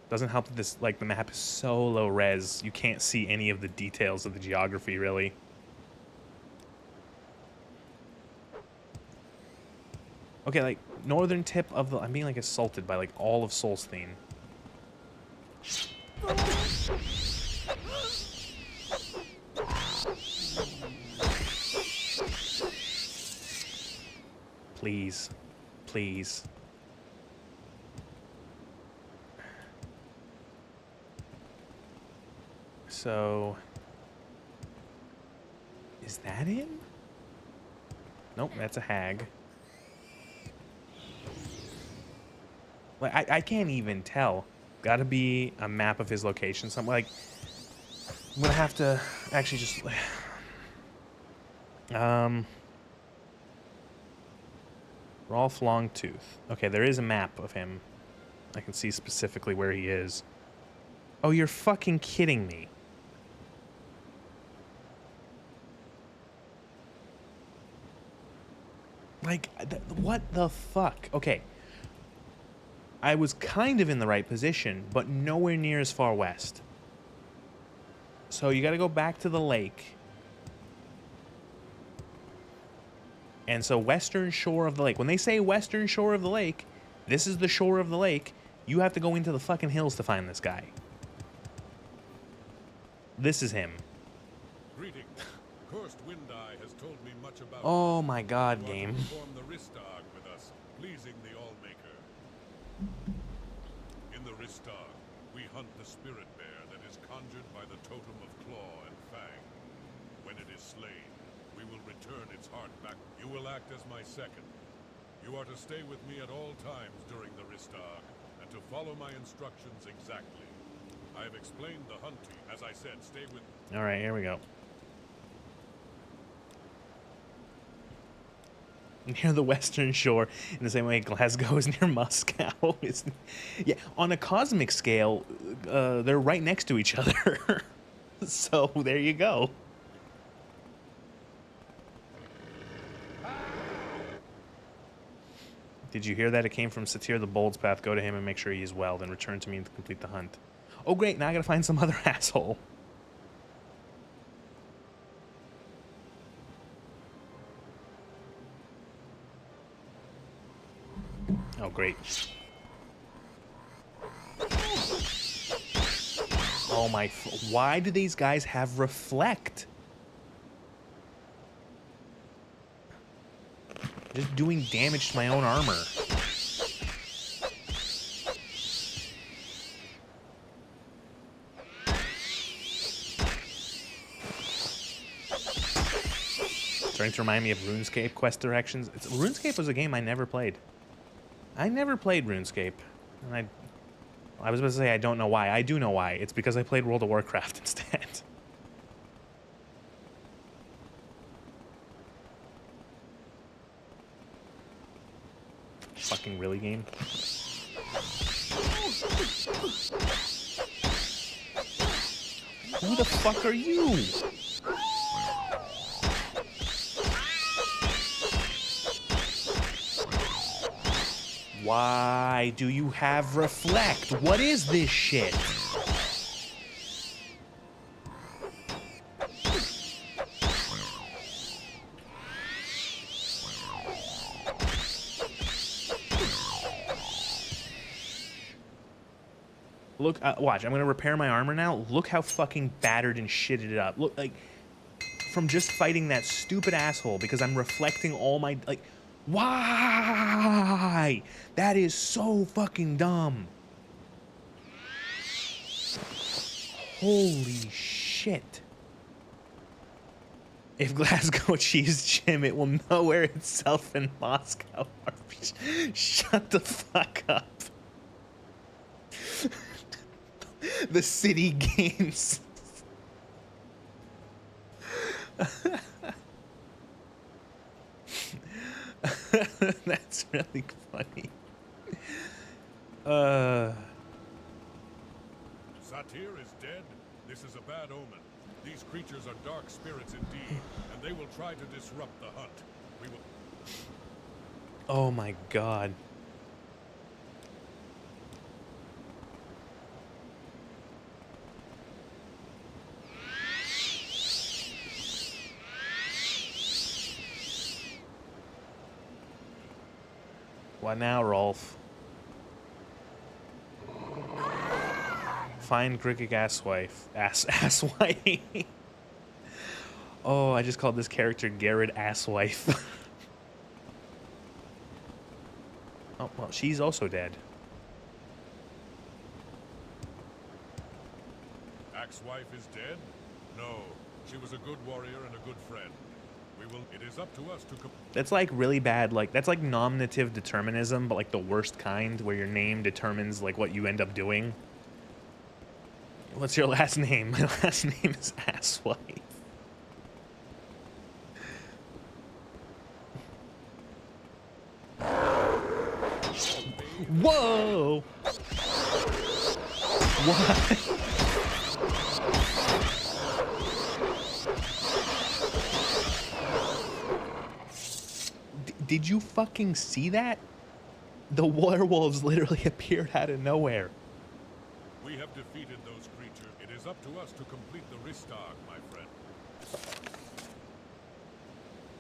Doesn't help that this, like, the map is so low res, you can't see any of the details of the geography, really. Okay, like, northern tip of the... I'm being, like, assaulted by, like, all of Solstheim. Please. Please. So... Is that him? Nope, that's a hag. Like, I can't even tell. Gotta be a map of his location somewhere. Like, I'm gonna have to actually just... Rolf Longtooth. Okay, there is a map of him. I can see specifically where he is. Oh, you're fucking kidding me. Like, what the fuck? Okay. I was kind of in the right position, but nowhere near as far west. So you gotta go back to the lake. And so western shore of the lake. When they say western shore of the lake, this is the shore of the lake. You have to go into the fucking hills to find this guy. This is him. Greetings. Cursed Windeye has told me much about Oh my god, you game. to perform the Ristag with us, pleasing the Allmaker. In the Ristag, we hunt the spirit bear that is conjured by the totem of claw and fang. When it is slain, we will return its heart back. You will act as my second. You are to stay with me at all times during the Ristag, and to follow my instructions exactly. I have explained the hunt to you. As I said, stay with me. Alright, here we go. Near the western shore, in the same way Glasgow is near Moscow. Yeah, on a cosmic scale, they're right next to each other. So there you go. Did you hear that? It came from Satyr the Bold's path. Go to him and make sure he is well, then return to me to complete the hunt. Oh great, now I gotta find some other asshole. Oh, great. Oh my... Why do these guys have reflect? Just doing damage to my own armor. Starting to remind me of RuneScape quest directions. RuneScape was a game I never played. I never played RuneScape. And I was about to say I don't know why. I do know why. It's because I played World of Warcraft instead. Fucking really, game? Who the fuck are you? Why do you have reflect? What is this shit? Look, watch, I'm gonna repair my armor now. Look how fucking battered and shitted it up. Look, like, from just fighting that stupid asshole because I'm reflecting all my, like, why? That is so fucking dumb. Holy shit. If Glasgow achieves Jim, it will nowhere itself in Moscow. Shut the fuck up. The city gains. That's really funny. Satyr is dead? This is a bad omen. These creatures are dark spirits indeed, and they will try to disrupt the hunt. We will... Oh my god. What now, Rolf? Find Grigic Asswife. Asswife. Oh, I just called this character Garrett Asswife. Oh, well, she's also dead. Axwife is dead? No, she was a good warrior and a good friend. It is up to us to... That's like really bad, like, that's like nominative determinism, but like the worst kind, where your name determines like what you end up doing. What's your last name? My last name is Asswife. Whoa! What? Did you fucking see that? The werewolves literally appeared out of nowhere. We have defeated those creatures. It is up to us to complete the Ristag, my friend.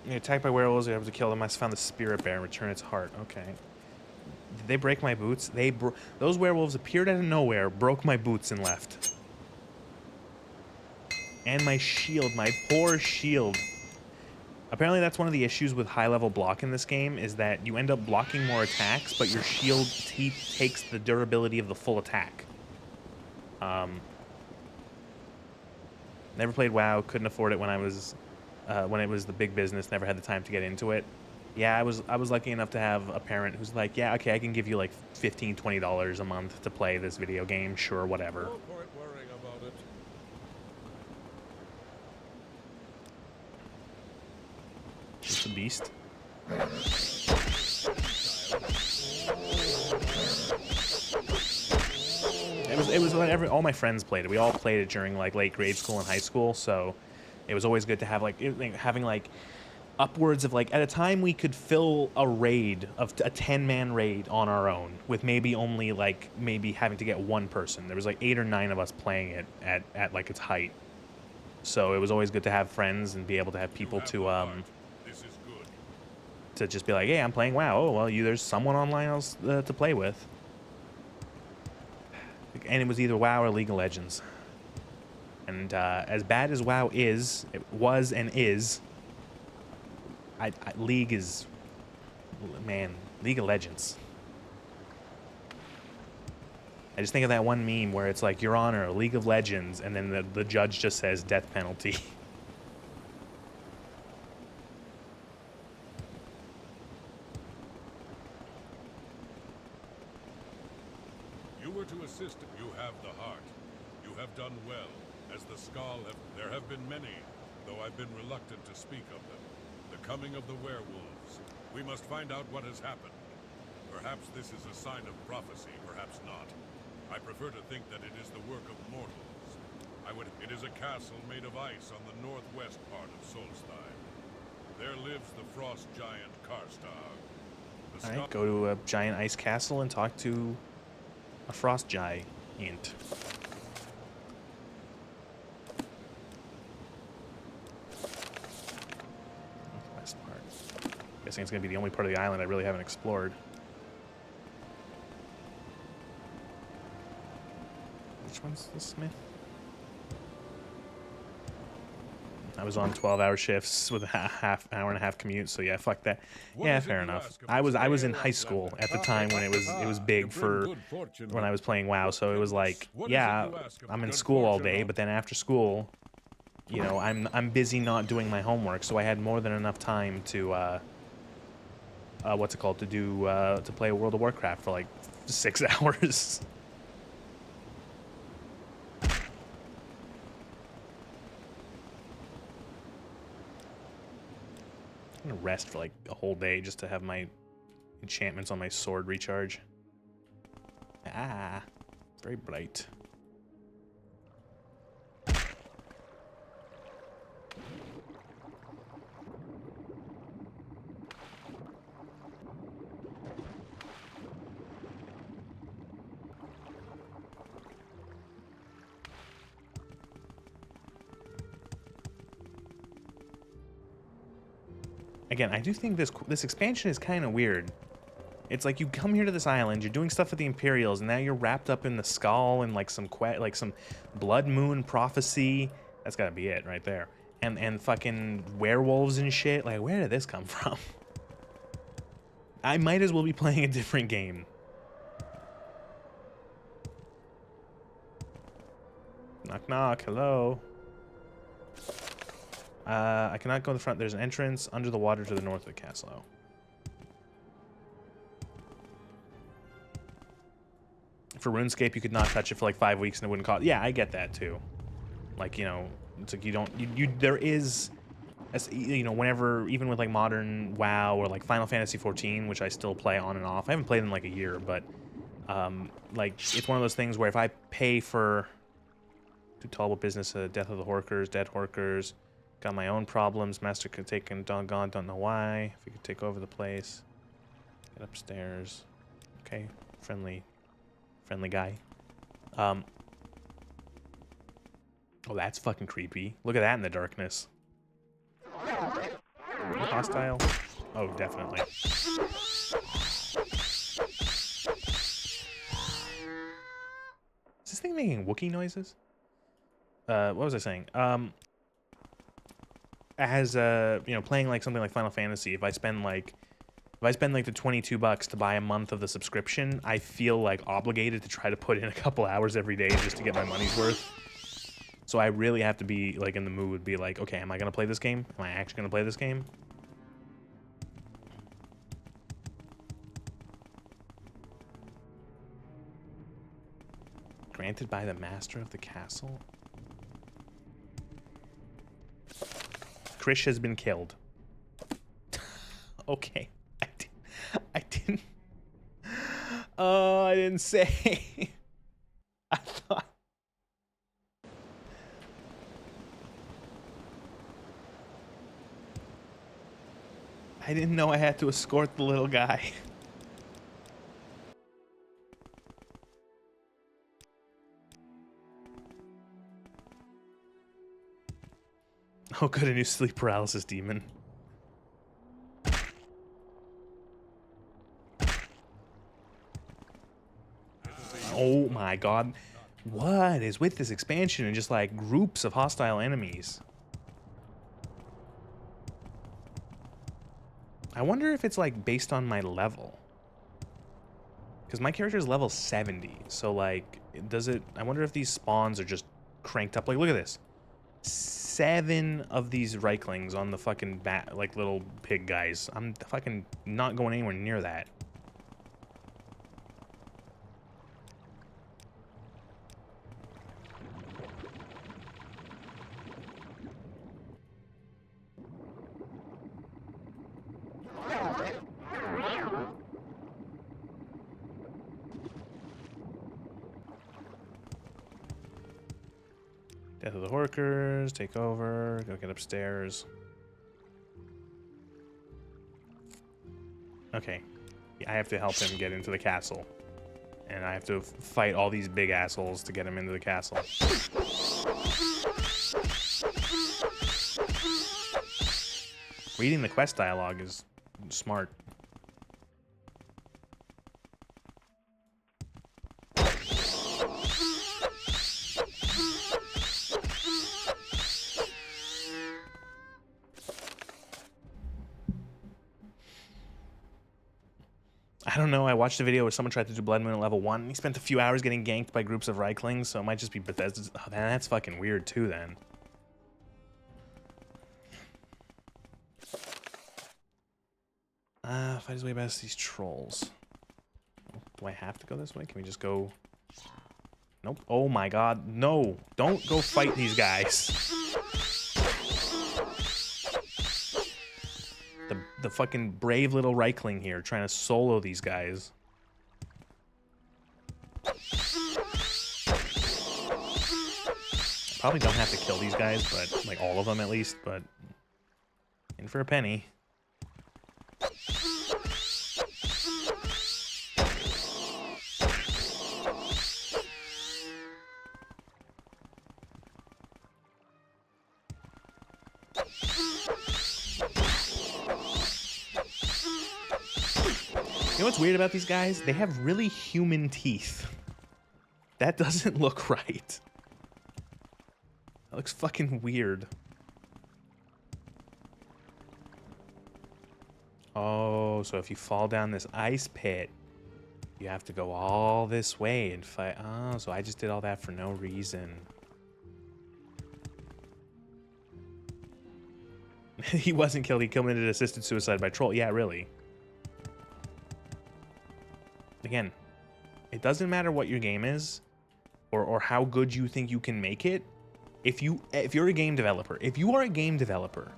You're attacked by werewolves, you're able to kill them. I found the spirit bear and return its heart. Okay. Did they break my boots? Those werewolves appeared out of nowhere, broke my boots, and left. And my shield, my poor shield. Apparently that's one of the issues with high-level block in this game, is that you end up blocking more attacks, but your shield takes the durability of the full attack. Never played WoW, couldn't afford it when it was the big business, never had the time to get into it. Yeah, I was lucky enough to have a parent who's like, yeah, okay, I can give you like $15, $20 a month to play this video game, sure, whatever. No point worrying about it. It's a beast. It was when all my friends played it. We all played it during like late grade school and high school, so it was always good to have having like upwards of like, at a time we could fill a raid of a 10-man raid on our own with maybe only like maybe having to get one person. There was like 8 or 9 of us playing it at like its height. So it was always good to have friends and be able to have people to just be like, hey, I'm playing WoW. Oh, well, there's someone online else to play with. And it was either WoW or League of Legends. And as bad as WoW is, it was and is, League is, man, League of Legends. I just think of that one meme where it's like, Your Honor, League of Legends, and then the judge just says death penalty. You were to assist. You have the heart. You have done well. As the Skull there have been many, though I've been reluctant to speak of them. The coming of the werewolves. We must find out what has happened. Perhaps this is a sign of prophecy, perhaps not. I prefer to think that it is the work of mortals. It is a castle made of ice on the northwest part of Solstheim. There lives the frost giant Karstag. Alright, go to a giant ice castle and talk to a frost giant. West part. Guessing it's gonna be the only part of the island I really haven't explored. Which one's the smith? I was on 12-hour shifts with a hour and a half commute, so yeah, fuck that. Yeah, fair enough. I was in high school at the time when it was big for when I was playing WoW, so it was like, yeah, I'm in school all day, but then after school, you know, I'm busy not doing my homework, so I had more than enough time to to play World of Warcraft for like 6 hours. I'm gonna rest for like a whole day just to have my enchantments on my sword recharge. Ah, very bright. Again, I do think this expansion is kind of weird. It's like you come here to this island, you're doing stuff with the Imperials, and now you're wrapped up in the skull and like some blood moon prophecy. That's gotta be it right there. And fucking werewolves and shit. Like, where did this come from? I might as well be playing a different game. Knock knock, hello. I cannot go in the front. There's an entrance under the water to the north of the castle. For RuneScape, you could not touch it for like 5 weeks and it wouldn't cost. Yeah, I get that too. Like, you know, it's like you don't, there is, you know, whenever, even with like modern WoW or like Final Fantasy 14, which I still play on and off. I haven't played in like a year, but like it's one of those things where if I pay for too tolerable business, death of the Horkers, dead Horkers, got my own problems, Master could take and doggone, don't know why. If we could take over the place, get upstairs. Okay, friendly guy. Oh, that's fucking creepy. Look at that in the darkness. Hostile? Oh, definitely. Is this thing making Wookiee noises? What was I saying? As you know, playing like something like Final Fantasy, if I spend like the $22 to buy a month of the subscription, I feel like obligated to try to put in a couple hours every day just to get my money's worth. So I really have to be like in the mood, be like, okay, am I gonna play this game? Am I actually gonna play this game? Granted by the master of the castle. Krish has been killed. Okay. I didn't. Oh, I didn't say. I thought. I didn't know I had to escort the little guy. Oh, good, a new sleep paralysis demon. Oh my god. What is with this expansion and just like groups of hostile enemies? I wonder if it's like based on my level. Because my character is level 70. So like, does it, I wonder if these spawns are just cranked up. Like, look at this. 7 of these Reiklings on the fucking like little pig guys. I'm fucking not going anywhere near that. Death of the Horkers, take over, go get upstairs. Okay, I have to help him get into the castle. And I have to fight all these big assholes to get him into the castle. Reading the quest dialogue is smart. I don't know, I watched a video where someone tried to do Blood Moon at level 1, and he spent a few hours getting ganked by groups of Reiklings, so it might just be Bethesda's. Oh, man, that's fucking weird too, then. Fight his way past these trolls. Do I have to go this way? Can we just go... Nope. Oh my god, no! Don't go fight these guys! The fucking brave little Reikling here trying to solo these guys. Probably don't have to kill these guys, but like all of them at least, but in for a penny. know what's weird about these guys? They have really human teeth. That doesn't look right. That looks fucking weird. Oh, so if you fall down this ice pit, you have to go all this way and fight. Oh, so I just did all that for no reason. He wasn't killed. He committed assisted suicide by troll. Yeah, really. Again, it doesn't matter what your game is or how good you think you can make it. If you're a game developer, if you are a game developer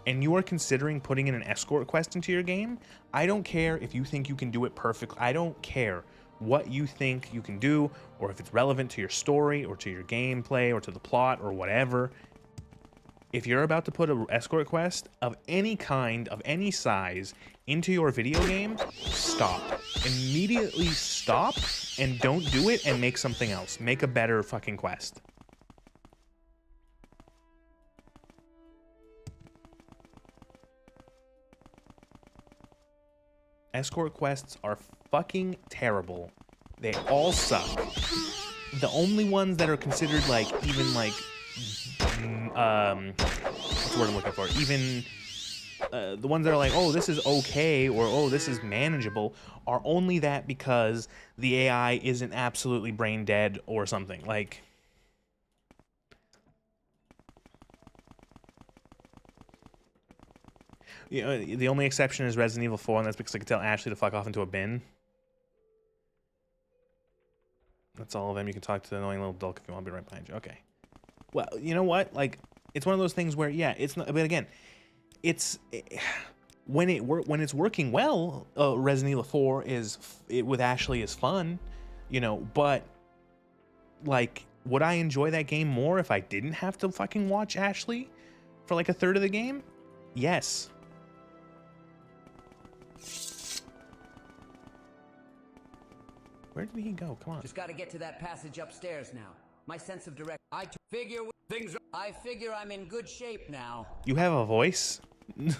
and you are considering putting in an escort quest into your game, I don't care if you think you can do it perfectly. I don't care what you think you can do or if it's relevant to your story or to your gameplay or to the plot or whatever. If you're about to put an escort quest of any kind, of any size, into your video game, stop. Immediately stop and don't do it and make something else. Make a better fucking quest. Escort quests are fucking terrible. They all suck. The only ones that are considered like even like what's the word I'm looking for? Even the ones that are like, oh, this is okay, or oh, this is manageable, are only that because the AI isn't absolutely brain dead or something. Like, you know, the only exception is Resident Evil 4, and that's because I could tell Ashley to fuck off into a bin. That's all of them. You can talk to the annoying little dulk if you want to be right behind you. Okay. Well, you know what? Like, it's one of those things where, yeah, it's not. But again, when it's working well. Resident Evil 4 with Ashley is fun, you know. But like, would I enjoy that game more if I didn't have to fucking watch Ashley for like a third of the game? Yes. Where did he go? Come on. Just gotta get to that passage upstairs now. My sense of direction. I figure I'm in good shape now. You have a voice? Can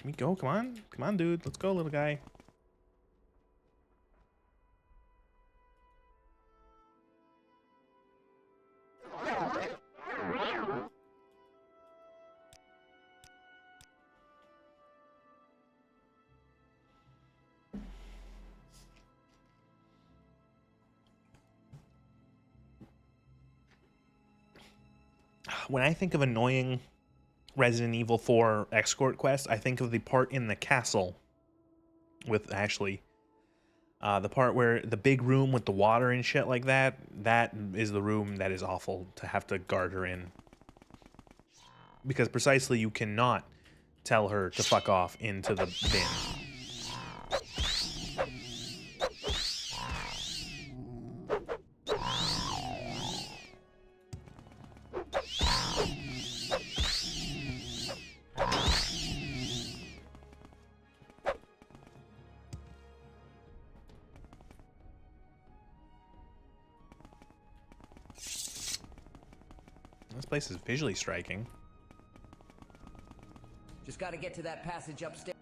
we go? Come on. Come on, dude. Let's go, little guy. When I think of annoying Resident Evil 4 escort quest, I think of the part in the castle with Ashley. The part where the big room with the water and shit like that, that is the room that is awful to have to guard her in. Because precisely you cannot tell her to fuck off into the bin. This place is visually striking. Just gotta get to that passage upstairs.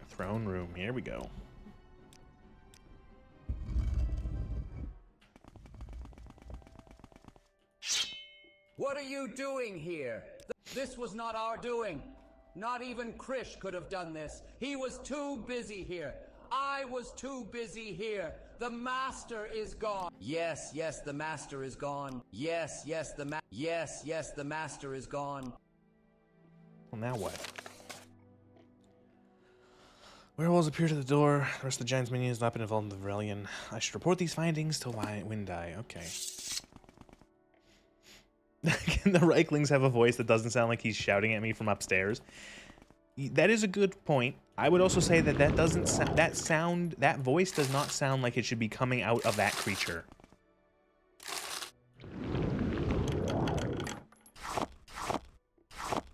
Throne room, here we go. What are you doing here? This was not our doing. Not even Krish could have done this. He was too busy here. I was too busy here. The master is gone. Yes, the master is gone. Yes, the master is gone. Well, now what? Werewolves appeared at the door. The rest of the Giant's minions have not been involved in the rebellion. I should report these findings to Windeye. Okay. Can the Reiklings have a voice that doesn't sound like he's shouting at me from upstairs? That is a good point. I would also say that that voice does not sound like it should be coming out of that creature.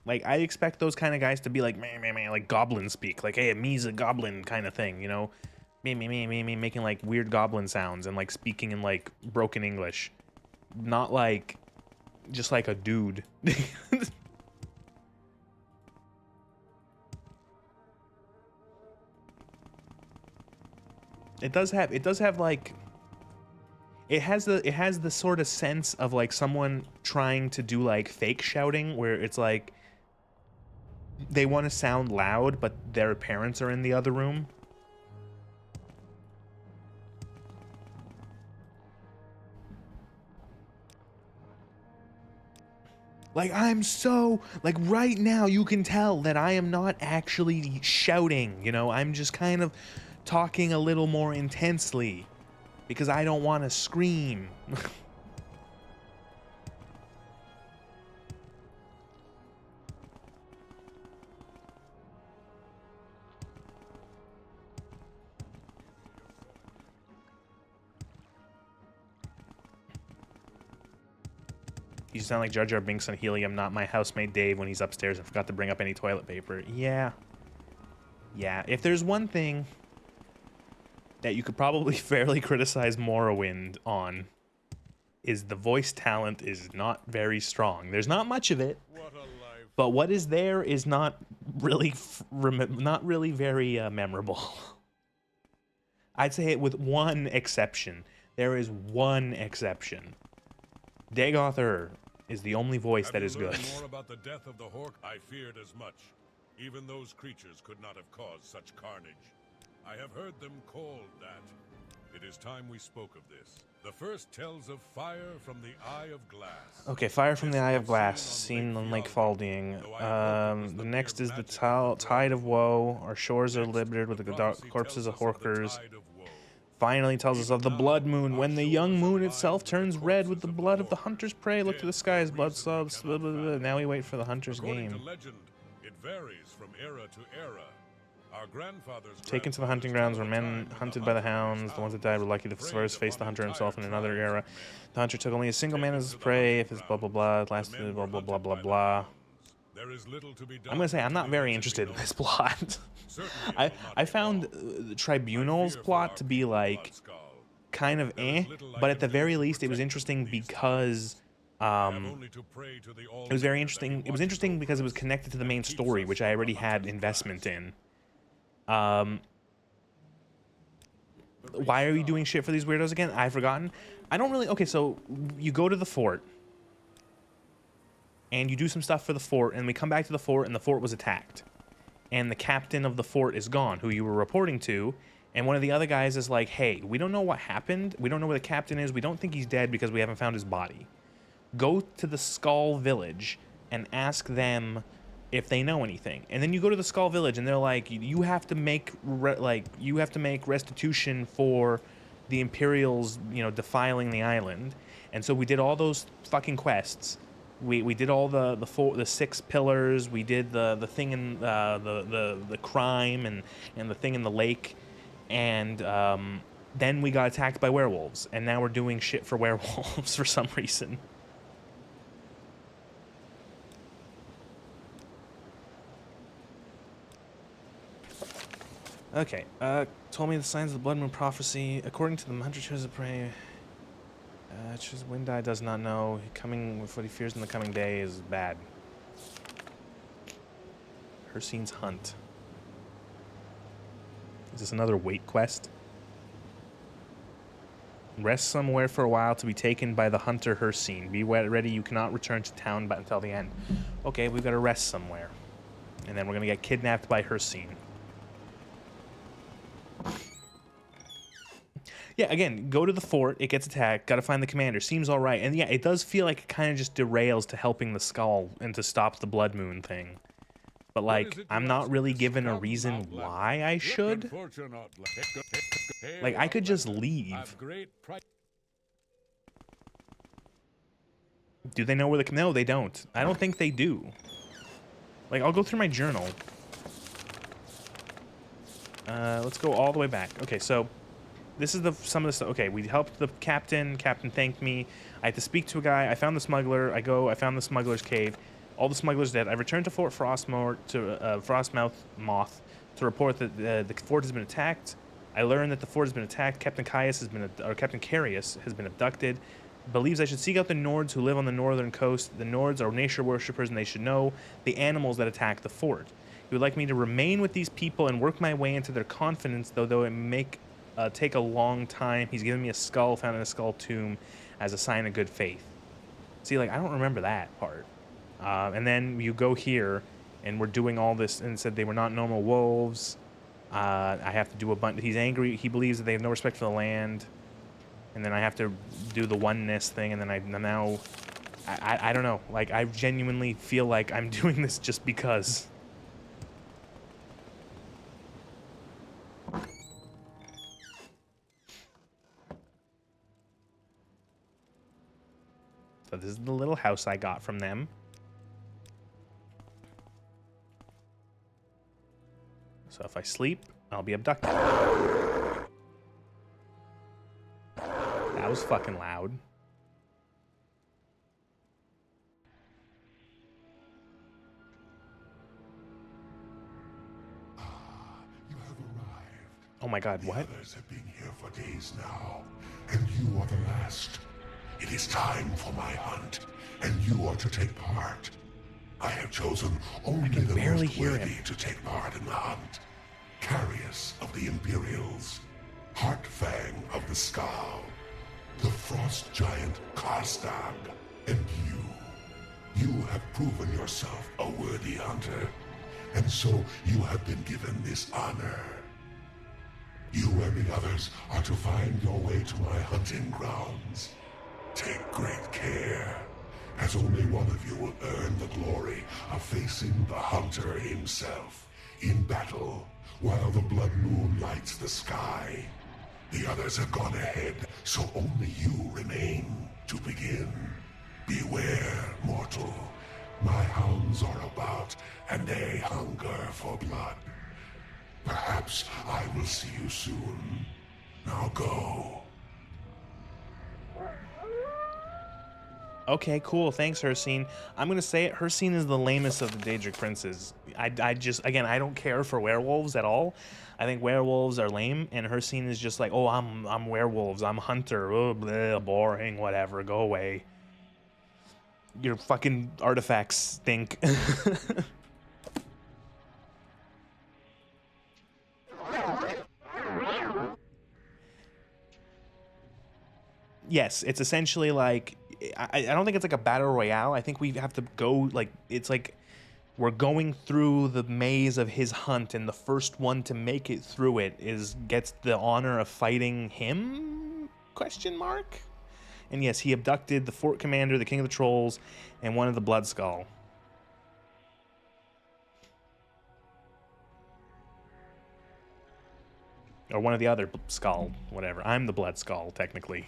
Like, I expect those kind of guys to be like, meh, meh, meh, like goblin speak. Like, hey, me's a goblin kind of thing, you know? Me, making like weird goblin sounds and like speaking in like broken English. Not like, just like a dude. It does have like, it has the sort of sense of like someone trying to do like fake shouting where it's like they want to sound loud but their parents are in the other room. Like, I'm so, like, right now you can tell that I am not actually shouting, you know? I'm just kind of talking a little more intensely because I don't want to scream. You sound like Jar Jar Binks on Helium, not my housemate Dave when he's upstairs and forgot to bring up any toilet paper. Yeah. Yeah, if there's one thing that you could probably fairly criticize Morrowind on, is the voice talent is not very strong. There's not much of it, but what is there is not really very memorable. I'd say it with one exception. There is one exception. Dagoth is the only voice that is good. More about the death of the Hork? I feared as much. Even those creatures could not have caused such carnage. I have heard them called that. It is time we spoke of this. The first tells of fire from the Eye of Glass. Okay, fire from the Eye of Glass, seen on Lake Falding. The next is the Tide of Woe. Our shores are littered with the dark corpses of Horkers. Finally tells us of the blood moon, when the young moon itself turns red with the blood of the hunter's prey. Look to the skies, blood sobs. Blah, blah, blah. Now we wait for the hunter's game. To legend, it varies from era to era. Our grandfathers Taken to the hunting grounds were men hunted by the hounds. The ones that died were lucky to first face the hunter himself in another era. The hunter took only a single man as his prey. If his blah blah blah lasted blah blah blah blah blah. I'm gonna say I'm not very interested in this plot. I found the Tribunal's plot to be like kind of but at the very least it was interesting because it was very interesting. It was interesting because it was connected to the main story, which I already had investment in. Why are we doing shit for these weirdos again? I've forgotten. I don't really... Okay, so you go to the fort. And you do some stuff for the fort. And we come back to the fort, and the fort was attacked. And the captain of the fort is gone, who you were reporting to. And one of the other guys is like, hey, we don't know what happened. We don't know where the captain is. We don't think he's dead because we haven't found his body. Go to the Skull Village and ask them if they know anything. And then you go to the Skull Village and they're like, you have to make restitution for the Imperials, you know, defiling the island. And so we did all those fucking quests. We did all the 6 pillars. We did the thing in the crime and the thing in the lake. And then we got attacked by werewolves. And now we're doing shit for werewolves for some reason. Okay, told me the signs of the Blood Moon prophecy. According to the hunter chose of prey, Windeye does not know. Coming with what he fears in the coming day is bad. Hircine's hunt. Is this another wait quest? Rest somewhere for a while to be taken by the hunter Hircine. Be ready, you cannot return to town until the end. Okay, we've got to rest somewhere. And then we're going to get kidnapped by Hircine. Yeah, again, go to the fort, it gets attacked, gotta find the commander, seems alright. And yeah, it does feel like it kind of just derails to helping the skull and to stop the blood moon thing. But like, I'm not really given a reason why I should. Like, I could just leave. Do they know where the... No, they don't. I don't think they do. Like, I'll go through my journal. Let's go all the way back. Okay, so... This is some of the stuff. Okay, we helped the captain. Captain thanked me. I had to speak to a guy. I found the smuggler. I found the smuggler's cave. All the smugglers dead. I've returned to Fort Frostmouth Moth to report that the fort has been attacked. I learned that the fort has been attacked. Captain Carius has been abducted. Believes I should seek out the Nords who live on the northern coast. The Nords are nature worshippers, and they should know the animals that attack the fort. He would like me to remain with these people and work my way into their confidence, though it may take a long time. He's given me a skull found in a skull tomb as a sign of good faith. See, like, I don't remember that part. And then you go here, and we're doing all this, and it said they were not normal wolves. I have to do a bunch. He's angry. He believes that they have no respect for the land. And then I have to do the oneness thing, and then I don't know. Like, I genuinely feel like I'm doing this just because. So this is the little house I got from them. So if I sleep, I'll be abducted. That was fucking loud. You have arrived. Oh my god, what? The others have been here for days now, and you are the last. It is time for my hunt, and you are to take part. I have chosen only the most worthy to take part in the hunt. Carius of the Imperials, Heartfang of the Skull, the Frost Giant Karstag, and you. You have proven yourself a worthy hunter, and so you have been given this honor. You and the others are to find your way to my hunting grounds. Take great care, as only one of you will earn the glory of facing the hunter himself in battle while the blood moon lights the sky. The others have gone ahead, so only you remain to begin. Beware, mortal. My hounds are about, and they hunger for blood. Perhaps I will see you soon. Now go. Okay, cool. Thanks, Hircine. I'm gonna say it. Hircine is the lamest of the Daedric princes. I just, again, I don't care for werewolves at all. I think werewolves are lame, and Hircine is just like, oh, I'm werewolves. I'm hunter. Oh, bleh, boring. Whatever. Go away. Your fucking artifacts stink. Yes, it's essentially like, I don't think it's like a battle royale. I think we have to go, like, it's like we're going through the maze of his hunt, and the first one to make it through it gets the honor of fighting him? Question mark? And yes, he abducted the fort commander, the king of the trolls, and one of the Blood Skull. Or one of the other skull, whatever. I'm the Blood Skull, technically.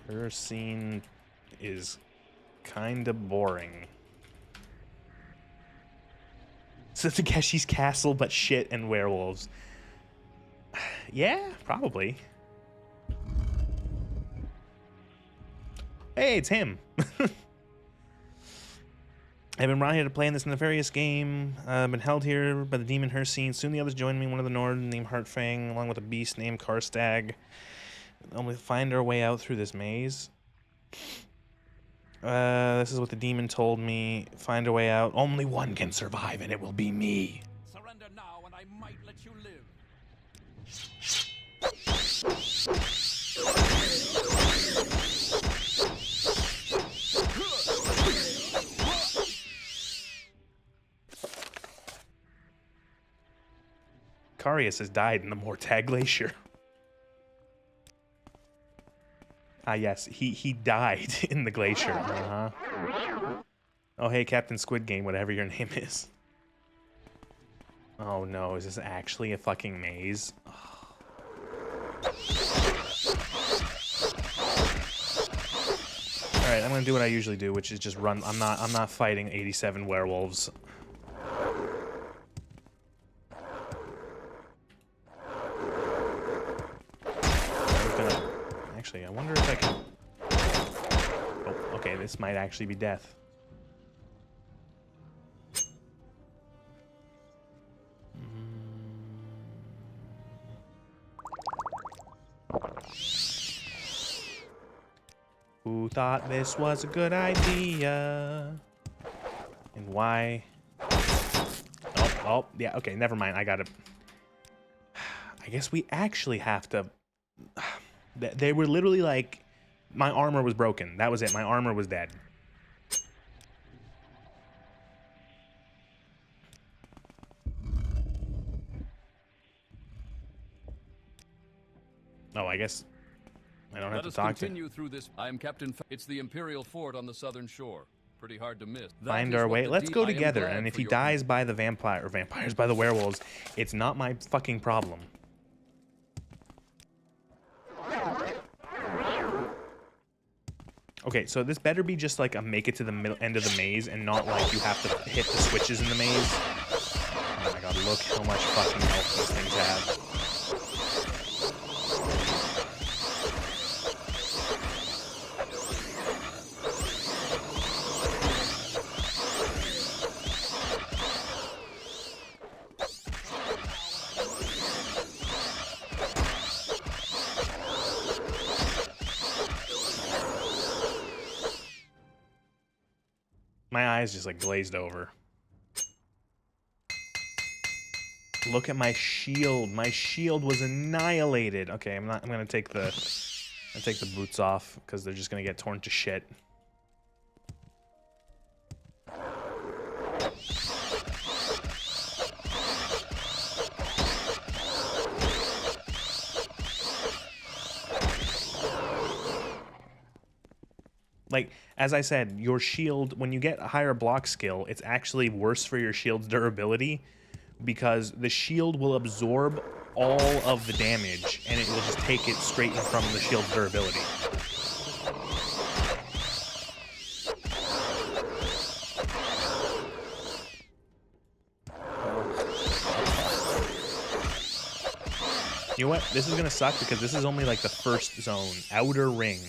Her scene is kind of boring. It's Takeshi's castle, but shit and werewolves. Yeah, probably. Hey, it's him. I've been brought here to play in this nefarious game. I've been held here by the demon Hircine. Soon the others join me, one of the Nord named Heartfang, along with a beast named Karstag. Only find our way out through this maze. This is what the demon told me. Find a way out. Only one can survive, and it will be me. Surrender now, and I might let you live. Carius has died in the Mortag Glacier. Ah, yes, he died in the glacier. Uh-huh. Oh, hey, Captain Squid Game, whatever your name is. Oh, no, is this actually a fucking maze? Oh. Alright, I'm gonna do what I usually do, which is just run. I'm not fighting 87 werewolves. Actually, I wonder if I can... Oh, Okay, this might actually be death. Who thought this was a good idea? And why? Oh, yeah, okay, never mind. I gotta... I guess we actually have to... They were literally like... My armor was broken. That was it. My armor was dead. Oh, I guess... I don't have to talk to... Let us continue through this. I am Captain... It's the Imperial Fort on the southern shore. Pretty hard to miss. Find our way. Let's go together. And if he dies by the vampires by the werewolves, it's not my fucking problem. Okay, so this better be just like a make it to the middle end of the maze and not like you have to hit the switches in the maze. Oh my god, look how much fucking health these things have. My eyes just like glazed over. Look at my shield. My shield was annihilated. Okay, I'm gonna take the boots off because they're just gonna get torn to shit. Like, as I said, your shield, when you get a higher block skill, it's actually worse for your shield's durability because the shield will absorb all of the damage and it will just take it straight from the shield's durability. You know what? This is gonna suck because this is only like the first zone, Outer Ring.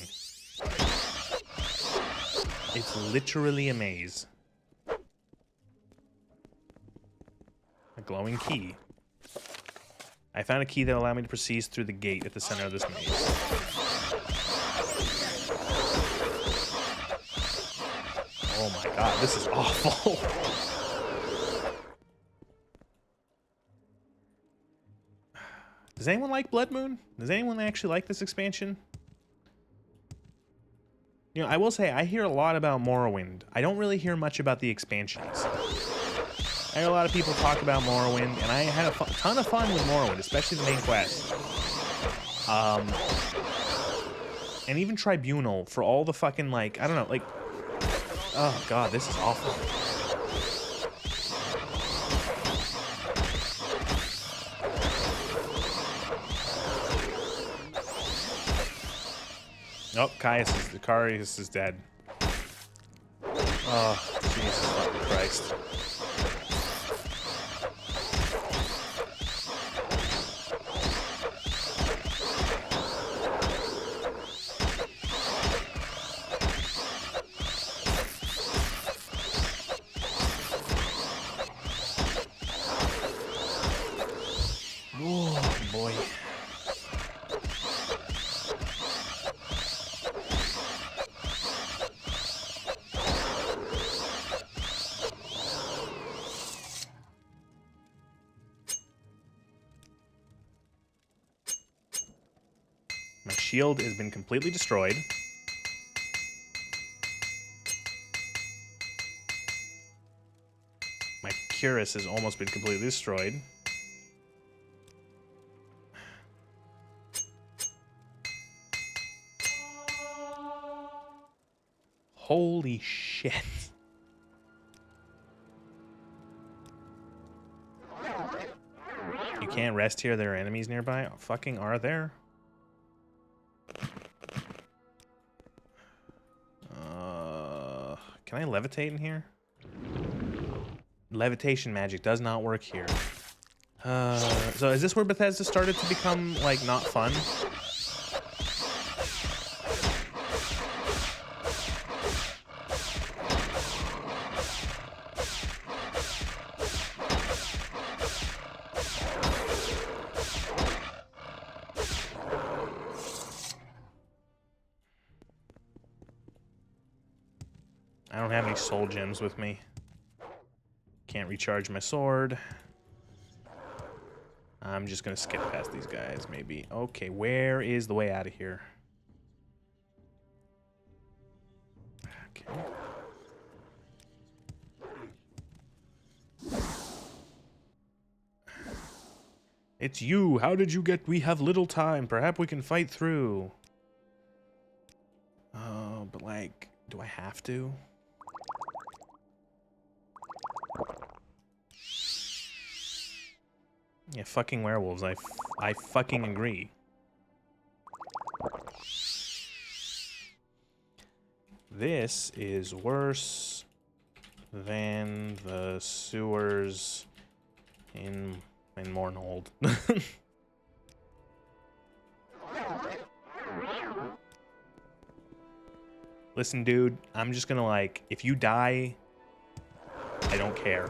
It's literally a maze. A glowing key. I found a key that allowed me to proceed through the gate at the center of this maze. Oh my god, this is awful. Does anyone like Blood Moon? Does anyone actually like this expansion? You know, I will say, I hear a lot about Morrowind. I don't really hear much about the expansions. I hear a lot of people talk about Morrowind, and I had a ton of fun with Morrowind, especially the main quest. And even Tribunal, for all the fucking, like, I don't know, like... Oh, God, this is awful. Oh, Carius is dead. Oh, Jesus fucking Christ. Oh, boy. Shield has been completely destroyed. My cuirass has almost been completely destroyed. Holy shit. You can't rest here, there are enemies nearby. Oh, fucking are there? Can I levitate in here? Levitation magic does not work here. So is this where Bethesda started to become, like, not fun? have any soul gems with me. Can't recharge my sword. I'm just gonna skip past these guys, maybe. Okay, where is the way out of here? Okay. It's you. How did you get... We have little time. Perhaps we can fight through. Oh, but like, do I have to? Yeah, fucking werewolves. I fucking agree. This is worse than the sewers in Morrowind. Listen, dude, I'm just gonna like, if you die, I don't care.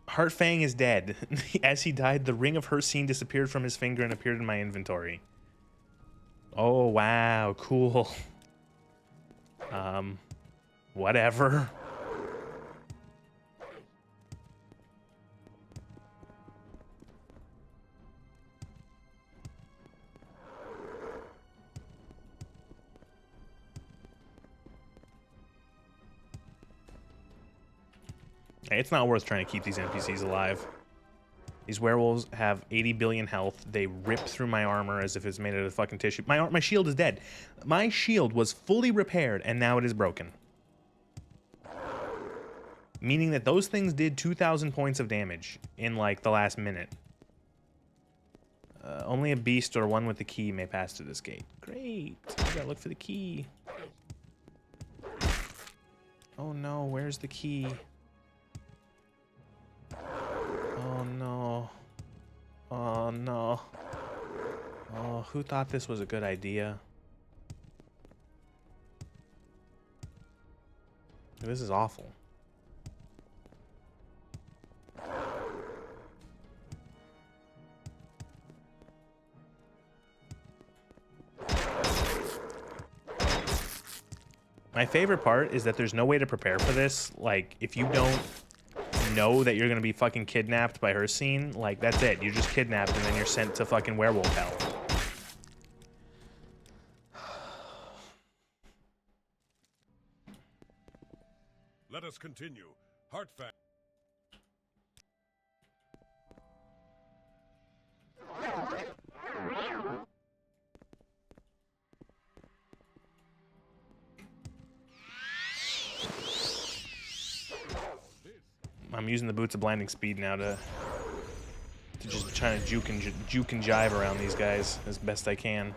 Heartfang is dead. As he died, the ring of Hircine disappeared from his finger and appeared in my inventory. Oh, wow. Cool. Whatever. It's not worth trying to keep these NPCs alive. These werewolves have 80 billion health. They rip through my armor as if it's made out of fucking tissue. My shield is dead. My shield was fully repaired, and now it is broken. Meaning that those things did 2,000 points of damage in, like, the last minute. Only a beast or one with the key may pass through this gate. Great. I gotta look for the key. Oh no, where's the key? Oh no. Oh no. Oh, who thought this was a good idea? This is awful. My favorite part is that there's no way to prepare for this. Like, if you don't know that you're gonna be fucking kidnapped by Hircine, like, that's it. You're just kidnapped and then you're sent to fucking werewolf hell. Let us continue. Heartfang. I'm using the Boots of Blinding Speed now to just try to juke and jive around these guys as best I can.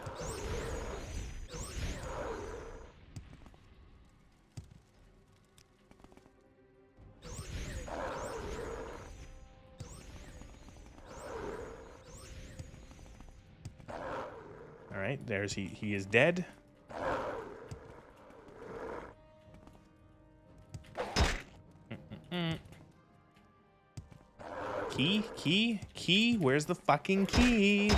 All right, there's he is dead. Key? Where's the fucking key?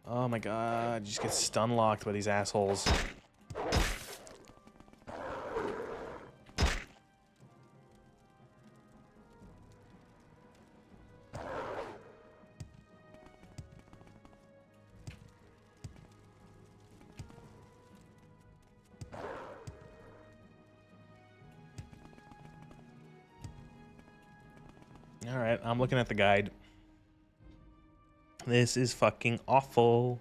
Oh my god, you just get stun locked by these assholes. Alright, I'm looking at the guide. This is fucking awful.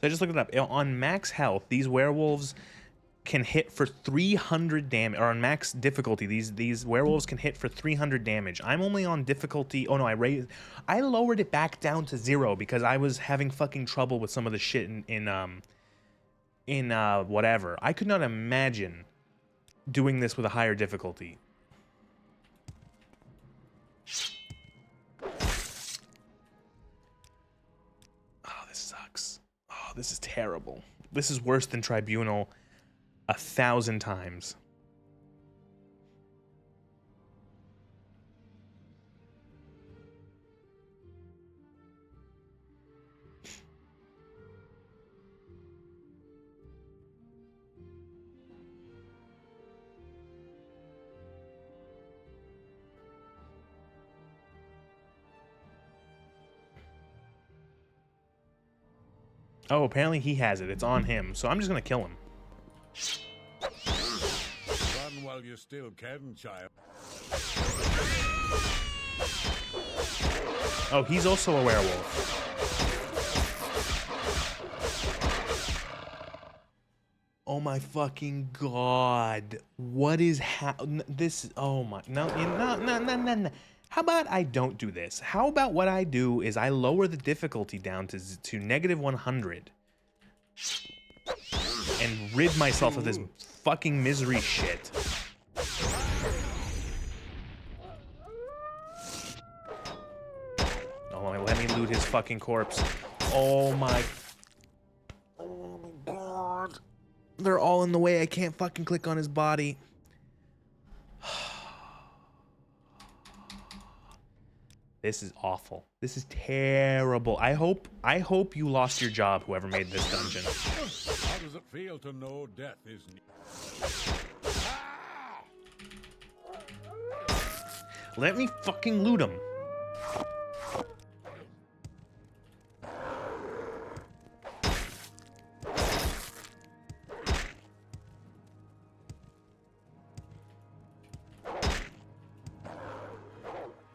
I just looked it up. On max health, these werewolves can hit for 300 damage, or on max difficulty, these werewolves can hit for 300 damage. I'm only on difficulty. Oh no, I lowered it back down to 0 because I was having fucking trouble with some of the shit in whatever. I could not imagine doing this with a higher difficulty. Oh, this sucks. Oh, this is terrible. This is worse than Tribunal 1,000 times. Oh, apparently he has it. It's on him. So I'm just going to kill him. Run while you still can, child. Oh, he's also a werewolf. Oh my fucking god. What is this? Oh my. No. How about I don't do this? How about what I do is I lower the difficulty down to -100 and rid myself of this fucking misery shit. Oh, let me loot his fucking corpse. Oh my god. They're all in the way. I can't fucking click on his body. This is awful. This is terrible. I hope you lost your job, whoever made this dungeon. How does it feel to know death is near? Let me fucking loot him.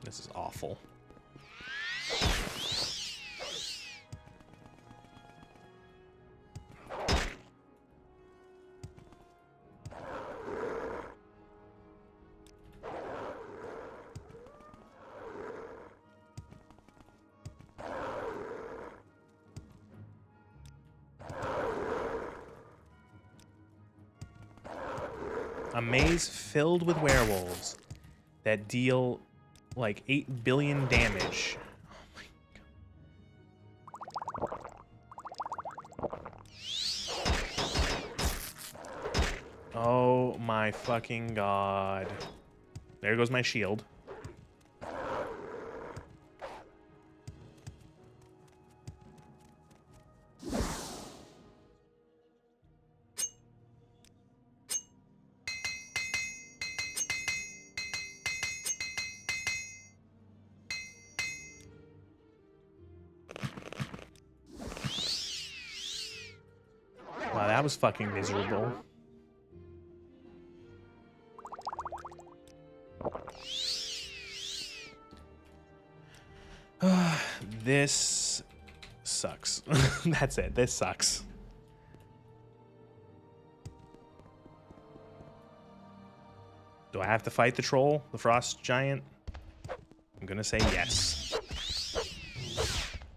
This is awful. A maze filled with werewolves that deal like 8 billion damage. Oh my fucking god. There goes my shield. Wow, that was fucking miserable. This sucks. That's it. This sucks. Do I have to fight the troll, the frost giant? I'm gonna say yes.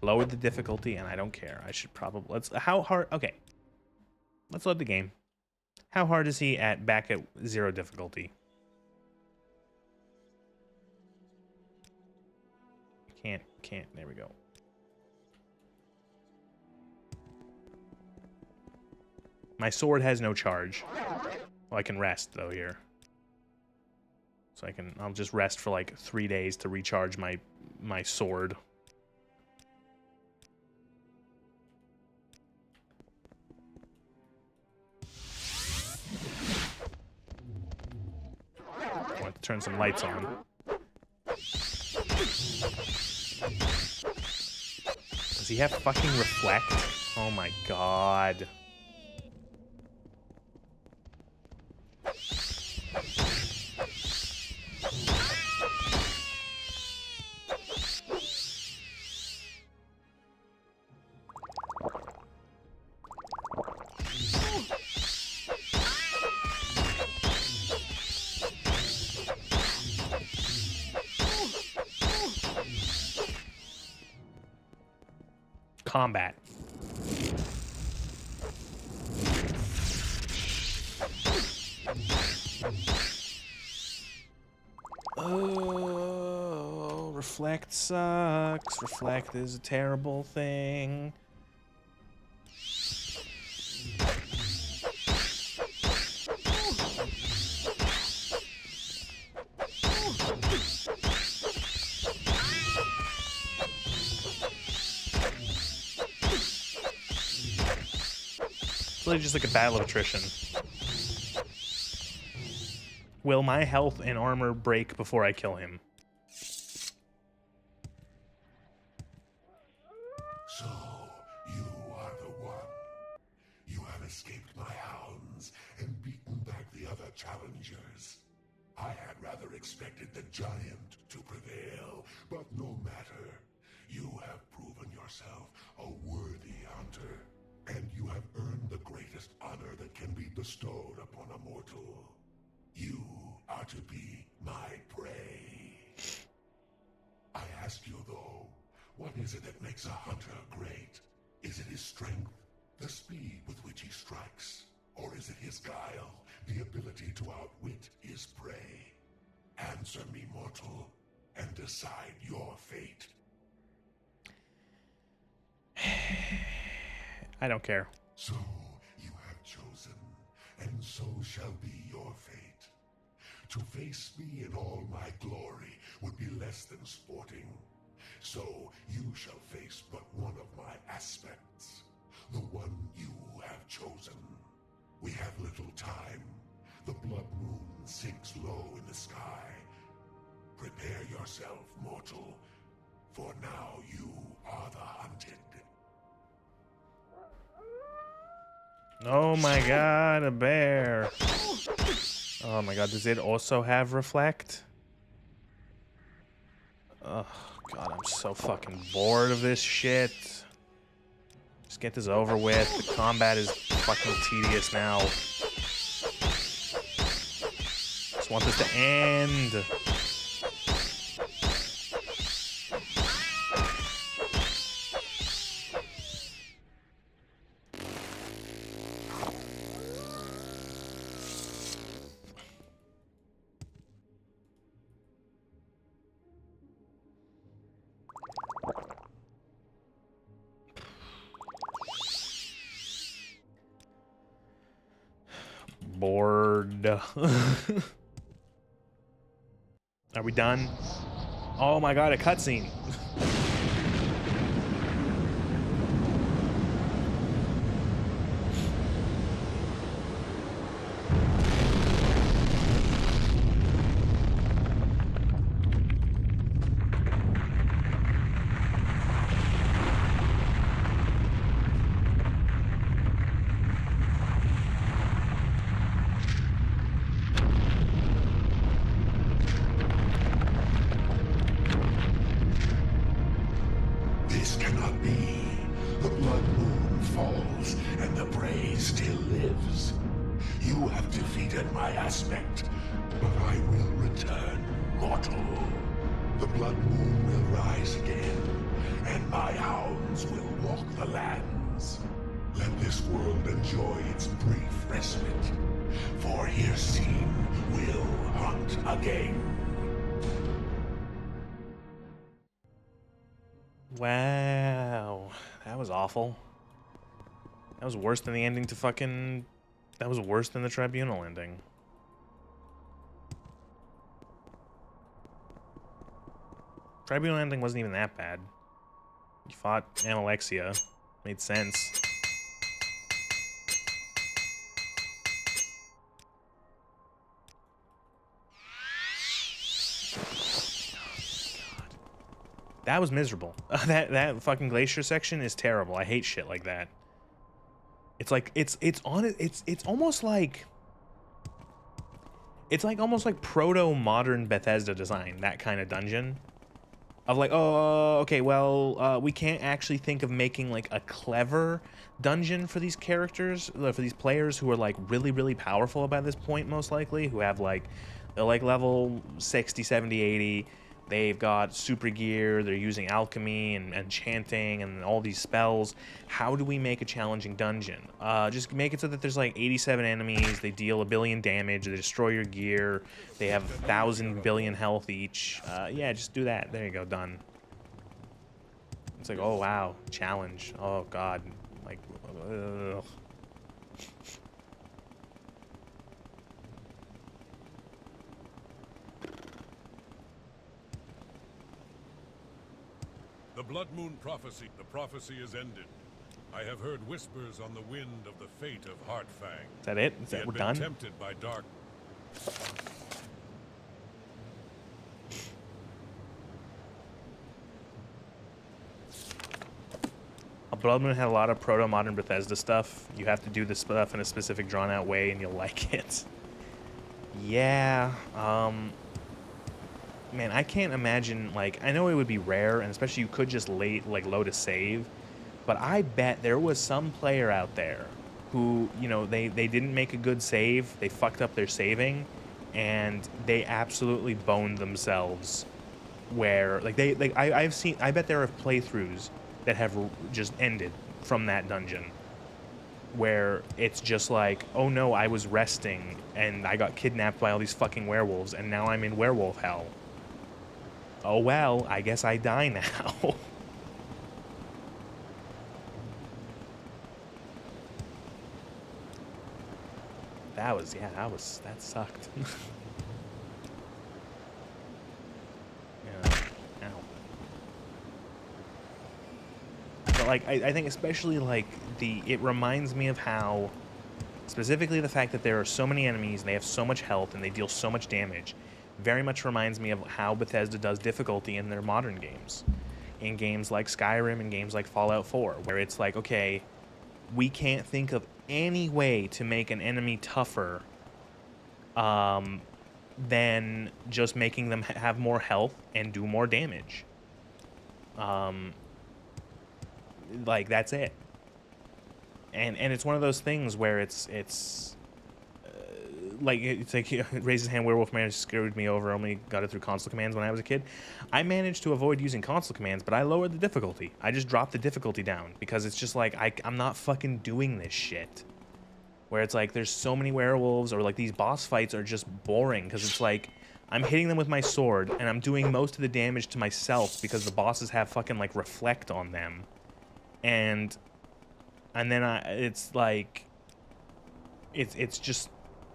Lower the difficulty, and I don't care. I should probably how hard? Okay, let's load the game. How hard is he back at 0 difficulty? Can't. There we go. My sword has no charge. Well, I can rest though here. So I'll just rest for like 3 days to recharge my sword. I want to turn some lights on. Does he have fucking reflect? Oh my god. combat. Oh, reflect sucks. Reflect is a terrible thing. It's really just like a battle of attrition. Will my health and armor break before I kill him? So, you are the one. You have escaped my hounds and beaten back the other challengers. I had rather expected the giant to prevail, but no matter. You have proven yourself a worthy hunter, and you have earned the greatest honor that can be bestowed upon a mortal. You are to be my prey. I ask you, though, what is it that makes a hunter great? Is it his strength, the speed with which he strikes? Or is it his guile, the ability to outwit his prey? Answer me, mortal, and decide your fate. I don't care. So you have chosen, and so shall be your fate. To face me in all my glory would be less than sporting. So you shall face but one of my aspects, the one you have chosen. We have little time. The blood moon sinks low in the sky. Prepare yourself, mortal, for now you are the hunted. Oh my god, a bear. Oh my god, does it also have reflect? Oh god, I'm so fucking bored of this shit. Just get this over with. The combat is fucking tedious now. Just want this to end. Bored. Are we done? Oh my god, a cutscene. This cannot be. The blood moon falls, and the prey still lives. You have defeated my aspect, but I will return, mortal. The blood moon will rise again, and my hounds will walk the lands. Let this world enjoy its brief respite, for Hircine will hunt again. Wow. That was awful. That was worse than the ending to fucking... That was worse than the Tribunal ending. Tribunal ending wasn't even that bad. You fought Almalexia. Made sense. That was miserable. That fucking glacier section is terrible. I hate shit like that. It's like it's almost like almost like proto modern Bethesda design, that kind of dungeon. Of like, oh, okay, well, we can't actually think of making like a clever dungeon for these characters, for these players who are like really, really powerful by this point, most likely, who have like, they're like level 60, 70, 80, They've got super gear, they're using alchemy and enchanting and all these spells. How do we make a challenging dungeon? Just make it so that there's like 87 enemies, they deal 1 billion damage, they destroy your gear, they have 1,000 billion health each. Yeah, just do that. There you go, done. It's like, oh wow, challenge. Oh god. Like, ugh. The Blood Moon prophecy. The prophecy is ended. I have heard whispers on the wind of the fate of Heartfang. Is that it? Is that we're done? Tempted by dark. Blood Moon had a lot of proto-modern Bethesda stuff. You have to do this stuff in a specific drawn-out way, and you'll like it. Yeah, man, I can't imagine, like, I know it would be rare, and especially you could just load a save, but I bet there was some player out there who, you know, they didn't make a good save, they fucked up their saving, and they absolutely boned themselves where, like, I bet there are playthroughs that have just ended from that dungeon where it's just like, oh no, I was resting and I got kidnapped by all these fucking werewolves and now I'm in werewolf hell. Oh well, I guess I die now. That sucked. Yeah, ow. But like, I think especially like it reminds me of how, specifically the fact that there are so many enemies and they have so much health and they deal so much damage, very much reminds me of how Bethesda does difficulty in their modern games. In games like Skyrim and games like Fallout 4, where it's like, okay, we can't think of any way to make an enemy tougher than just making them have more health and do more damage. Like, that's it. And it's one of those things where it's like he raised his hand, werewolf man screwed me over, only got it through console commands when I was a kid. I managed to avoid using console commands, but I lowered the difficulty. I just dropped the difficulty down because it's just like, I'm not fucking doing this shit. Where it's like, there's so many werewolves, or like these boss fights are just boring because it's like, I'm hitting them with my sword and I'm doing most of the damage to myself because the bosses have fucking like reflect on them. And then it's like, it's just,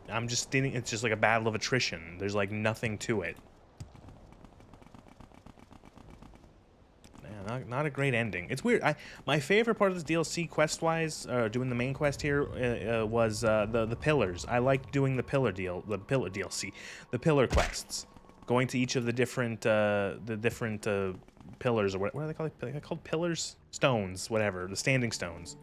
I'm just standing, it's just like a battle of attrition. There's like nothing to it. Yeah, not a great ending. It's weird. My favorite part of this DLC quest-wise, doing the main quest here, was the pillars. I liked doing the pillar DLC, the pillar quests, going to each of the different pillars, or what are they called? Are they called pillars? Stones, whatever, the standing stones.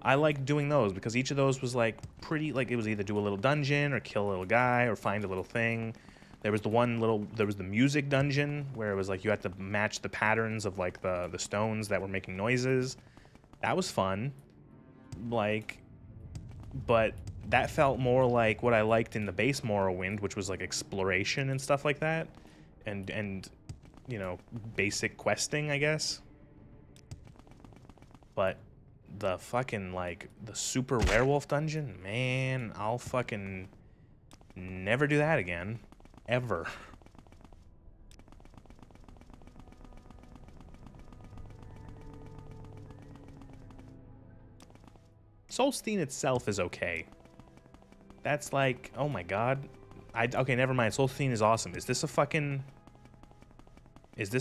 I liked doing those because each of those was like pretty, like it was either do a little dungeon or kill a little guy or find a little thing. There was the music dungeon where it was like you had to match the patterns of like the stones that were making noises. That was fun. Like, but that felt more like what I liked in the base Morrowind, which was like exploration and stuff like that. And you know, basic questing, I guess. But the fucking, like, the super werewolf dungeon, man, I'll fucking never do that again. Ever. Solstheim itself is okay. That's like, oh my god. Okay, never mind. Solstheim is awesome. Is this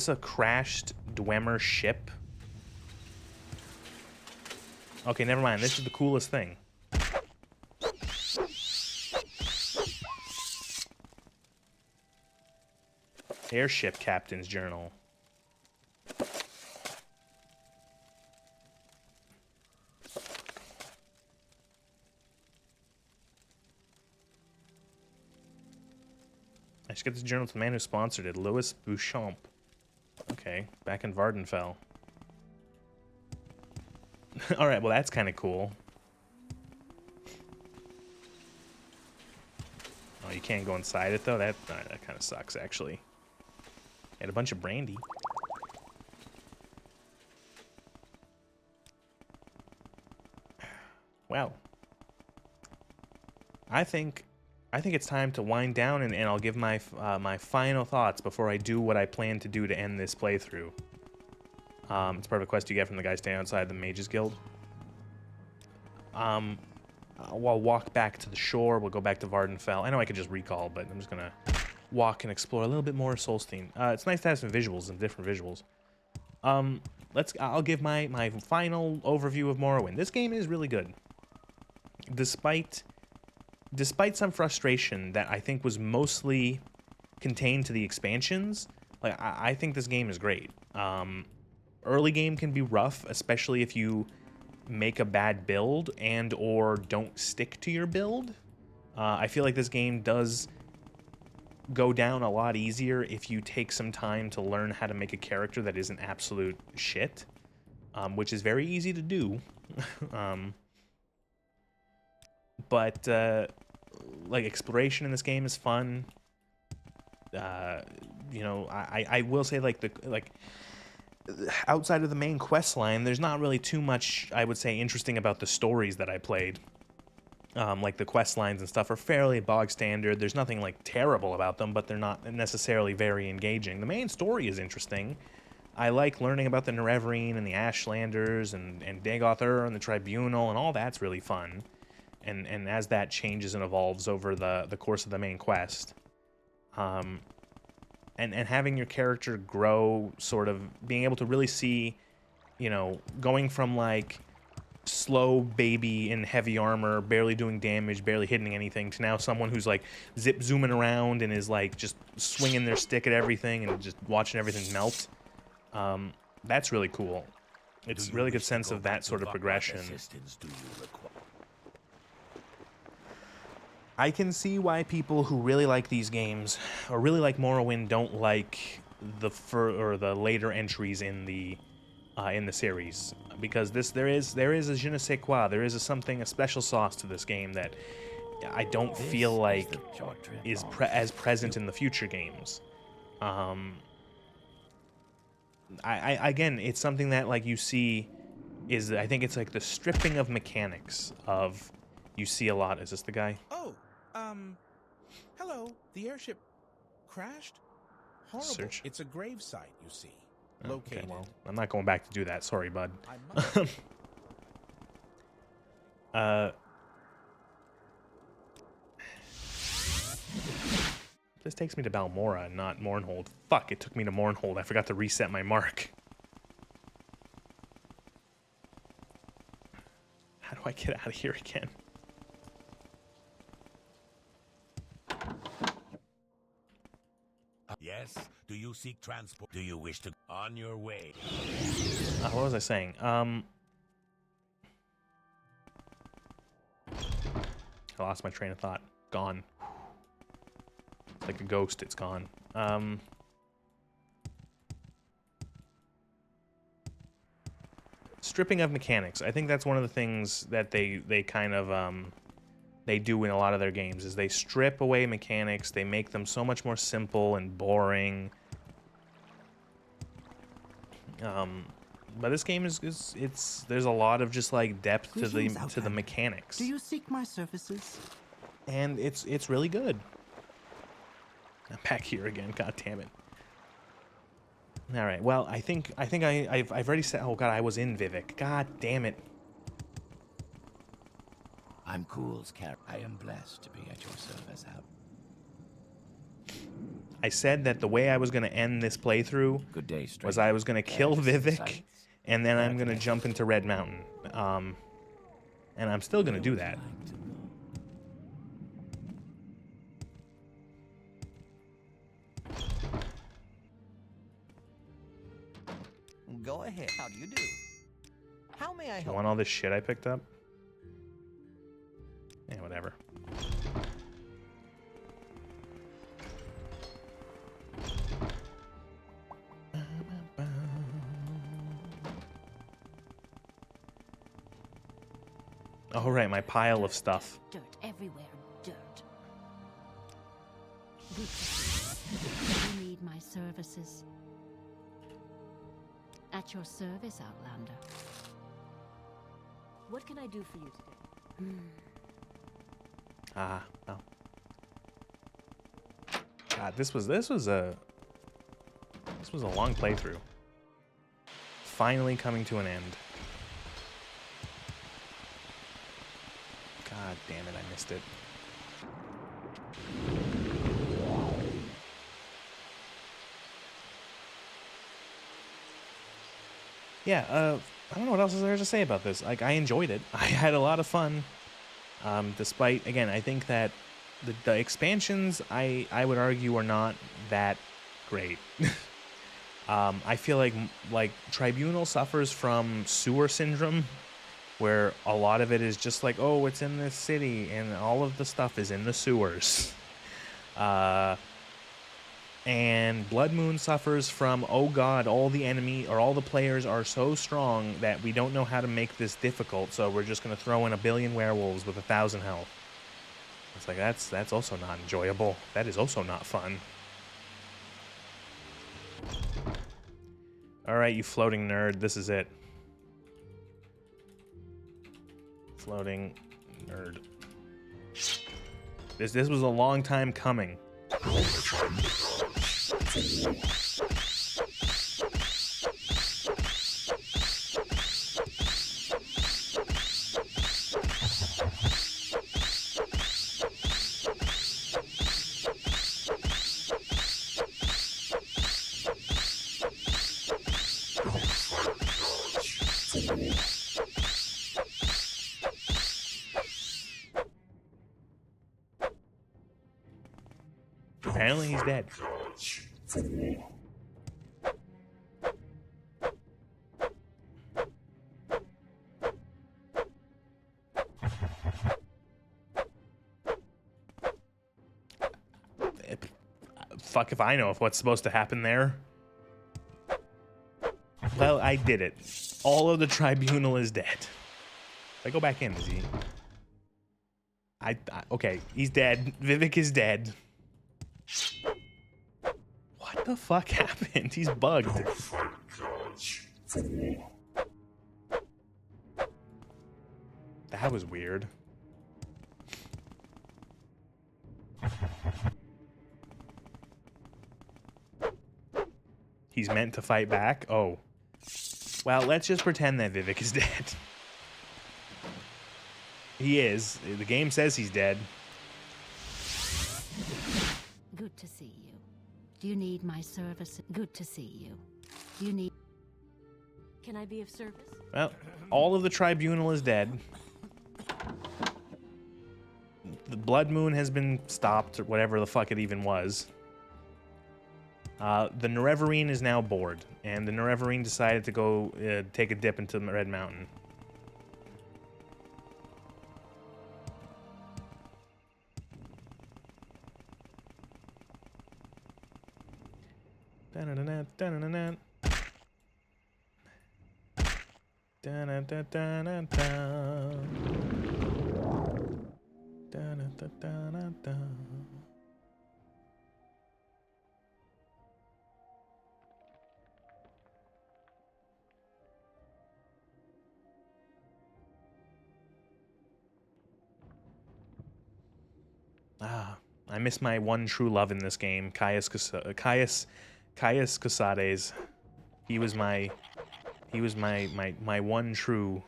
a crashed Dwemer ship? Okay, never mind. This is the coolest thing. Airship Captain's Journal. I should get this journal to the man who sponsored it, Louis Bouchamp. Okay, back in Vardenfell. Alright, well that's kind of cool. Oh, you can't go inside it though? That kind of sucks, actually. Had a bunch of brandy. Well, I think it's time to wind down, and I'll give my my final thoughts before I do what I plan to do to end this playthrough. It's part of a quest you get from the guy staying outside the Mages Guild. We'll walk back to the shore. We'll go back to Vardenfell. I know I could just recall, but I'm just gonna walk and explore a little bit more Solstein. It's nice to have some visuals and different visuals. I'll give my final overview of Morrowind. This game is really good. Despite some frustration that I think was mostly contained to the expansions, like I think this game is great. Early game can be rough, especially if you make a bad build and or don't stick to your build. I feel like this game does go down a lot easier if you take some time to learn how to make a character that isn't absolute shit, which is very easy to do. But like exploration in this game is fun. You know, I will say like outside of the main quest line, there's not really too much, I would say, interesting about the stories that I played. Like the quest lines and stuff are fairly bog standard. There's nothing like terrible about them, but they're not necessarily very engaging. The main story is interesting. I like learning about the Nerevarine and the Ashlanders and Dagoth and the Tribunal, and all that's really fun. And as that changes and evolves over the course of the main quest, and having your character grow, sort of being able to really see, you know, going from like slow baby in heavy armor, barely doing damage, barely hitting anything, to now someone who's like zip zooming around and is like just swinging their stick at everything and just watching everything melt. That's really cool. It's a really good sense of that sort of progression. I can see why people who really like these games or really like Morrowind don't like the later entries in the series, because there is a je ne sais quoi, there is a special sauce to this game that I don't feel like is as present in the future games. Again, it's something that like you see is, I think it's like the stripping of mechanics of, you see a lot. Is this the guy? Oh, hello. The airship crashed? Horrible. Search. It's a gravesite, you see. Oh, Located. okay, well, I'm not going back to do that. Sorry, bud. This takes me to Balmora, not Mournhold. Fuck, it took me to Mournhold. I forgot to reset my mark. How do I get out of here again? Yes? Do you seek transport? Do you wish to... On your way. What was I saying? I lost my train of thought. Gone. It's like a ghost, it's gone. Stripping of mechanics. I think that's one of the things that they kind of they do in a lot of their games, is they strip away mechanics, they make them so much more simple and boring. But this game is there's a lot of just like depth to the mechanics. Do you seek my services? And it's really good. I'm back here again. God damn it. All right. Well, I think I've already said. Oh God, I was in Vivek. God damn it. I'm Cool's car. I am blessed to be at your service. I said that the way I was going to end this playthrough was I was going to kill Vivek, and then I'm going to jump into Red Mountain. And I'm still going to do that. Go ahead. How do you do? How may I help? You want all this shit I picked up? Yeah, whatever. Oh, right, my pile of stuff. Dirt everywhere. Dirt. You need my services. At your service, Outlander. What can I do for you today? Oh. God, this was a long playthrough. Finally coming to an end. God damn it, I missed it. Yeah, I don't know what else is there to say about this. Like, I enjoyed it. I had a lot of fun. Despite, again, I think that the expansions, I would argue, are not that great. I feel like Tribunal suffers from sewer syndrome, where a lot of it is just like, oh, it's in this city, and all of the stuff is in the sewers. And Blood Moon suffers from, oh god, all the enemy or all the players are so strong that we don't know how to make this difficult, so we're just going to throw in 1 billion werewolves with 1,000 health. It's like, that's also not enjoyable. That is also not fun. Alright, you floating nerd, this is it. Floating nerd. This was a long time coming. Apparently he's dead. Fuck if I know if what's supposed to happen there. Well, I did it. All of the Tribunal is dead. If I go back in, is he? Okay, he's dead. Vivek is dead. What the fuck happened? He's bugged. That was weird. He's meant to fight back? Oh. Well, let's just pretend that Vivek is dead. He is. The game says he's dead. Good to see you. Do you need my service? Good to see you. Do you need... Can I be of service? Well, all of the Tribunal is dead. The Blood Moon has been stopped, or whatever the fuck it even was. The Nerevarine is now bored, and the Nerevarine decided to go take a dip into Red Mountain. Da-na-na-na, da-na-na-na. Da-na-da-da-na-da. Da-na-da-da-na-da. I miss my one true love in this game, Caius Casades. He was my one true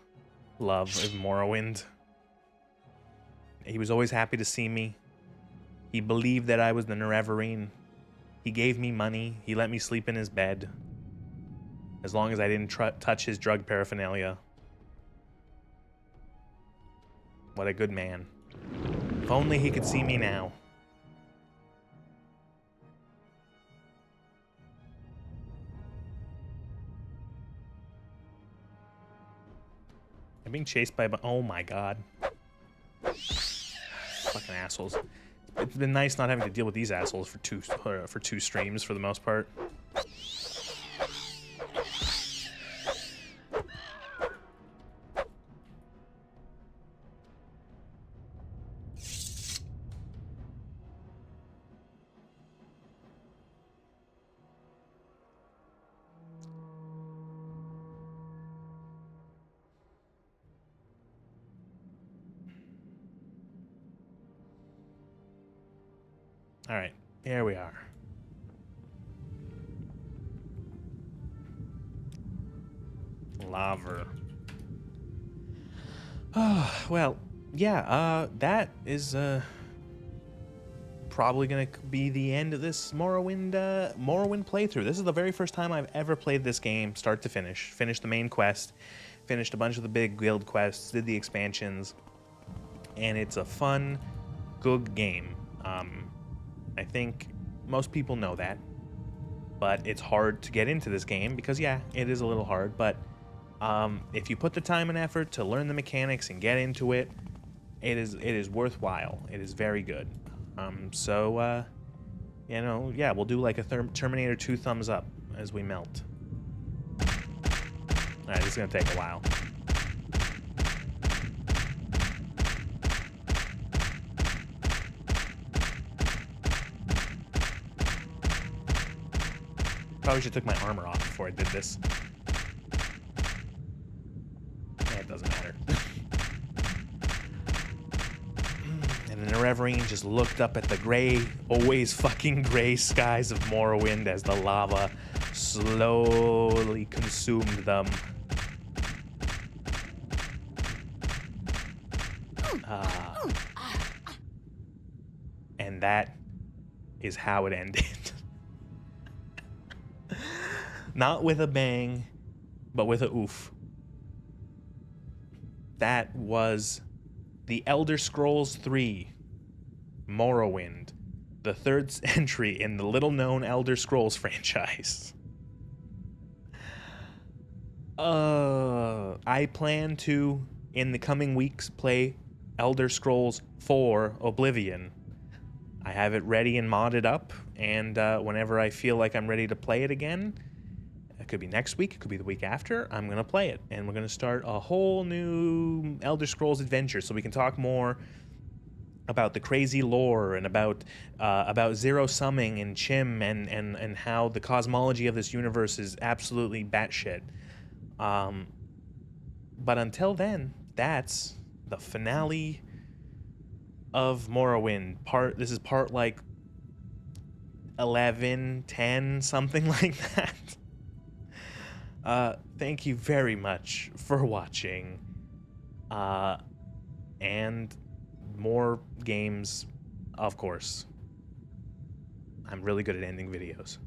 love of Morrowind. He was always happy to see me. He believed that I was the Nerevarine. He gave me money. He let me sleep in his bed. As long as I didn't touch his drug paraphernalia. What a good man. If only he could see me now. I'm being chased by... Oh my god. Fucking assholes. It's been nice not having to deal with these assholes for two streams for the most part. All right, here we are. Lava. Oh, well, yeah, that is probably gonna be the end of this Morrowind playthrough. This is the very first time I've ever played this game start to finish. Finished the main quest, finished a bunch of the big guild quests, did the expansions, and it's a fun, good game. I think most people know that, but it's hard to get into this game because, yeah, it is a little hard, but if you put the time and effort to learn the mechanics and get into it, it is worthwhile. It is very good. You know, yeah, we'll do like a Terminator 2 thumbs up as we melt. Alright, this is gonna take a while. Probably should have took my armor off before I did this. Yeah, it doesn't matter. And then Reverine just looked up at the gray, always fucking gray skies of Morrowind as the lava slowly consumed them. And that is how it ended. Not with a bang, but with a oof. That was The Elder Scrolls 3 Morrowind, the third entry in the little-known Elder Scrolls franchise. I plan to, in the coming weeks, play Elder Scrolls 4 Oblivion. I have it ready and modded up, and whenever I feel like I'm ready to play it again, it could be next week, it could be the week after, I'm going to play it. And we're going to start a whole new Elder Scrolls adventure so we can talk more about the crazy lore and about zero-summing and Chim and how the cosmology of this universe is absolutely batshit. But until then, that's the finale of Morrowind. This is part like 11, 10, something like that. Thank you very much for watching. And more games, of course. I'm really good at ending videos.